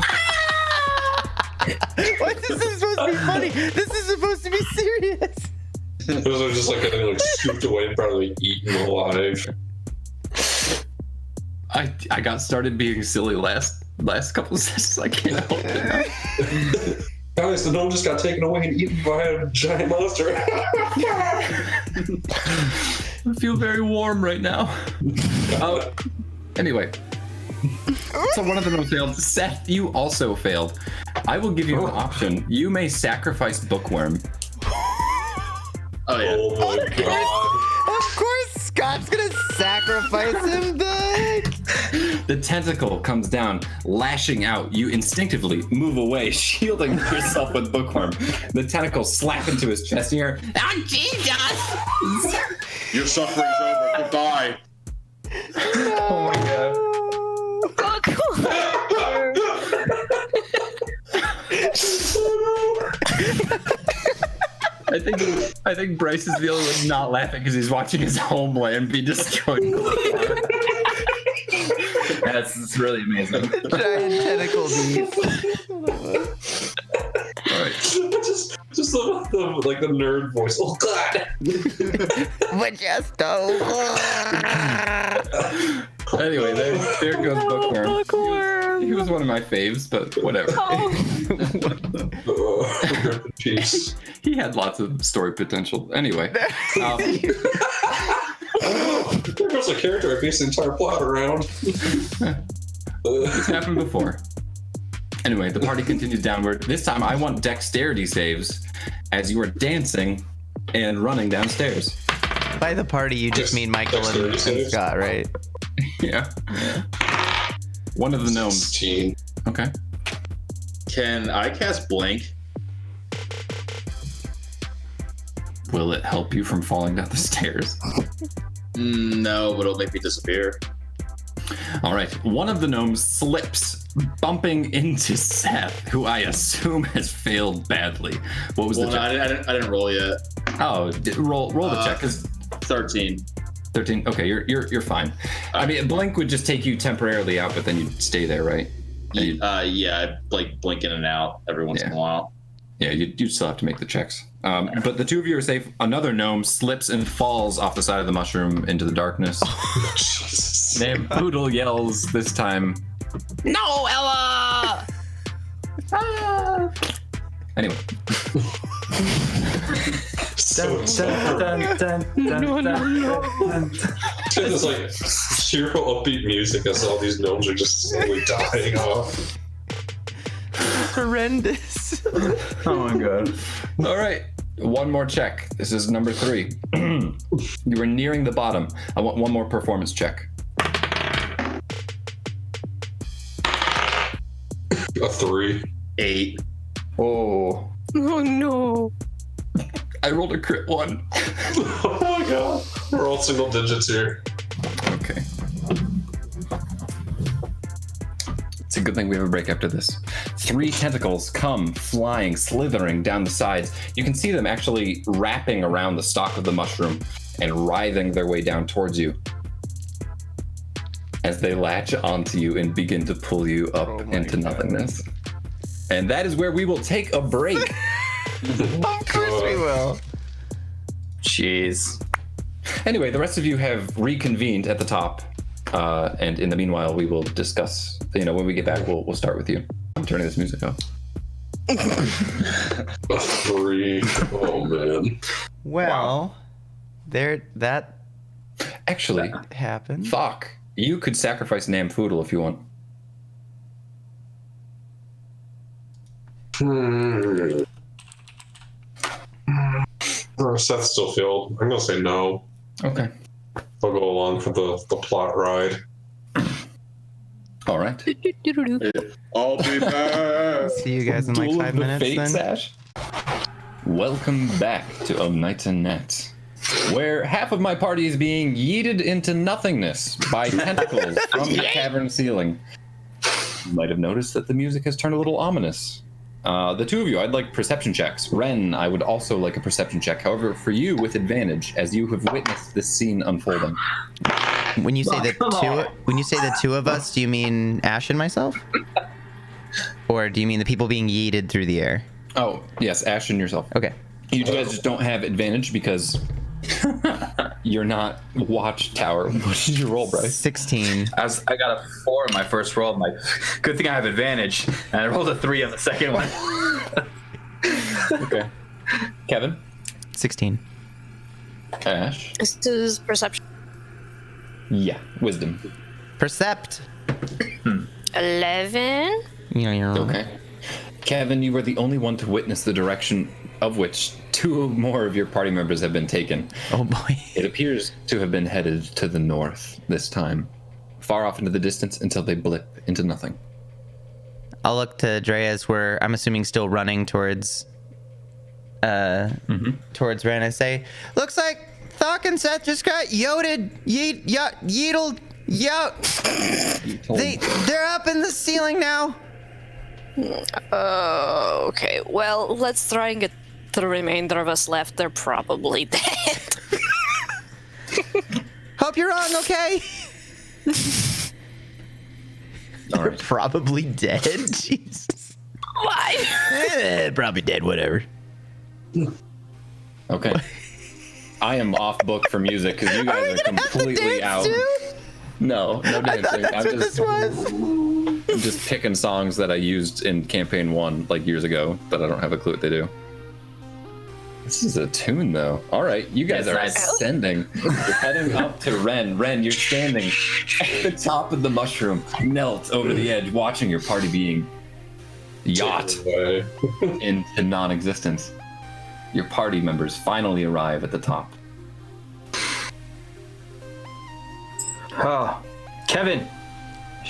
What? This is supposed to be funny. This is supposed to be serious. Those are just like getting scooped away and probably eaten alive. I got started being silly last couple of sessions. I can't help it now. Guys, the gnome just got taken away and eaten by a giant monster. I feel very warm right now. Anyway. So one of the gnomes failed. Seth, you also failed. I will give you an option. You may sacrifice Bookworm. Oh yeah. Oh my god. Of course, Scott's gonna sacrifice him, Doug. The tentacle comes down, lashing out. You instinctively move away, shielding yourself with Bookworm. The tentacles slap into his chest, and you're, oh, Jesus! Your suffering's over. Goodbye. Oh my god. I think Bryce is the only one not laughing because he's watching his homeland be destroyed. That's really amazing. Giant tentacle beast. All right. just the nerd voice. Oh god. Majesto. Anyway, there goes Bookworm. He was one of my faves, but whatever. Rip in peace. He had lots of story potential. Anyway, There goes a character I based the entire plot around. it's happened before. Anyway, the party continues downward. This time, I want dexterity saves as you are dancing and running downstairs. By the party, you just mean Michael and Scott, right? Yeah. One of the gnomes. 16. Okay. Can I cast blink? Will it help you from falling down the stairs? No, but it'll make me disappear. All right. One of the gnomes slips, bumping into Seth, who I assume has failed badly. What was Well, the no, check? I didn't roll yet. Oh, roll the check. 'Cause 13. 13. Okay, you're fine. I mean, blink would just take you temporarily out, but then you'd stay there, right? And you'd- Yeah, I like blink in and out every once in a while. yeah, you'd still have to make the checks. But the two of you are safe. Another gnome slips and falls off the side of the mushroom into the darkness. Jesus. Poodle yells this time, "No, Ella!" Anyway. So excited. It's like cheerful, upbeat music as all these gnomes are just slowly dying off. Horrendous. Oh my god. All right. One more check. This is number 3. You were nearing the bottom. I want one more performance check. A 3. 8. Oh. Oh no. I rolled a crit 1. Oh my god. We're all single digits here. Okay. It's a good thing we have a break after this. 3 tentacles come flying, slithering down the sides. You can see them actually wrapping around the stalk of the mushroom and writhing their way down towards you as they latch onto you and begin to pull you up into nothingness. And that is where we will take a break. Of course we will. Jeez. Anyway, the rest of you have reconvened at the top. And in the meanwhile, we will discuss, when we get back, we'll start with you. I'm turning this music off. 3. Oh, man. Well, that Actually, happened. fuck. You could sacrifice Namfoodle if you want. Seth's still failed. I'm gonna say no. Okay. I'll go along for the plot ride. All right. I'll be back. See you guys in like Duel 5 of the minutes Fate then. Sash. Welcome back to Of Nights and Nats, where half of my party is being yeeted into nothingness by tentacles from the cavern ceiling. You might have noticed that the music has turned a little ominous. The two of you, I'd like perception checks. Ren, I would also like a perception check. However, for you, with advantage, as you have witnessed this scene unfolding. When you say the two of us, do you mean Ash and myself? Or do you mean the people being yeeted through the air? Oh, yes, Ash and yourself. Okay. You guys just don't have advantage because you're not watchtower. What did you roll, Bryce? 16. I got a 4 in my first roll. I'm like, good thing I have advantage. And I rolled a 3 on the second one. Okay. Kevin? 16. Ash? This is perception. Yeah, wisdom. Percept. 11. Okay. Kevin, you were the only one to witness the direction of which 2 more of your party members have been taken. Oh boy. It appears to have been headed to the north this time, far off into the distance until they blip into nothing. I'll look to Dreas where I'm assuming still running towards towards Ren and say, looks like Thok and Seth just got yeetled. They're up in the ceiling now. Okay, well, let's try and get the remainder of us left. They're probably dead. Hope you're wrong, okay? All right. Probably dead? Jesus. Why? Probably dead, whatever. Okay. I am off book for music because you guys are completely out. No dancing. I thought that's what this was. I'm just picking songs that I used in campaign 1 like years ago, but I don't have a clue what they do. This is a tune though. All right, you guys are ascending. You're heading up to Ren. Ren, you're standing at the top of the mushroom, knelt over the edge, watching your party being yacht into non-existence. Your party members finally arrive at the top. Oh, Kevin,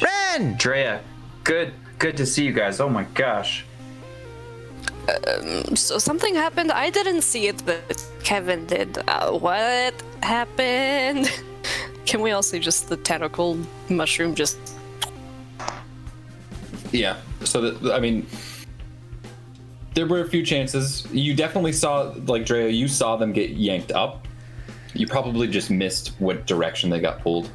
Ren! Drea, good to see you guys. Oh my gosh. So something happened. I didn't see it, but Kevin did. What happened? Can we all see just the tentacle mushroom just... Yeah, so there were a few chances. You definitely saw, like Drea, you saw them get yanked up. You probably just missed what direction they got pulled.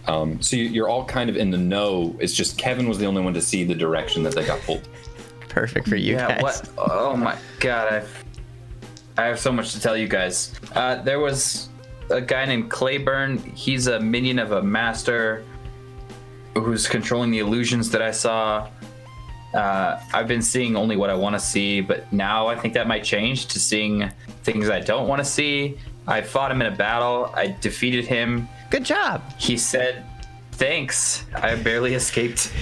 So you're all kind of in the know. It's just Kevin was the only one to see the direction that they got pulled. Perfect for you guys. What? Oh my god, I have so much to tell you guys. There was a guy named Clayburn. He's a minion of a master who's controlling the illusions that I saw. I've been seeing only what I want to see, but now I think that might change to seeing things I don't want to see. I fought him in a battle. I defeated him. Good job. He said, thanks. I barely escaped.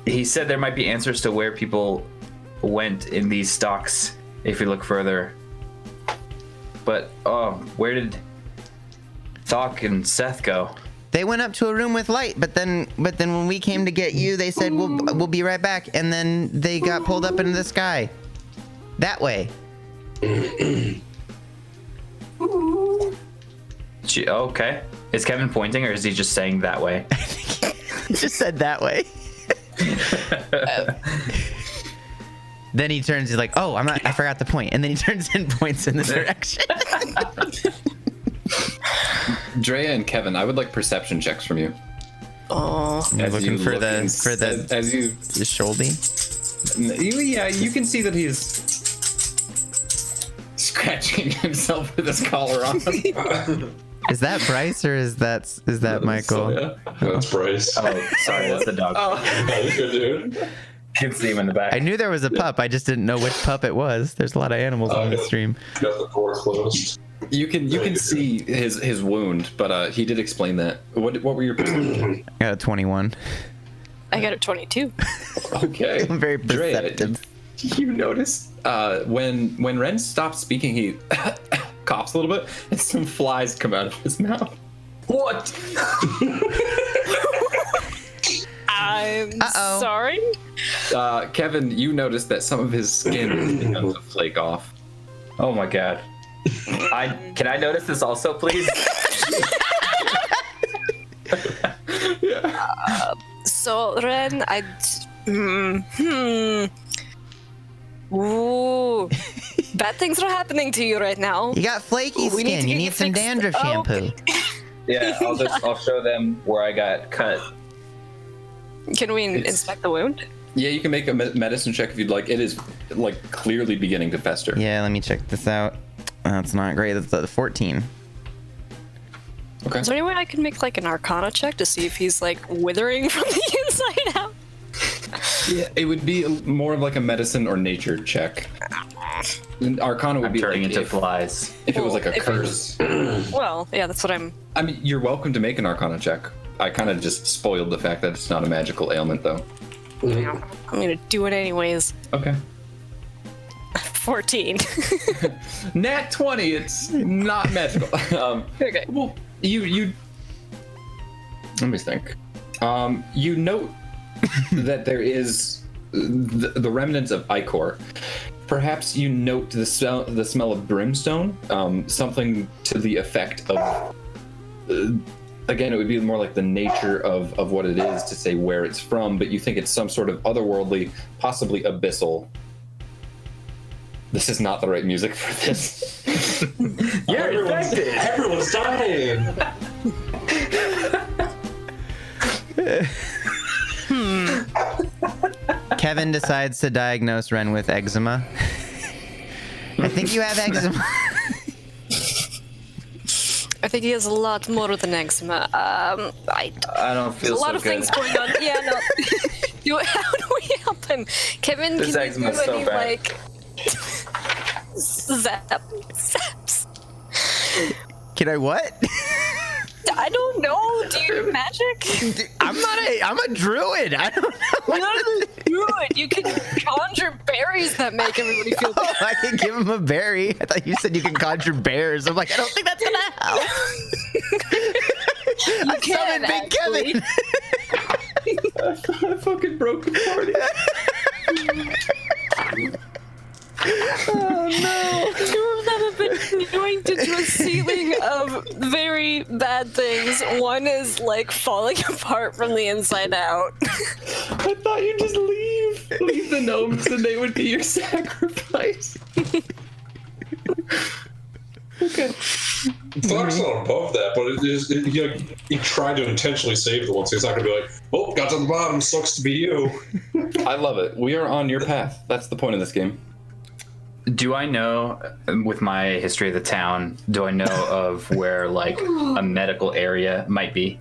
He said there might be answers to where people went in these stocks if we look further. But, where did Thok and Seth go? They went up to a room with light, but then when we came to get you, they said we'll be right back, and then they got pulled up into the sky. That way. Okay. Is Kevin pointing, or is he just saying that way? He just said that way. Then he turns. He's like, "Oh, I forgot the point." And then he turns and points in the direction. Drea and Kevin, I would like perception checks from you. Oh. I'm looking for the as you shoulder. Yeah, you can see that he's scratching himself with his collar on. Is that Bryce or is that Michael? Yeah. That's Bryce. Oh, sorry, that's the dog. That's good, dude. Can see him in the back. I knew there was a pup. I just didn't know which pup it was. There's a lot of animals on the stream. Got the door closed. You can see his wound, but he did explain that. What were your perception? I got a 21. I got a 22. Okay. I'm very perceptive. Drea, you notice when Ren stops speaking, he coughs a little bit, and some flies come out of his mouth. What? I'm sorry. Kevin, you notice that some of his skin has begun to flake off. Oh my god. Can I notice this also, please? So Ren, Ooh. Bad things are happening to you right now. You got flaky We need to skin. You get need you some fixed. dandruff Oh, shampoo. Yeah, I'll show them where I got cut. Can we inspect the wound? Yeah, you can make a medicine check if you'd like. It is like clearly beginning to fester. Yeah, let me check this out. That's not great. That's the 14. Okay. Is there any way I can make like an Arcana check to see if he's like withering from the inside out? Yeah, it would be more of like a medicine or nature check. Arcana would I'm be turning like into if, flies. if it was like a If it curse. Well, yeah, that's what I'm. I mean, you're welcome to make an Arcana check. I kind of just spoiled the fact that it's not a magical ailment, though. I'm gonna do it anyways. Okay. 14. Nat 20. It's not magical. Okay. Well, you. Let me think. You note that there is the remnants of ichor. Perhaps you note the smell of brimstone. Something to the effect of. Again, it would be more like the nature of what it is to say where it's from, but you think it's some sort of otherworldly, possibly abyssal. This is not the right music for this. Everyone's dying. Kevin decides to diagnose Ren with eczema. I think you have eczema. I think he has a lot more than eczema. I don't feel There's a lot so of good. things going on. Yeah, no. How do we help him? Kevin, This can you eczema's do so any, bad. like... zaps? Can I what? I don't know. Do you do magic? I'm a druid. I don't know. You're not a druid. You can conjure berries that make everybody feel better. I can give him a berry. I thought you said you can conjure bears. I'm like, I don't think that's gonna help. I summoned Big Kevin. I fucking broke the party. Oh no. Two of them have been anointed to a ceiling of very bad things. One is like falling apart from the inside out. I thought you'd just leave the gnomes and they would be your sacrifice. Okay. Fox not above that, but he tried to intentionally save the one, so he's not gonna be like, oh, got to the bottom, sucks to be you. I love it. We are on your path. That's the point of this game. Do I know, with my history of the town, do I know of where like a medical area might be?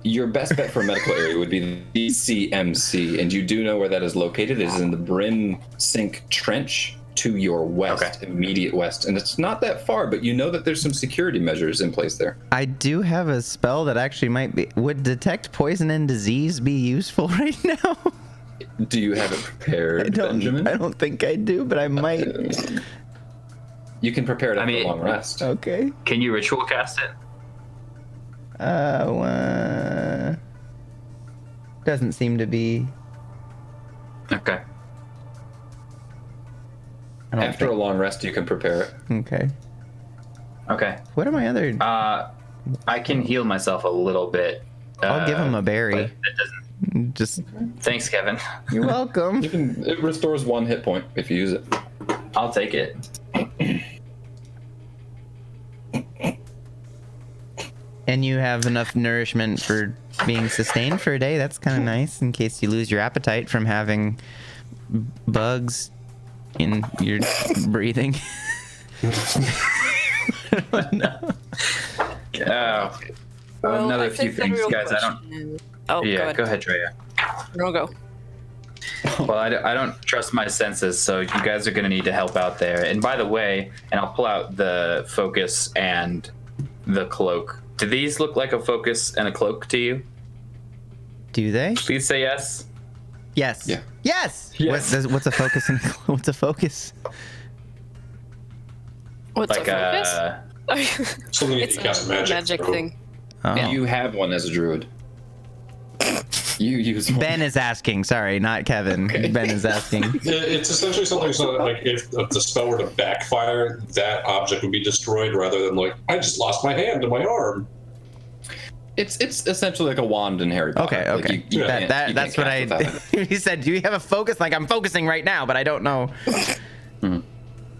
Your best bet for a medical area would be the DCMC, and you do know where that is located. It is in the Bryn Sink Trench to your west, immediate west. And it's not that far, but you know that there's some security measures in place there. I do have a spell that actually might be. Would detect poison and disease be useful right now? Do you have it prepared, Benjamin? I don't think I do, but I might. You can prepare it after a long rest. Okay. Can you ritual cast it? 1, doesn't seem to be. Okay. I don't After a think- long rest, you can prepare it. Okay. Okay. What are my other? I can heal myself a little bit. I'll give him a berry. but it doesn't. Just. Thanks, Kevin. You're welcome. It restores 1 hit point if you use it. I'll take it. And you have enough nourishment for being sustained for a day. That's kind of nice in case you lose your appetite from having bugs in your breathing. Well, Another I few think the things, real guys. I don't. question is- Oh, Yeah, go go ahead, Drea. No, go. Well, I don't trust my senses, so you guys are going to need to help out there. And by the way, and I'll pull out the focus and the cloak. Do these look like a focus and a cloak to you? Do they? Please say yes. Yes. Yeah. Yes. Yes. What's a focus and what's a focus? What's Like a focus? Something you It's can cast a magic through. thing. Oh. You have one as a druid. You use one. Ben is asking. Sorry, not Kevin. Ben is asking. It's essentially something so that, like, if the spell were to backfire, that object would be destroyed rather than, like, I just lost my hand and my arm. It's essentially like a wand in Harry Potter. Okay. Like, Okay. you can't- you That's can't what cast without it. He said. Do you have a focus? Like I'm focusing right now, but I don't know.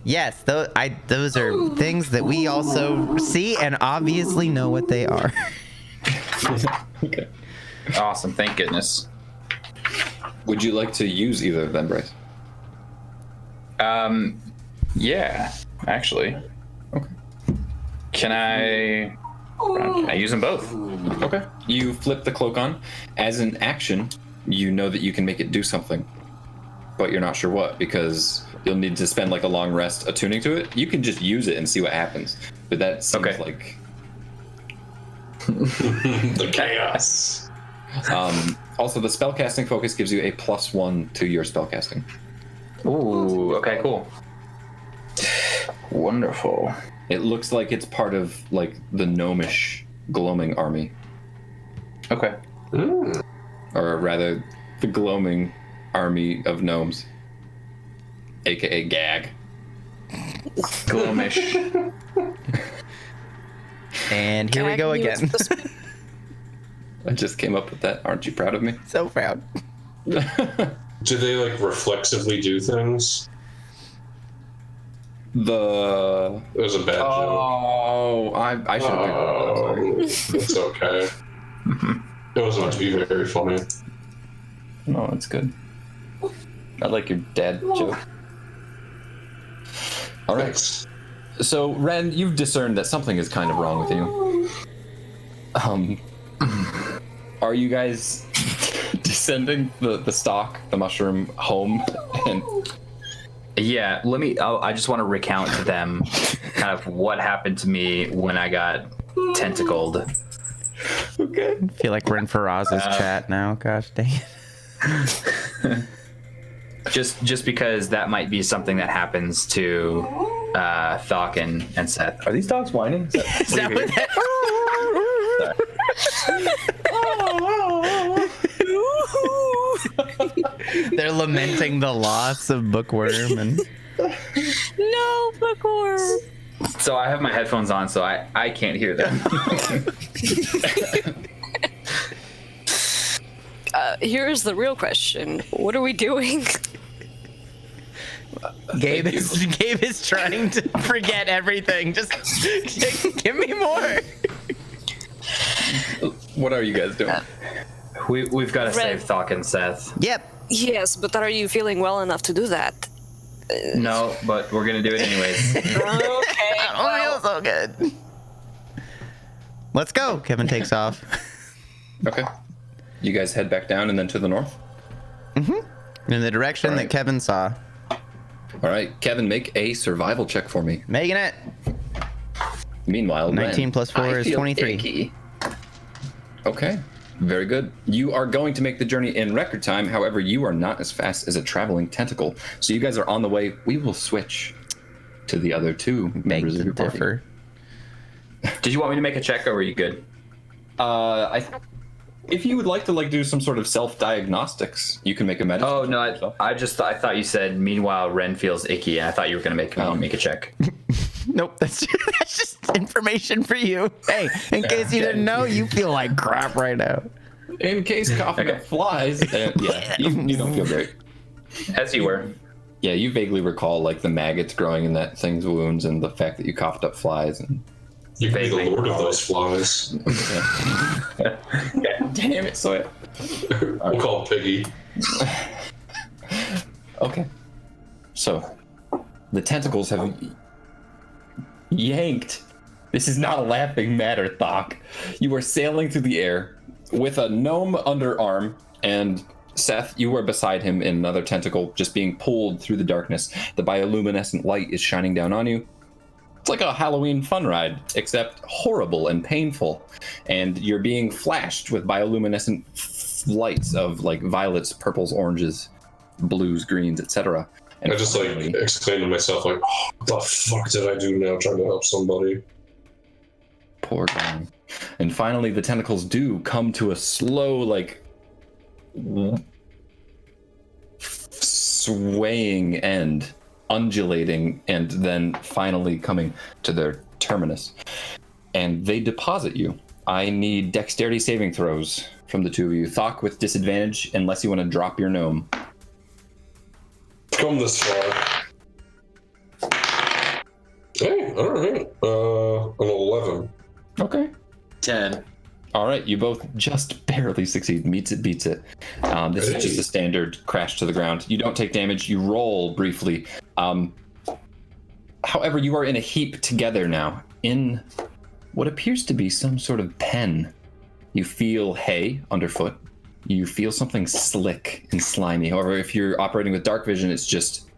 Yes, those are things that we also see and obviously know what they are. Okay. Awesome. Thank goodness. Would you like to use either of them, Bryce? Yeah, actually. Okay. Can I use them both? Okay. You flip the cloak on. As an action, you know that you can make it do something, but you're not sure what because you'll need to spend like a long rest attuning to it. You can just use it and see what happens, but that seems Okay. like The chaos. Also, the spellcasting focus gives you a +1 to your spellcasting. Ooh. Okay. Cool. Wonderful. It looks like it's part of like the gnomish gloaming army, Okay. or rather, the gloaming army of gnomes, aka Gag. Gloomish. And here we go again. I just came up with that. Aren't you proud of me? So proud. Do they, like, reflexively do things? The It was a bad joke. oh, I should have picked that up. Sorry. It's okay. It wasn't meant to be very funny. No, it's good. I like your dad joke. All right. Thanks. So, Ren, you've discerned that something is kind of wrong with you. Are you guys descending the stalk, the mushroom, home? And Yeah. I just want to recount to them kind of what happened to me when I got tentacled. okay. I feel like we're in Faraz's chat now. Gosh dang it. Just because that might be something that happens to Thok and Seth. Are these dogs whining? Is that what that- They're lamenting the loss of Bookworm and No, bookworm. So I have my headphones on, so I can't hear them. Here's the real question. What are we doing? Gabe is trying to forget everything. Just give me more. What are you guys doing? We've got to Red. save Thok and Seth. Yep. Yes, but are you feeling well enough to do that? No, but we're gonna do it anyways. Okay. I don't feel so good. Let's go. Kevin takes off. Okay. You guys head back down and then to the north. In the direction that Kevin saw. All right, Kevin, make a survival check for me. Making it. Meanwhile, 19 Ren, plus 4 I is feel 23. icky. Okay, very good. You are going to make the journey in record time. However, you are not as fast as a traveling tentacle. So you guys are on the way. We will switch to the other two Make members of the your party. differ. Did you want me to make a check, or were you good? If you would like to do some sort of self-diagnostics, you can make a medicine. Oh no, yourself. I thought you said. Meanwhile, Ren feels icky, and I thought you were gonna make a check. Nope, that's just information for you. Hey, in case you didn't know, you feel like crap right now. In case coughing up flies, you don't feel great. As you were. Yeah, you vaguely recall the maggots growing in that thing's wounds and the fact that you coughed up flies. And You can be the lord of those flies. damn it, Sawyer. We'll call Piggy. Okay. So, the tentacles have yanked. This is not a laughing matter, Thok. You are sailing through the air with a gnome underarm, and Seth, you are beside him in another tentacle, just being pulled through the darkness. The bioluminescent light is shining down on you. It's like a Halloween fun ride, except horrible and painful. And you're being flashed with bioluminescent lights of violets, purples, oranges, blues, greens, etc. And I just exclaim to myself what the fuck did I do now trying to help somebody? Poor guy. And finally, the tentacles do come to a slow, swaying end, undulating, and then finally coming to their terminus. And they deposit you. I need dexterity saving throws from the two of you. Thok with disadvantage, unless you want to drop your gnome. Come this far. Hey, alright. An 11. Okay. 10. All right, you both just barely succeed. Meets it, beats it. This is just a standard crash to the ground. You don't take damage. You roll briefly. However, you are in a heap together now, in what appears to be some sort of pen. You feel hay underfoot. You feel something slick and slimy. However, if you're operating with dark vision, it's just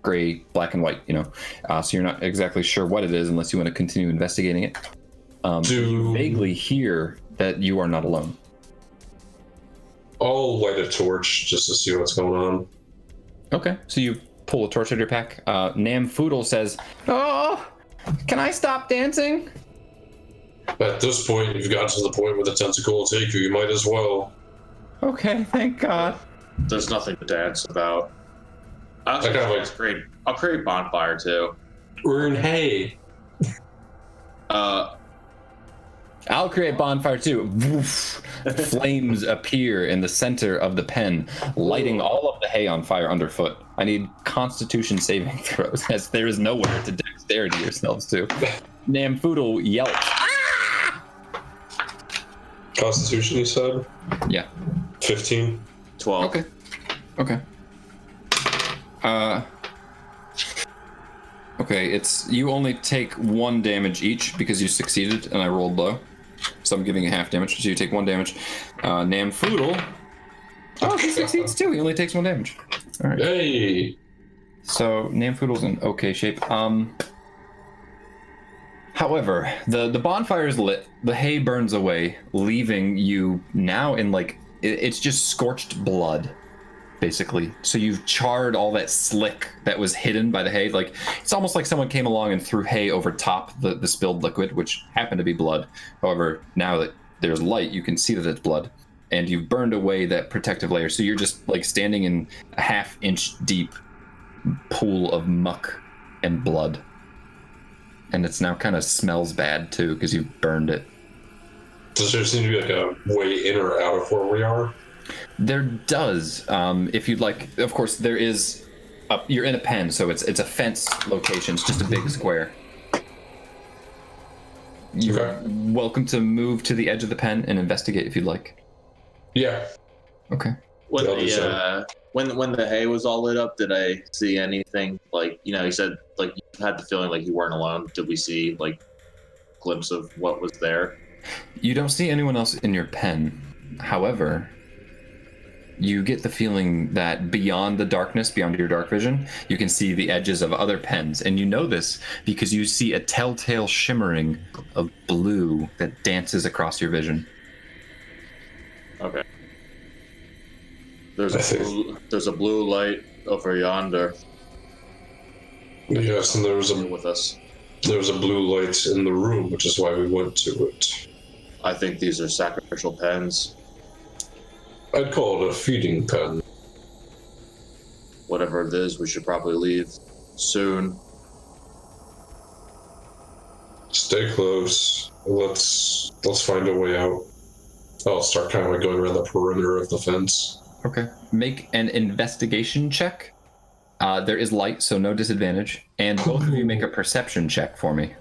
gray, black, and white, so you're not exactly sure what it is unless you want to continue investigating it. You vaguely hear that you are not alone. I'll light a torch just to see what's going on. Okay, so you pull a torch out of your pack. Nam Foodle says, "Oh, can I stop dancing?" At this point, you've gotten to the point where the tentacle will take you. You might as well. Okay, thank God. There's nothing to dance about. I'll create bonfire too. We're in hay. I'll create bonfire too. Woof. Flames appear in the center of the pen, lighting all of the hay on fire underfoot. I need Constitution saving throws, as there is nowhere to dexterity yourselves to. Namfoodle yelps. Constitution, you said? Yeah. 15. 12. Okay. Okay, you only take 1 damage each because you succeeded and I rolled low. So I'm giving you half damage, so you take 1 damage. Namfoodle. Oh, he succeeds too. He only takes 1 damage. All right. Hey. So Namfoodle's in okay shape. However, the bonfire is lit. The hay burns away, leaving you now in it's just scorched blood, basically. So you've charred all that slick that was hidden by the hay. It's almost like someone came along and threw hay over top the spilled liquid, which happened to be blood. However, now that there's light, you can see that it's blood, and you've burned away that protective layer. So you're just standing in a half-inch deep pool of muck and blood. And it's now kind of smells bad too because you burned it. Does there seem to be a way in or out of where we are? There does. If you'd like, of course, there is. You're in a pen, so it's a fence location. It's just a big square. You're welcome to move to the edge of the pen and investigate if you'd like. Yeah. Okay. When the hay was all lit up, did I see anything you said you had the feeling you weren't alone? Did we see glimpse of what was there? You don't see anyone else in your pen. However, you get the feeling that beyond the darkness, beyond your dark vision, you can see the edges of other pens. And you know this because you see a telltale shimmering of blue that dances across your vision. Okay. There's a blue light over yonder. Yes, and there was with us. There was a blue light in the room, which is why we went to it. I think these are sacrificial pens. I'd call it a feeding pen. Whatever it is, we should probably leave soon. Stay close. Let's find a way out. I'll start kind of like going around the perimeter of the fence. Okay. Make an investigation check. There is light, so no disadvantage. And both of you make a perception check for me.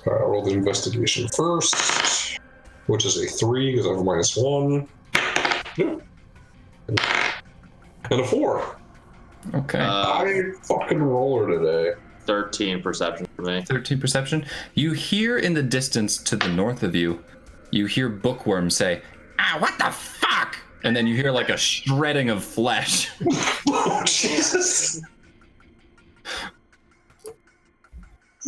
I'll roll the investigation first, which is a 3 because I have a -1. And a 4. Okay. I fucking roller today. 13 perception for me. 13 perception. You hear in the distance to the north of you, you hear Bookworm say, "Ah, what the fuck?" And then you hear like a shredding of flesh. Oh, Jesus.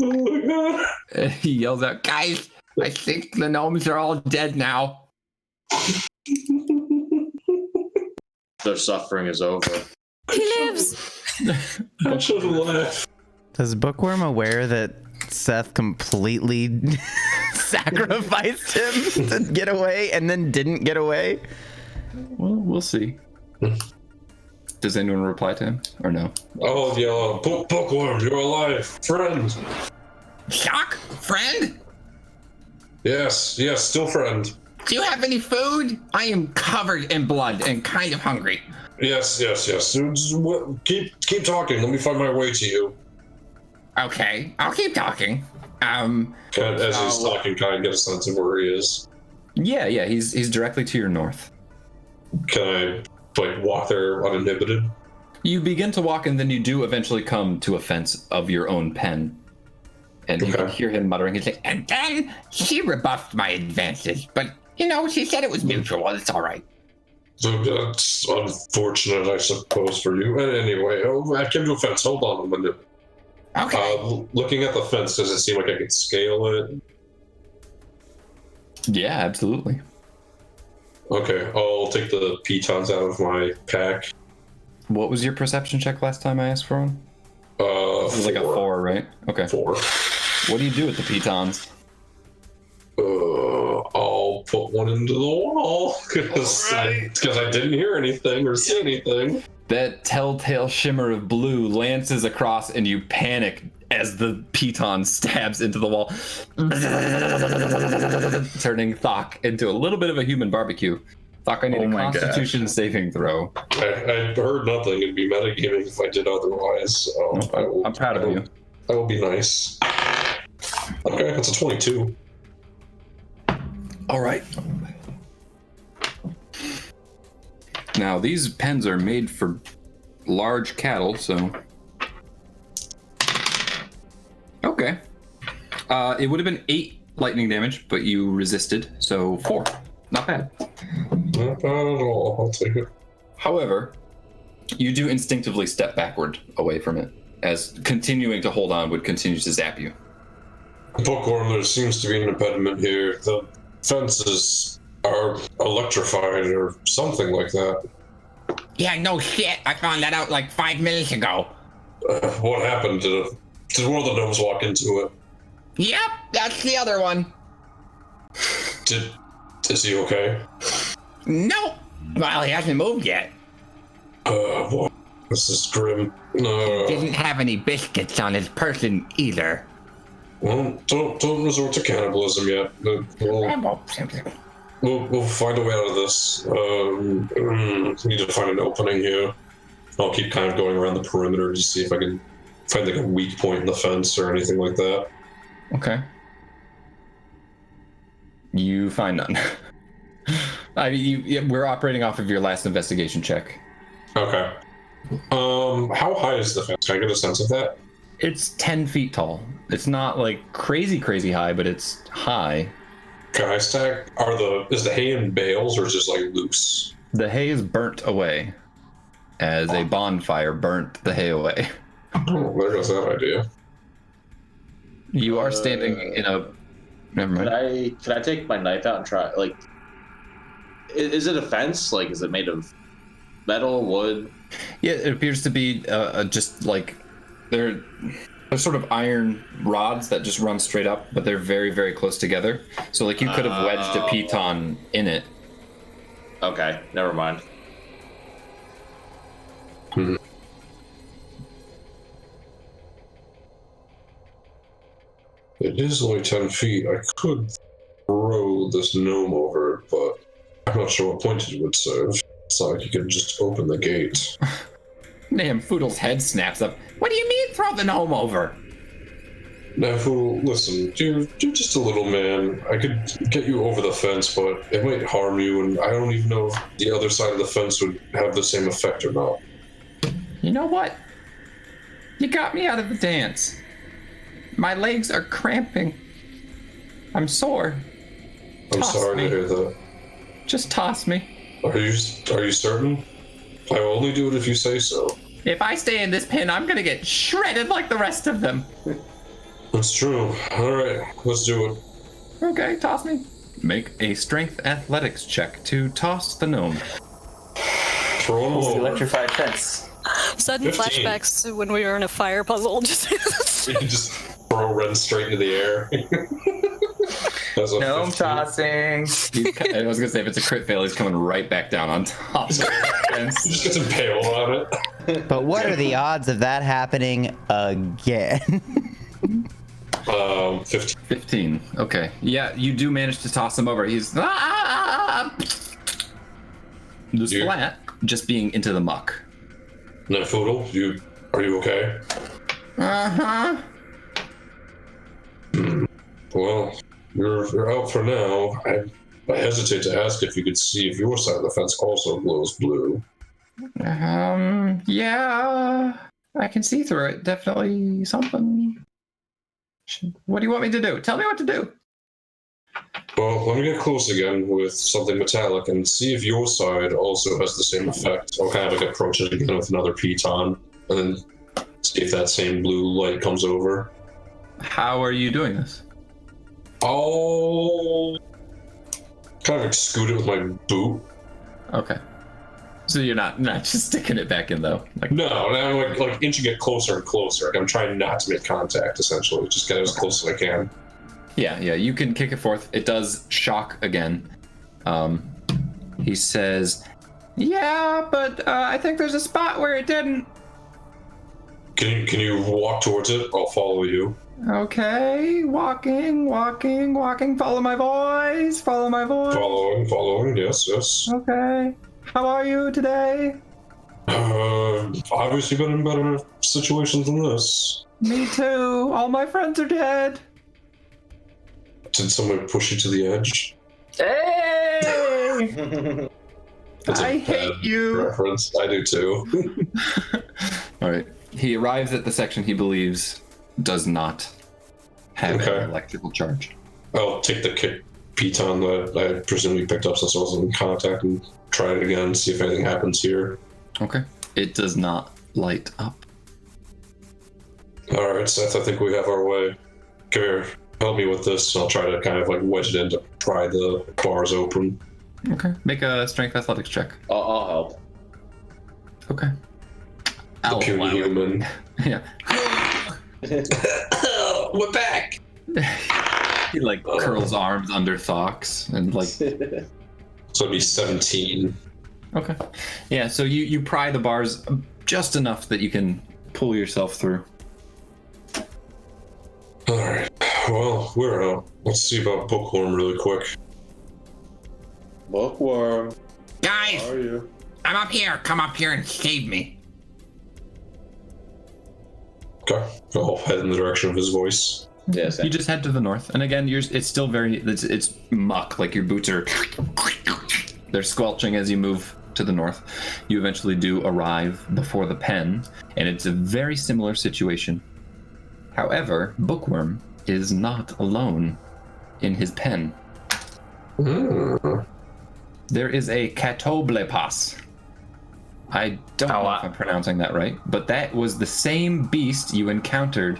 Oh my god. And he yells out, "Guys, I think the gnomes are all dead now." Their suffering is over. He lives! I should laugh. Is Bookworm aware that Seth completely sacrificed him to get away and then didn't get away? Well, we'll see. Does anyone reply to him or no? Oh, yeah. Bookworm, you're alive. Friend. Shock, friend? Yes, still friend. Do you have any food? I am covered in blood and kind of hungry. Yes. Keep talking. Let me find my way to you. Okay, I'll keep talking. And as he's talking, kind of get a sense of where he is. Yeah, he's directly to your north. Can I, like, walk there uninhibited? You begin to walk, and then you do eventually come to a fence of your own pen. And you can hear him muttering. He's like, And then she rebuffed my advances, but she said it was mutual. It's all right. So that's unfortunate, I suppose, for you. And anyway, I came to a fence. Hold on a minute. Okay. Looking at the fence, does it seem like I could scale it? yeah, absolutely. Okay, I'll take the pitons out of my pack. What was your perception check last time I asked for one? It was like a 4, right? Okay. 4. What do you do with the pitons? I'll put one into the wall because I didn't hear anything or see anything. That telltale shimmer of blue lances across, and you panic as the piton stabs into the wall, turning Thok into a little bit of a human barbecue. Thok, I need a Constitution saving throw. I heard nothing. It'd be metagaming if I did otherwise. So I'm proud of you. I will be nice. Okay, that's a 22. All right. Now, these pens are made for large cattle, so... Okay. It would have been 8 lightning damage, but you resisted, so 4. Not bad. Not bad at all. I'll take it. However, you do instinctively step backward away from it, as continuing to hold on would continue to zap you. Bookworm, there seems to be an impediment here. The fences are electrified or something like that. Yeah, no shit. I found that out like 5 minutes ago. What happened? Did one of the gnomes walk into it? Yep, that's the other one. Is he okay? Nope. Well, he hasn't moved yet. Boy, this is grim. Didn't have any biscuits on his person either. Well, don't resort to cannibalism yet. We'll find a way out of this. Need to find an opening here. I'll keep kind of going around the perimeter to see if I can find like a weak point in the fence or anything like that. Okay. You find none. I mean, we're operating off of your last investigation check. Okay. How high is the fence? Can I get a sense of that? It's 10 feet tall. It's not like crazy high, but it's high. Can I stack? Is the hay in bales or is it just like loose? The hay is burnt away, as a bonfire burnt the hay away. Oh, there goes that idea. You are standing in a. Never mind. Can I take my knife out and try? Like, is it a fence? Like, is it made of metal, wood? Yeah, it appears to be just like they're sort of iron rods that just run straight up, but they're very close together. So like you could have wedged a piton in it, Okay, never mind. It is only 10 feet. I could throw this gnome over, but I'm not sure what point it would serve. It's not like you could just open the gate. Damn, Foodle's head snaps up. What do you mean throw the gnome over? Now, Foodle, listen, you're just a little man. I could get you over the fence, but it might harm you, and I don't even know if the other side of the fence would have the same effect or not. You know what? You got me out of the dance. My legs are cramping. I'm sore. I'm Toss sorry me. to hear that. Just toss me. Are you certain? I will only do it if you say so. If I stay in this pin, I'm gonna get shredded like the rest of them. That's true. Alright, let's do it. Okay, toss me. Make a strength athletics check to toss the gnome. Throw him It's the over. electrified fence. Sudden 15. flashbacks to when we were in a fire puzzle. Just You can just throw Ren straight into the air. That's a Gnome 15. tossing. I was gonna say, if it's a crit fail, he's coming right back down on top of the He fence. just gets impaled on it. But what are the odds of that happening again? 15. 15. Okay. Yeah, you do manage to toss him over. He's the You- splat just being into the muck. Now, Foodle, are you okay? Uh-huh. Well, you're out for now. I hesitate to ask if you could see if your side of the fence also glows blue. Yeah, I can see through it. Definitely something. What do you want me to do? Tell me what to do. Well, let me get close again with something metallic and see if your side also has the same effect. I'll kind of like approach it again with another piton and then see if that same blue light comes over. How are you doing this? I'll kind of like scoot it with my boot. Okay. So you're not just sticking it back in though. Like, No, and I'm like inching it closer and closer. Like I'm trying not to make contact, essentially. Just get as close as I can. yeah, you can kick it forth. It does shock again. He says, "Yeah, but I think there's a spot where it didn't." Can you walk towards it? I'll follow you. Okay, walking. Follow my voice. Following. Yes. Okay. How are you today? Obviously been in better situations than this. Me too. All my friends are dead. Did someone push you to the edge? Hey! That's a I hate bad you. Reference. I do too. All right. He arrives at the section he believes does not have Okay. an electrical charge. I'll take the kick piton that I presumably picked up since I was in contact and try it again, see if anything happens here. Okay. It does not light up. All right, Seth, I think we have our way. Come here, help me with this. I'll try to kind of like wedge it in to pry the bars open. Okay. Make a strength athletics check. I'll help. Okay. The I'll puny allow it. human. Yeah. We're back. He like curls arms under Thox and like. So it'd be 17. Okay. Yeah. So you pry the bars just enough that you can pull yourself through. All right. Well, we're out. Let's see about Bookworm really quick. Bookworm, Guys, how are you? I'm up here. Come up here and save me. Okay. I'll head in the direction of his voice. Yes. You just head to the north, and again, it's still very it's muck. Like your boots are they're squelching as you move to the north. You eventually do arrive before the pen, and it's a very similar situation. However, Bookworm is not alone in his pen. There is a Catoblepas. I don't know if I'm pronouncing that right, but that was the same beast you encountered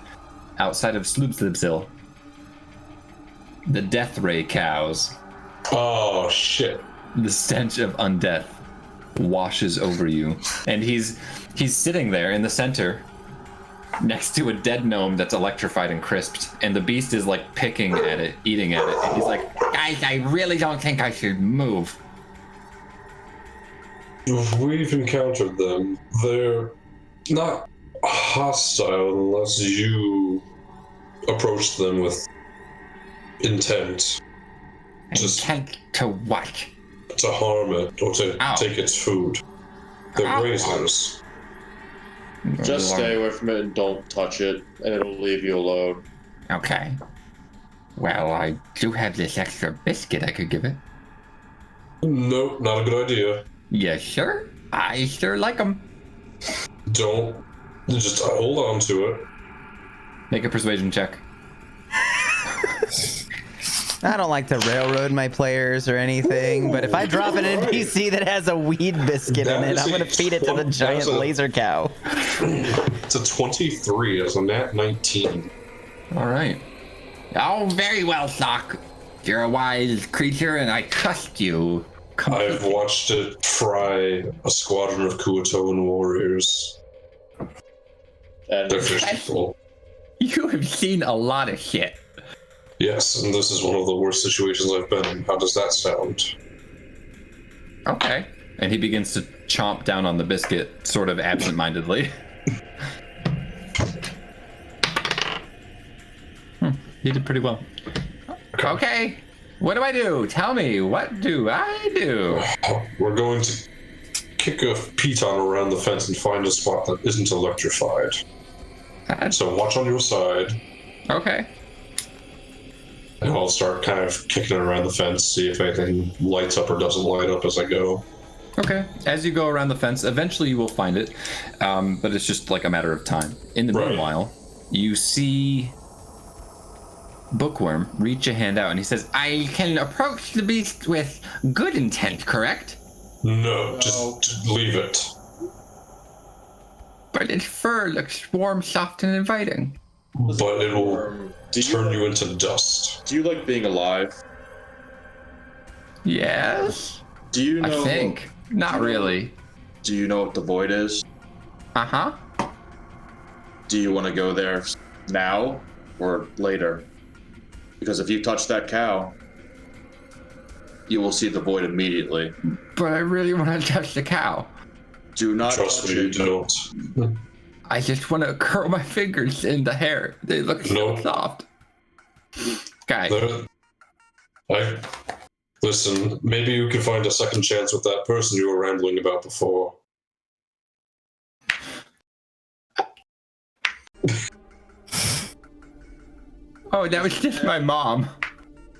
outside of Sloopslipsil. The Death Ray cows. Oh, shit. The stench of undeath washes over you. And he's sitting there in the center next to a dead gnome that's electrified and crisped, and the beast is like picking at it, eating at it, and he's like, Guys, I really don't think I should move. We've encountered them. They're not hostile unless you approach them with intent. Just Intent to what? to harm it or to Ow. take its food. They're Ow. grazers. Just stay away from it and don't touch it, and it'll leave you alone. Okay. Well, I do have this extra biscuit I could give it. Nope, not a good idea. Yes, sir. I sure like them. Don't. Just hold on to it. Make a persuasion check. I don't like to railroad my players or anything, but if I drop an NPC that has a weed biscuit in it, I'm gonna feed it to the giant laser cow. It's a 23. It's a nat 19. All right. Oh, very well, Sock. You're a wise creature, and I trust you. I've watched it fry a squadron of Kuatoan warriors. And They're fishful. You have seen a lot of shit. Yes, and this is one of the worst situations I've been in. How does that sound? Okay. And he begins to chomp down on the biscuit, sort of absent-mindedly. He did pretty well. Okay. What do I do? Tell me, what do I do? We're going to kick a piton around the fence and find a spot that isn't electrified. So watch on your side, Okay. and I'll start kind of kicking it around the fence, see if anything lights up or doesn't light up as I go. Okay. As you go around the fence, eventually you will find it, but it's just like a matter of time. In the Right. meanwhile, you see Bookworm reach a hand out, and he says, I can approach the beast with good intent, correct? No, just leave it. But its fur looks warm, soft, and inviting. But it will do turn you you into dust. do you like being alive? Yes? Do you know? I think. Not really. Do you know what the void is? Uh-huh. Do you want to go there now or later? Because if you touch that cow, you will see the void immediately. But I really want to touch the cow. Do not Trust touch me, you it. don't. I just want to curl my fingers in the hair. They look so Nope. soft. Guy, Listen, maybe you can find a second chance with that person you were rambling about before. oh, that was just my mom.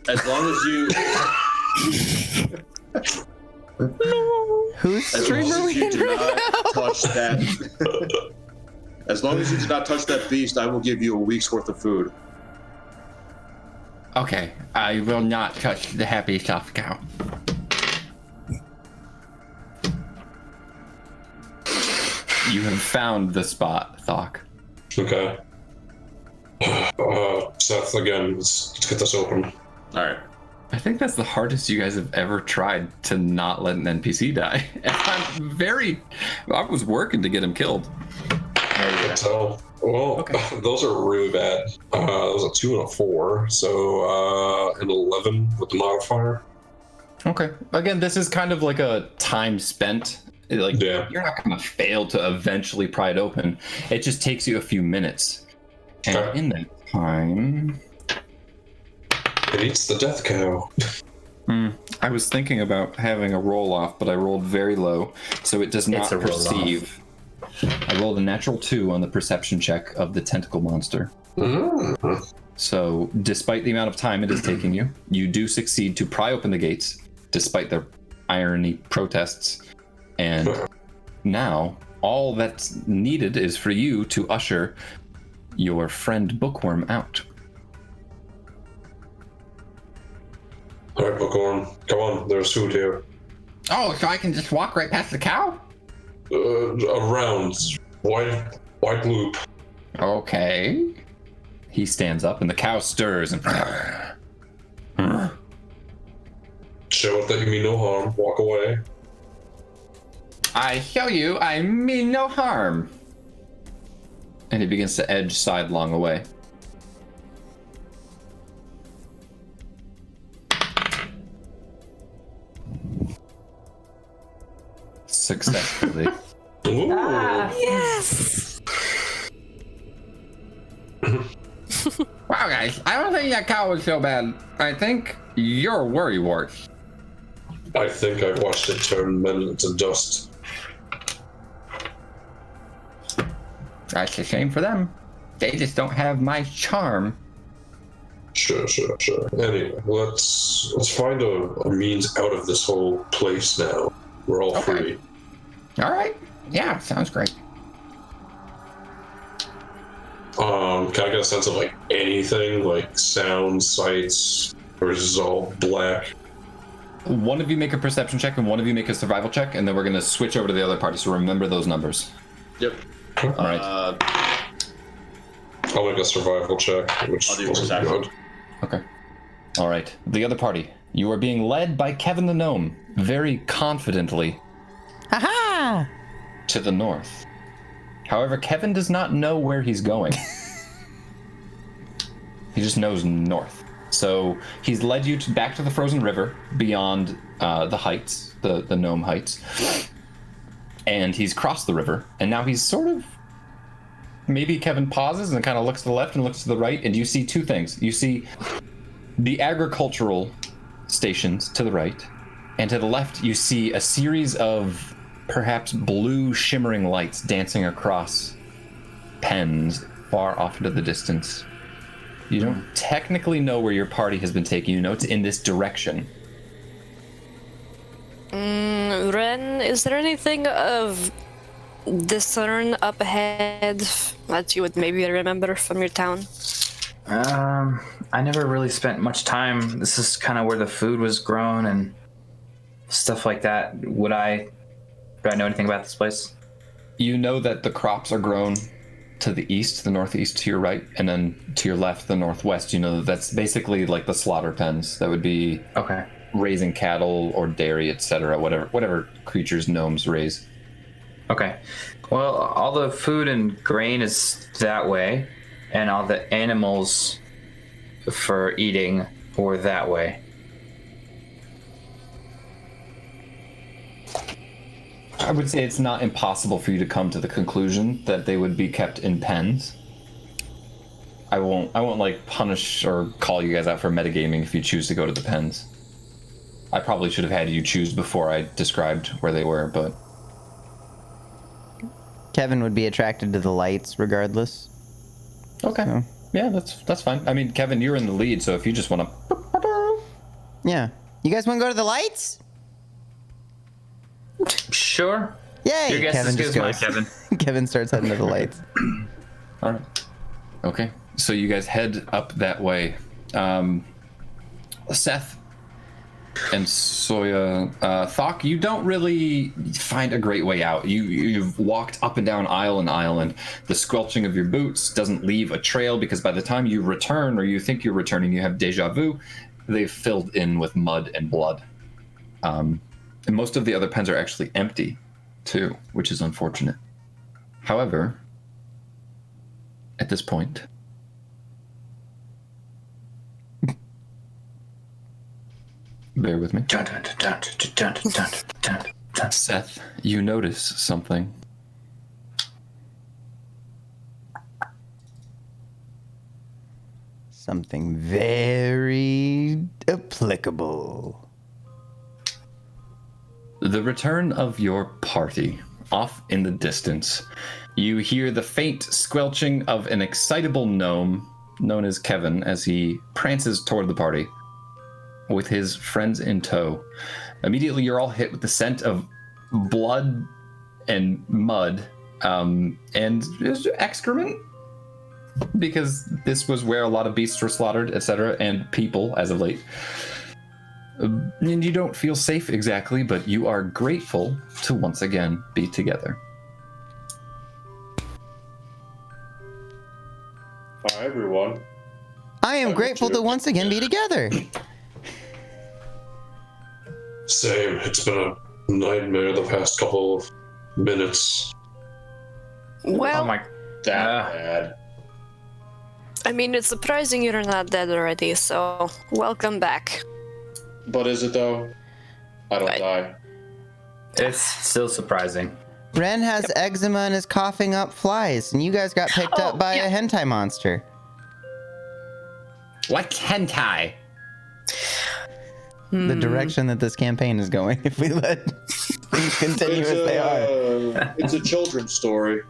As long as you, Whose as stream long are as we you in do right not now? touch that, as long as you do not touch that beast, I will give you a week's worth of food. Okay, I will not touch the happy soft cow. You have found the spot, Thok. Okay. Seth, again, let's get this open. All right. I think that's the hardest you guys have ever tried to not let an NPC die. And I was working to get him killed. So, well, those are really bad. That was a 2 and a 4, so an 11 with the modifier. Okay. Again, this is kind of like a time spent. Like, Yeah. you're not going to fail to eventually pry it open. It just takes you a few minutes. And Okay. in that time, It eats the death cow. I was thinking about having a roll off, but I rolled very low, so it does not It's a roll-off. perceive. I rolled a natural 2 on the perception check of the tentacle monster. So, despite the amount of time it is taking you, you do succeed to pry open the gates, despite their irony protests. And now, all that's needed is for you to usher your friend Bookworm out. All right, Bookworm, come on, there's food here. Oh, so I can just walk right past the cow? Around, wide loop. Okay. He stands up, and the cow stirs and. Show it that you mean no harm. Walk away. I show you I mean no harm. And he begins to edge sidelong away. successfully. Ooh. Yes! Wow, guys, I don't think that cow was so bad. I think you're worrywart. I think I watched it turn men into dust. That's a shame for them. They just don't have my charm. Sure. Anyway, let's find a means out of this whole place now. We're all Okay. free. All right. Yeah, sounds great. Can I get a sense of like anything, like sounds, sights, or is this all black? One of you make a perception check and one of you make a survival check, and then we're going to switch over to the other party, so remember those numbers. Yep. All right. I'll make a survival check, which I'll do wasn't perception. good. Okay. All right. The other party. You are being led by Kevin the Gnome, very confidently, Haha! to the north. However, Kevin does not know where he's going. He just knows north. So he's led you back to the frozen river beyond the heights, the gnome heights. And he's crossed the river. And now he's sort of... Maybe Kevin pauses and kind of looks to the left and looks to the right. And you see two things. You see the agricultural stations to the right. And to the left, you see a series of perhaps blue shimmering lights dancing across pens far off into the distance. You don't technically know where your party has been taken. You know it's in this direction. Ren, is there anything of discern up ahead that you would maybe remember from your town? I never really spent much time. This is kind of where the food was grown and stuff like that. Do I know anything about this place? You know that the crops are grown to the east, the northeast to your right, and then to your left, the northwest. You know that that's basically like the slaughter pens. That would be Okay. raising cattle or dairy, etc. Whatever creatures gnomes raise. Okay. Well, all the food and grain is that way, and all the animals for eating were that way. I would say it's not impossible for you to come to the conclusion that they would be kept in pens. I won't like punish or call you guys out for metagaming if you choose to go to the pens. I probably should have had you choose before I described where they were, but Kevin would be attracted to the lights regardless. okay. So, Yeah, that's fine. I mean, Kevin, you're in the lead, so if you just want to... yeah. You guys want to go to the lights? Sure. Yay! Your guess is as good as mine, Kevin. Kevin starts heading to the lights. All right. Okay. So you guys head up that way. Seth and Soya, Thok, you don't really find a great way out. You've walked up and down aisle and aisle, and the squelching of your boots doesn't leave a trail because by the time you return, or you think you're returning, you have deja vu. They've filled in with mud and blood. And most of the other pens are actually empty, too, which is unfortunate. However, at this point, bear with me. Seth, you notice something. Something very applicable. The return of your party. Off in the distance, you hear the faint squelching of an excitable gnome known as Kevin as he prances toward the party with his friends in tow. Immediately, you're all hit with the scent of blood and mud and excrement, because this was where a lot of beasts were slaughtered, etc., and people as of late. And you don't feel safe exactly, but you are grateful to once again be together. Hi, everyone. I am grateful to once again be together. Same. It's been a nightmare the past couple of minutes. Well, Oh my. That bad. I mean, it's surprising you're not dead already, so welcome back. But is it though? I don't Right. die. It's still surprising. Ren has eczema and is coughing up flies, and you guys got picked up by a hentai monster. What's hentai? The direction that this campaign is going, if we let things continue as they are. It's a children's story.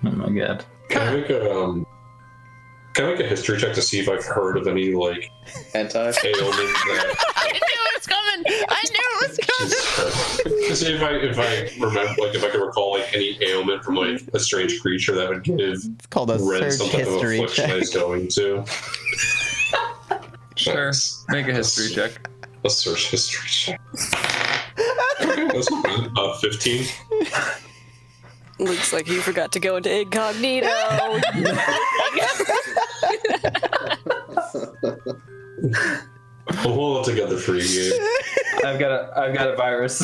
Oh my god. Can I make a history check to see if I've heard of any like Hentai. ailment that I knew it was coming! I knew it was coming! to see if I remember, like, if I can recall like any ailment from like a strange creature that would give It's called a Red search some type of history affliction check. he's going to. Sure. That's- Make a history check. A search history check. Okay, that's not bad. 15. Looks like you forgot to go into incognito. We'll hold it together for you, Gabe. I've got a virus.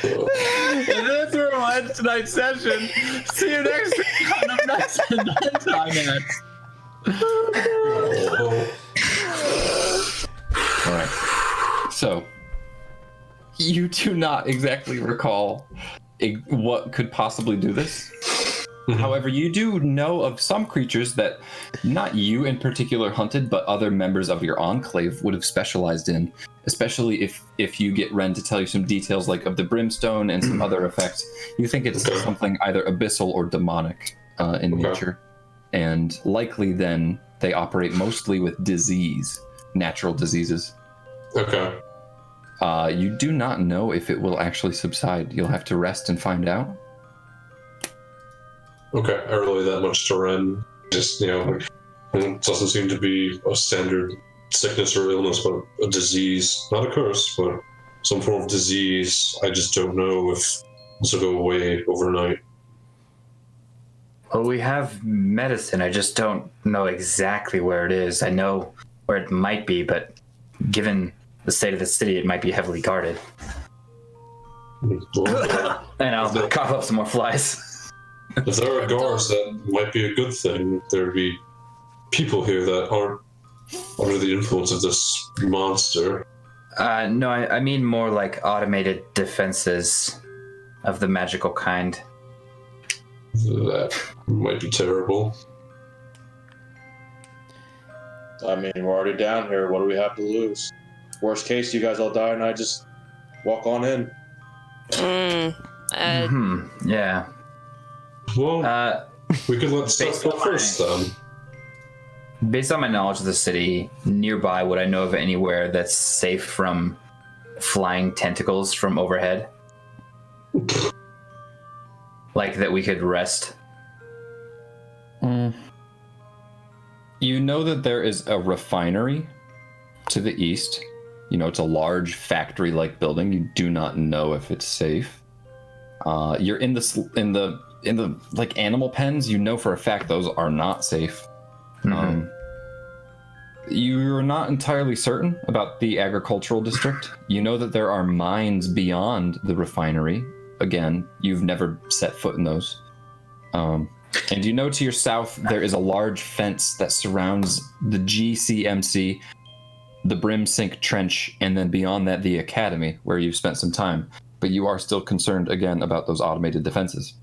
And that's where we'll end tonight's session. See you next week on the Nights and Nats. All right. So, you do not exactly recall what could possibly do this. However, you do know of some creatures that not you in particular hunted, but other members of your enclave would have specialized in, especially if you get Ren to tell you some details like of the brimstone and some other effects. You think it's something either abyssal or demonic in nature. And likely then they operate mostly with disease, natural diseases. Okay. You do not know if it will actually subside. You'll have to rest and find out. Okay, I relay that much to Ren. Just, like, it doesn't seem to be a standard sickness or illness, but a disease. Not a curse, but some form of disease. I just don't know if this will go away overnight. Well, we have medicine. I just don't know exactly where it is. I know where it might be, but given the state of the city, it might be heavily guarded. Well, And I'll cough up some more flies. if there are guards, that might be a good thing. There'd be people here that aren't under the influence of this monster. No, I mean more like automated defenses of the magical kind. That might be terrible. I mean, we're already down here. What do we have to lose? Worst case, you guys all die, and I just walk on in. Yeah. Well, we could let stuff based go on first, then. Based on my knowledge of the city nearby, would I know of anywhere that's safe from flying tentacles from overhead? Like that we could rest? You know that there is a refinery to the east. It's a large factory-like building. You do not know if it's safe. You're in the like animal pens. You know for a fact those are not safe. You're not entirely certain about the agricultural district. You know that there are mines beyond the refinery. Again, you've never set foot in those. And you know to your south there is a large fence that surrounds the GCMC, the Brimsink Trench, and then beyond that the Academy, where you've spent some time. But you are still concerned again about those automated defenses.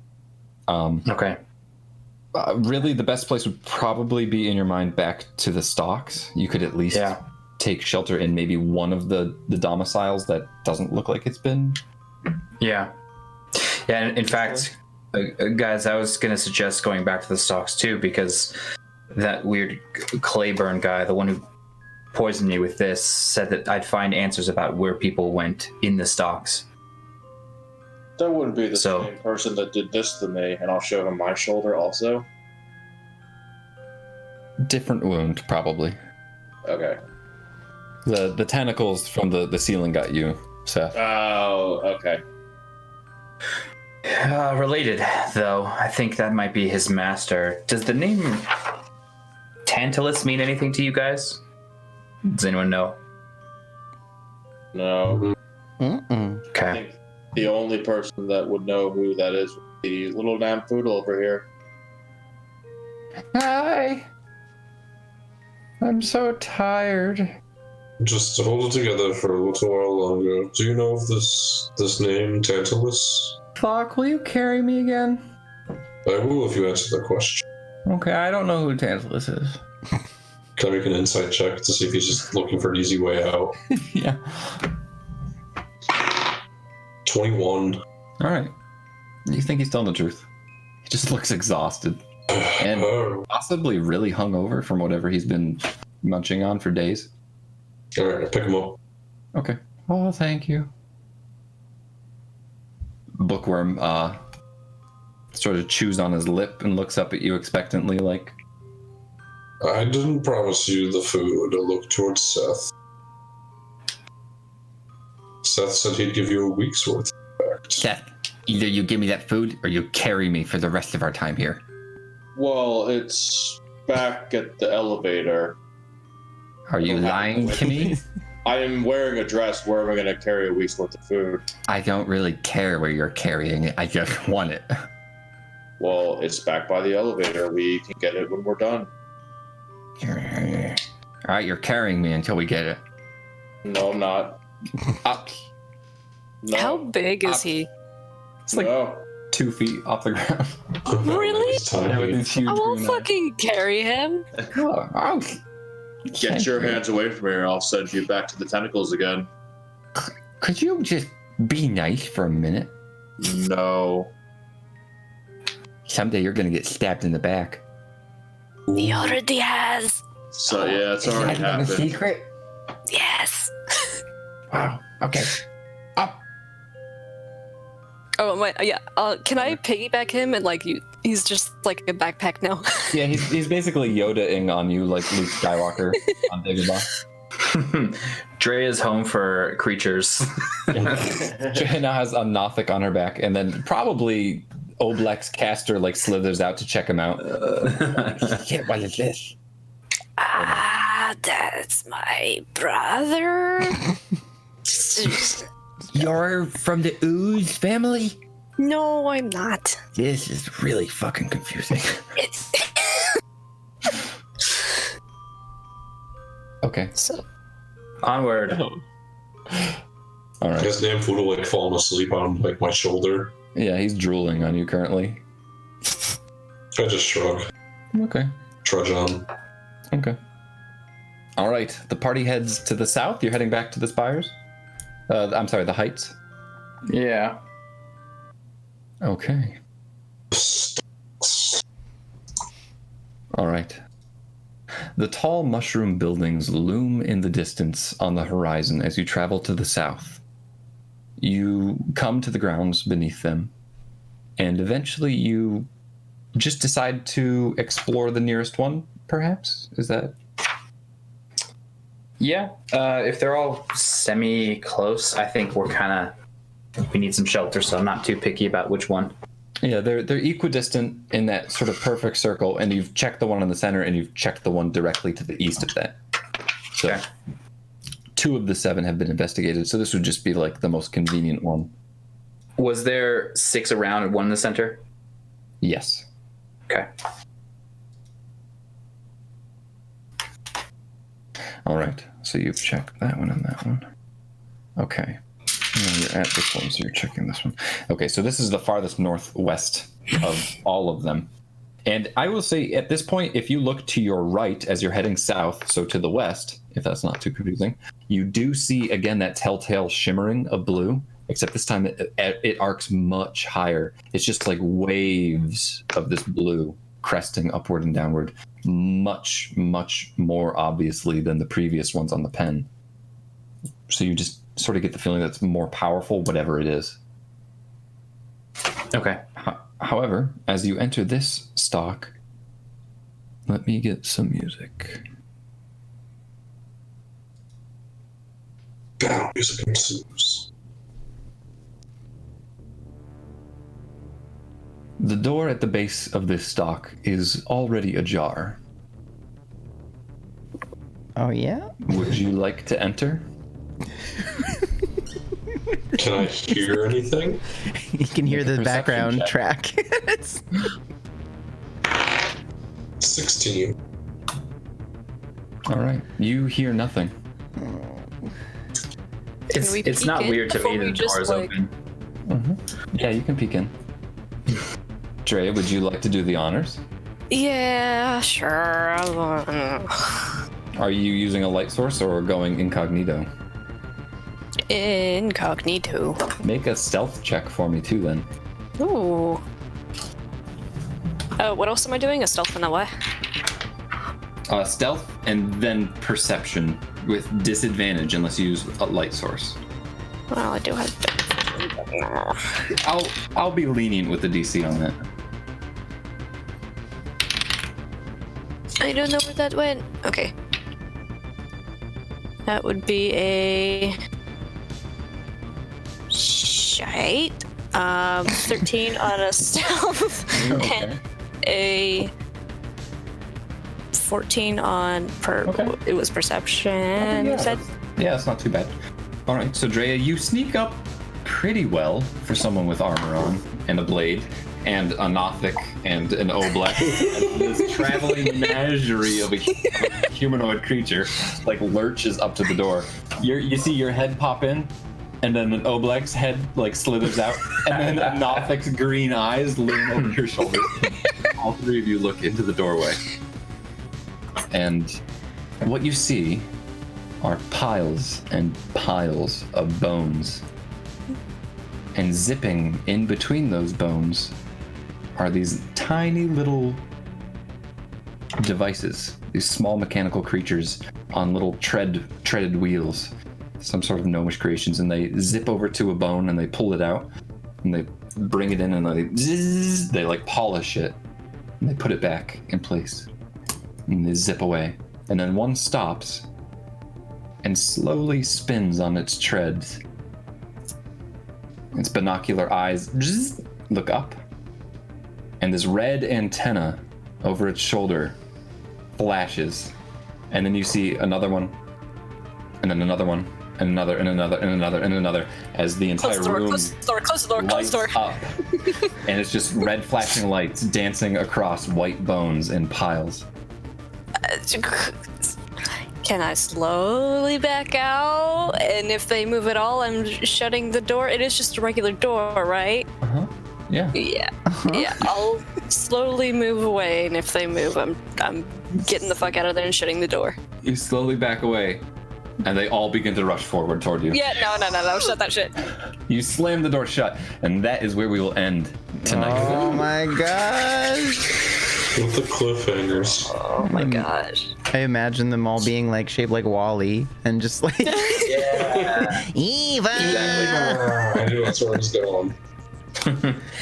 Okay. Really, the best place would probably be in your mind back to the stocks. You could at least take shelter in maybe one of the domiciles that doesn't look like it's been. Yeah. Yeah, in fact, guys, I was going to suggest going back to the stocks too, because that weird Clayburn guy, the one who poisoned me with this, said that I'd find answers about where people went in the stocks. That wouldn't be the same person that did this to me, and I'll show him my shoulder also. Different wound, probably. Okay. The tentacles from the ceiling got you, Seth. Oh, okay. Related, though, I think that might be his master. Does the name Tantalus mean anything to you guys? Does anyone know? No. Mm-mm. I Okay. think the only person that would know who that is would be little Namfoodle over here. Hi. I'm so tired. Just hold it together for a little while longer. Do you know of this name, Tantalus? Fuck, will you carry me again? I will if you answer the question. Okay, I don't know who Tantalus is. Can I make an insight check to see if he's just looking for an easy way out? Yeah. 21. Alright. You think he's telling the truth. He just looks exhausted. And Oh. possibly really hungover from whatever he's been munching on for days. Alright, pick him up. Okay. Oh, thank you. Bookworm sort of chews on his lip and looks up at you expectantly like, I didn't promise you the food. I look towards Seth. Seth said he'd give you a week's worth of fact. Seth, either you give me that food or you carry me for the rest of our time here. Well, it's back at the elevator. Are you lying to me? I am wearing a dress. Where am I going to carry a week's worth of food? I don't really care where you're carrying it. I just want it. Well, it's back by the elevator. We can get it when we're done. All right, you're carrying me until we get it. No, I'm not. Up. No. How big is he? it's like No. 2 feet off the ground. Really? It's tiny. Yeah, with these huge I won't green eyes. fucking carry him. Oh, Get your hands away from here, or I'll send you back to the tentacles again. Could you just be nice for a minute? No. Someday you're gonna get stabbed in the back. He already has. So, yeah, it's Is already that not a happened. secret? Yes. Wow. Okay. Up. Oh my, yeah. Can I piggyback him and like he's just like a backpack now. yeah, he's basically Yoda-ing on you like Luke Skywalker on Dagobah. Dre is home for creatures. Jay now has a Nothic on her back, and then probably Oblex caster like slithers out to check him out. Shit, what is this? That's my brother. You're from the Ooze family? No, I'm not. This is really fucking confusing. It's Okay. so Onward. All right. His damn food will like falling asleep on like my shoulder. Yeah, he's drooling on you currently. I just shrug. Okay. Trudge on. Okay. All right. The party heads to the south. You're heading back to the spires? I'm sorry, the heights. Yeah. Okay. All right. The tall mushroom buildings loom in the distance on the horizon as you travel to the south. You come to the grounds beneath them, and eventually you just decide to explore the nearest one, perhaps? Is that? Yeah. If they're all semi-close, I think we need some shelter, so I'm not too picky about which one. Yeah, they're equidistant in that sort of perfect circle, and you've checked the one in the center, and you've checked the one directly to the east of that. So, Okay. 2 of the 7 have been investigated, so this would just be like the most convenient one. Was there 6 around and 1 in the center? Yes. Okay. All right. So you've checked that one and that one. Okay. Now you're at this one, so you're checking this one. Okay, so this is the farthest northwest of all of them. And I will say at this point, if you look to your right as you're heading south, so to the west, if that's not too confusing, you do see again that telltale shimmering of blue, except this time it arcs much higher. It's just like waves of this blue cresting upward and downward, much, much more obviously than the previous ones on the pen. So you just sort of get the feeling that it's more powerful, whatever it is. Okay. However, as you enter this stock, let me get some music. Battle music ensues. The door at the base of this stock is already ajar. Oh yeah? Would you like to enter? Can I hear anything? You can hear the Perception background check. track. It's- 16. All right. You hear nothing. It's we it's peek not in weird to before me we that the just, door is like- open. Yeah, you can peek in. Drea, would you like to do the honors? Yeah, sure. Are you using a light source or going incognito? Incognito. Make a stealth check for me too then. Ooh. What else am I doing? A stealth and a what? Stealth and then perception with disadvantage unless you use a light source. Well, I do have. I'll be lenient with the DC on that. I don't know where that went. Okay. That would be a shite. 13 on a stealth and a 14 on it was perception. You said? Yeah, it's not too bad. All right, so Drea, you sneak up pretty well for someone with armor on and a blade and a Nothic and an Oblek and this traveling menagerie of a humanoid creature like lurches up to the door. You see your head pop in, and then an Oblek's head like slithers out, and then a Nothic's green eyes loom over your shoulder. All three of you look into the doorway, and what you see are piles and piles of bones. And zipping in between those bones are these tiny little devices, these small mechanical creatures on little treaded wheels, some sort of gnomish creations, and they zip over to a bone and they pull it out and they bring it in and they like polish it and they put it back in place and they zip away. And then one stops and slowly spins on its treads. Its binocular eyes look up, and this red antenna over its shoulder flashes, and then you see another one, and then another one, and another, and another, and another, and another, as the entire room Close the door, close the door, close the door. lights up, and it's just red flashing lights dancing across white bones in piles. Can I slowly back out? And if they move at all, I'm shutting the door. It is just a regular door, right? Yeah. Yeah. Yeah. I'll slowly move away, and if they move, I'm getting the fuck out of there and shutting the door. You slowly back away, and they all begin to rush forward toward you. Yeah. No. Shut that shit. You slam the door shut, and that is where we will end tonight. Oh my gosh. With the cliffhangers. Oh my gosh. I imagine them all being like shaped like Wall-E and just like Eva. I knew that's where I was going.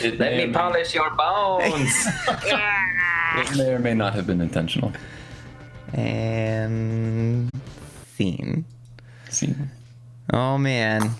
Let me polish your bones. It may or may not have been intentional. And scene. See? Oh man.